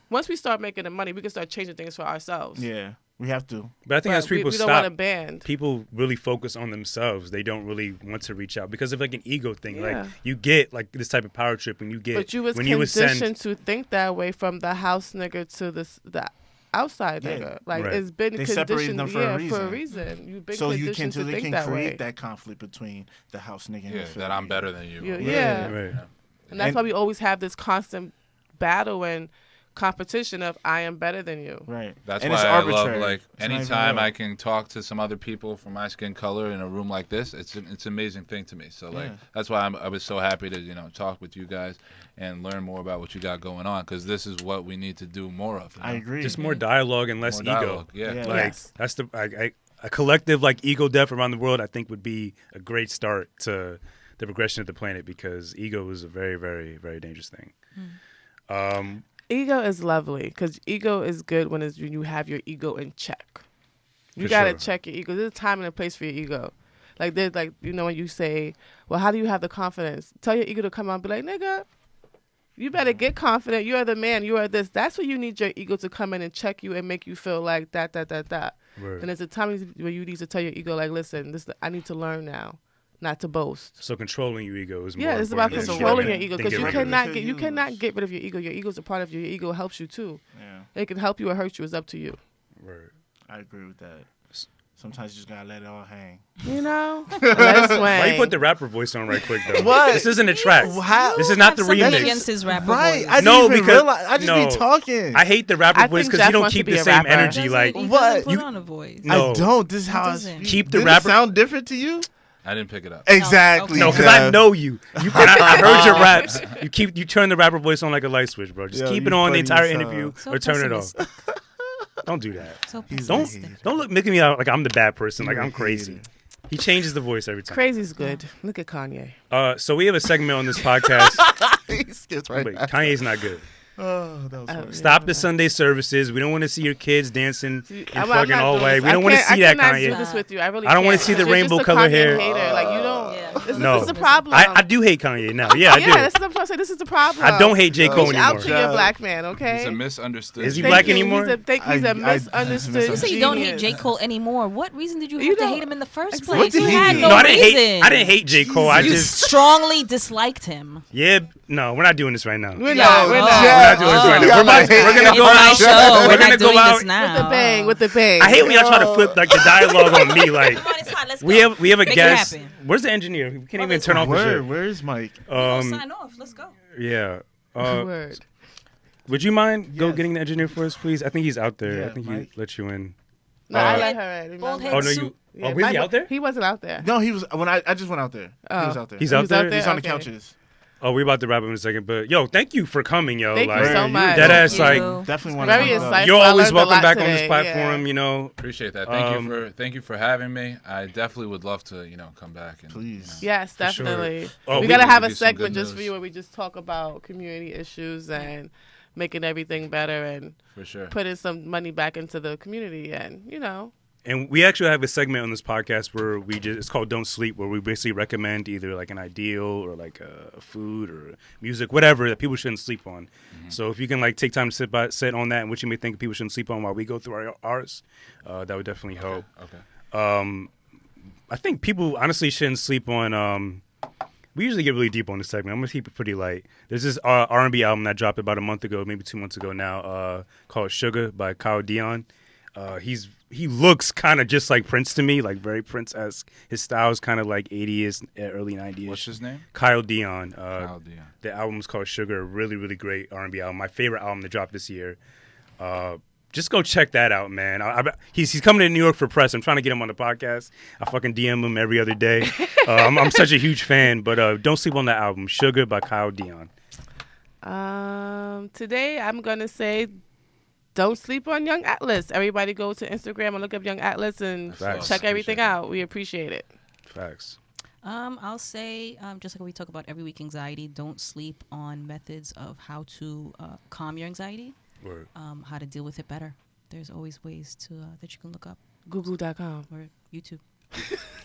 Once we start making the money, we can start changing things for ourselves. Yeah, we have to. But I think as But people we don't want stop, a band. people really focus on themselves. They don't really want to reach out because of like an ego thing. Yeah. Like you get like this type of power trip when you get But you was when you conditioned ascend. to think that way from the house nigga to the outside Yeah. nigga. Like Right. it's been They separated conditioned them for a for a reason. reason. You've been So you can conditioned to they think can that create way. that conflict between the house nigga and Yeah, the that I'm better than you. Yeah. Right. And that's And- why we always have this constant battle and competition of I am better than you. Right. That's And why it's I love arbitrary. like It's not even anytime real. I can talk to some other people from my skin color in a room like this, it's an amazing thing to me. So like Yeah. that's why I was so happy to talk with you guys and learn more about what you got going on because this is what we need to do more of. I agree. Just more dialogue and less More ego. dialogue. Yeah. Yeah. Like Yes. that's a collective like ego death around the world. I think would be a great start to the progression of the planet because ego is a very, very, very dangerous thing. Ego is lovely because ego is good when you have your ego in check. You For gotta sure. check your ego. There's a time and a place for your ego. Like there's like when you say, well, how do you have the confidence? Tell your ego to come out and be like, nigga, you better get confident. You are the man. You are this. That's where you need your ego to come in and check you and make you feel like that. Word. And there's a time where you need to tell your ego like, listen, I need to learn now, not to boast. So controlling your ego is more Yeah, it's about important than controlling getting- your ego than because you getting rid of it. cannot Use. cannot get rid of your ego. Your ego is a part of you. Your ego helps you too. Yeah, It can help you or hurt you. It's up to you. Word. I agree with that. Sometimes you just gotta let it all hang. You know, let it Why you swing. put the rapper voice on right quick though? What? This isn't a track. How? This is not the Have something remix. against his rapper Right. voice. I didn't No, even because- realize. I just no. be talking. I hate the rapper I voice think because you Jeff don't wants to keep be the a same rapper. energy. He Like doesn't What? put You- on a voice. No. I don't. This is He how I doesn't. speak. Keep the Did rapper- it sound different to you? I didn't pick it up. Exactly. okay. no, because I Jeff. know you. And I heard your raps. You turn the rapper voice on like a light switch, bro. Just Yo, keep you it on the funny entire as hell. interview So or turn it off. pessimistic. Don't do that. So He's Don't pessimistic. don't look making me out like I'm the bad person. Like You're a I'm crazy. hater. He changes the voice every time. Crazy's good. Look at Kanye. So we have a segment on this podcast. He skips right Wait, past Kanye's not good. Oh, that was funny. Stop the Sunday services. We don't want to see your kids dancing in I'm fucking not all doing way. this. We don't want to see I that, cannot Kanye. do this with you. I really I don't wanna can't. see the You're rainbow just a color Kanye hair. Hater. Like you don't. Yeah. No. This is the problem. I do hate Kanye now. Yeah, I do. Yeah, this is what I'm saying. This is the problem. I don't hate J. Cole Reach out anymore. to your black man, okay? He's a misunderstood. Is he Thank black you. anymore? He's a I- misunderstood. You say you don't hate J. Cole anymore. What reason did you have You to don't- hate him in the first Exactly. place? What did You he had do? no No, I didn't reason. hate. I didn't hate J. Cole. I You just strongly disliked him. no. We're not doing this right now. We're not. We're Oh. not. We're not doing this right now. We're gonna It's go my out. show. We're We're gonna not go doing out this now. With the bang. With the bang. I hate when y'all try to flip like the dialogue on me. Like Come on, it's hot. Let's we go. have a Make it guest. happen. Where's the engineer? We can't Well, even it's turn off the Where? shit. Where's Mike? We'll sign off. Let's go. Yeah. Word. Would you mind go Yes. getting the engineer for us, please? I think he's out there. Yeah, I think he Mike. let you in. No, I Uh, let her in. Bald remember? head Oh no, suit. you. Oh, was he my- out there? He wasn't out there. No, he was when I just went out there. He Oh. was out there. He's He out was there. out there? He's on the Okay. couches. Oh, we're about to wrap up in a second, but yo, thank you for coming, yo. Thank you like, so much. Dead ass, Thank like you. Definitely want Very to insightful. you're I always learned a welcome lot back on this today, platform. yeah. You know, Appreciate that. Thank you for having me. I definitely would love to come back and Please. Yes, For sure. definitely. Oh, we we gotta can have give a you some good segment just for news. you where we just talk about community issues and making everything better and for sure. putting some money back into the community and And we actually have a segment on this podcast where it's called Don't Sleep, where we basically recommend either like an ideal or like a food or music, whatever that people shouldn't sleep on. So if you can like take time to sit on that and what you may think people shouldn't sleep on while we go through ours, that would definitely help. Okay. I think people honestly shouldn't sleep on. We usually get really deep on this segment. I'm gonna keep it pretty light. There's this R&B album that dropped about a month ago, maybe 2 months ago now, called Sugar by Kyle Dion. He looks kind of just like Prince to me, like very Prince-esque. His style is kind of like 80s, early 90s. What's his name? Kyle Dion. Kyle Dion. The album's called Sugar. A really, really great R&B album. My favorite album that dropped this year. Just go check that out, man. He's coming to New York for press. I'm trying to get him on the podcast. I fucking DM him every other day. I'm such a huge fan, but don't sleep on that album, Sugar by Kyle Dion. Today I'm gonna say, don't sleep on Young Atlas. Everybody go to Instagram and look up Young Atlas and Facts. check everything out. We appreciate it. Facts. I'll say, just like we talk about every week anxiety, don't sleep on methods of how to calm your anxiety, Word. how to deal with it better. There's always ways to that you can look up Google.com. or YouTube.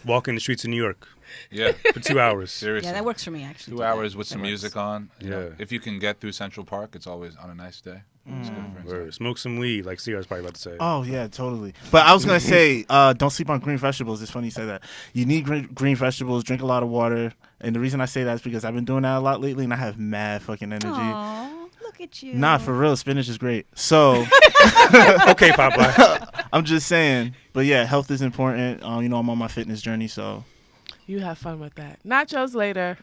Walking the streets of New York Yeah. for 2 hours. Seriously. Yeah, that works for me actually. 2 hours with some That music works. on. You know, Yeah. if you can get through Central Park, it's always on a nice day. It's good for Word. anxiety. Smoke some weed, like Sierra's probably about to say. Oh yeah, totally. But I was gonna say, don't sleep on green vegetables. It's funny you say that. You need green vegetables. Drink a lot of water. And the reason I say that is because I've been doing that a lot lately, and I have mad fucking energy. Aw, look at you. Nah, for real, spinach is great. So Okay, Popeye. I'm just saying. But yeah, health is important. I'm on my fitness journey, so You have fun with that. Nachos later.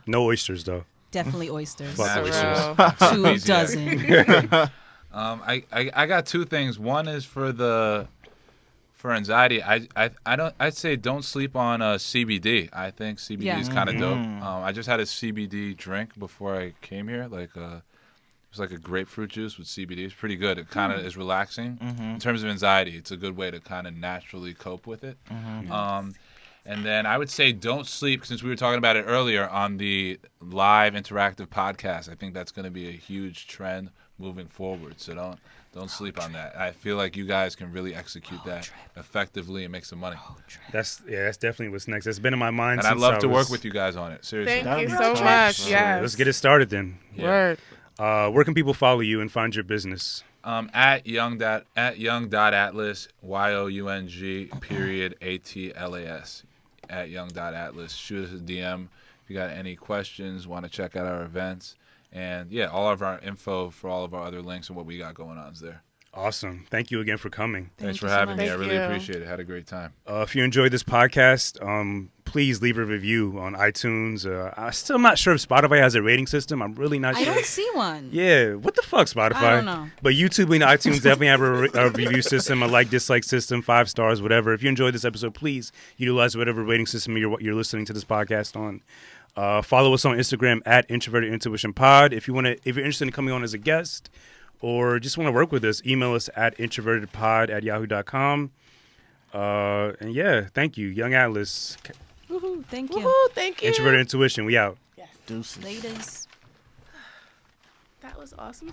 No oysters though. Definitely oysters. Fuck For oysters. real. 2 Easy. dozen. I got two things. One is for anxiety. I'd say don't sleep on CBD. I think CBD is kind of dope. I just had a CBD drink before I came here. It was like a grapefruit juice with CBD. It's pretty good. It kind of is relaxing. In terms of anxiety, it's a good way to kind of naturally cope with it. And then I would say don't sleep, since we were talking about it earlier, on the live interactive podcast. I think that's going to be a huge trend moving forward. So don't sleep on that. I feel like you guys can really execute that effectively and make some money. That's definitely what's next. That's been in my mind. And I'd since love I to was- work with you guys on it. Seriously. Thank you That'd so be much. tough. Yes. Let's get it started then. Word. Where can people follow you and find your business? At young.atlas, YOUNG.ATLAS, at young.atlas. Shoot us a DM if you got any questions, want to check out our events. And yeah, all of our info for all of our other links and what we got going on is there. Awesome. Thank you again for coming. Thanks Thank for you so having me. much. I really Thank you. appreciate it. Had a great time. If you enjoyed this podcast, please leave a review on iTunes. I'm still not sure if Spotify has a rating system. I'm really not I sure. don't see one. Yeah, what the fuck, Spotify? I don't know. But YouTube and iTunes definitely have a review system, a like-dislike system, 5 stars, whatever. If you enjoyed this episode, please utilize whatever rating system you're listening to this podcast on. Follow us on Instagram at Introverted Intuition Pod. If you're interested in coming on as a guest or just want to work with us, email us at introvertedpod@yahoo.com. And yeah, thank you, Young Atlas, Woohoo, thank you. Woohoo, thank you. Introverted Intuition. We out. deuces. Ladies. That was awesome.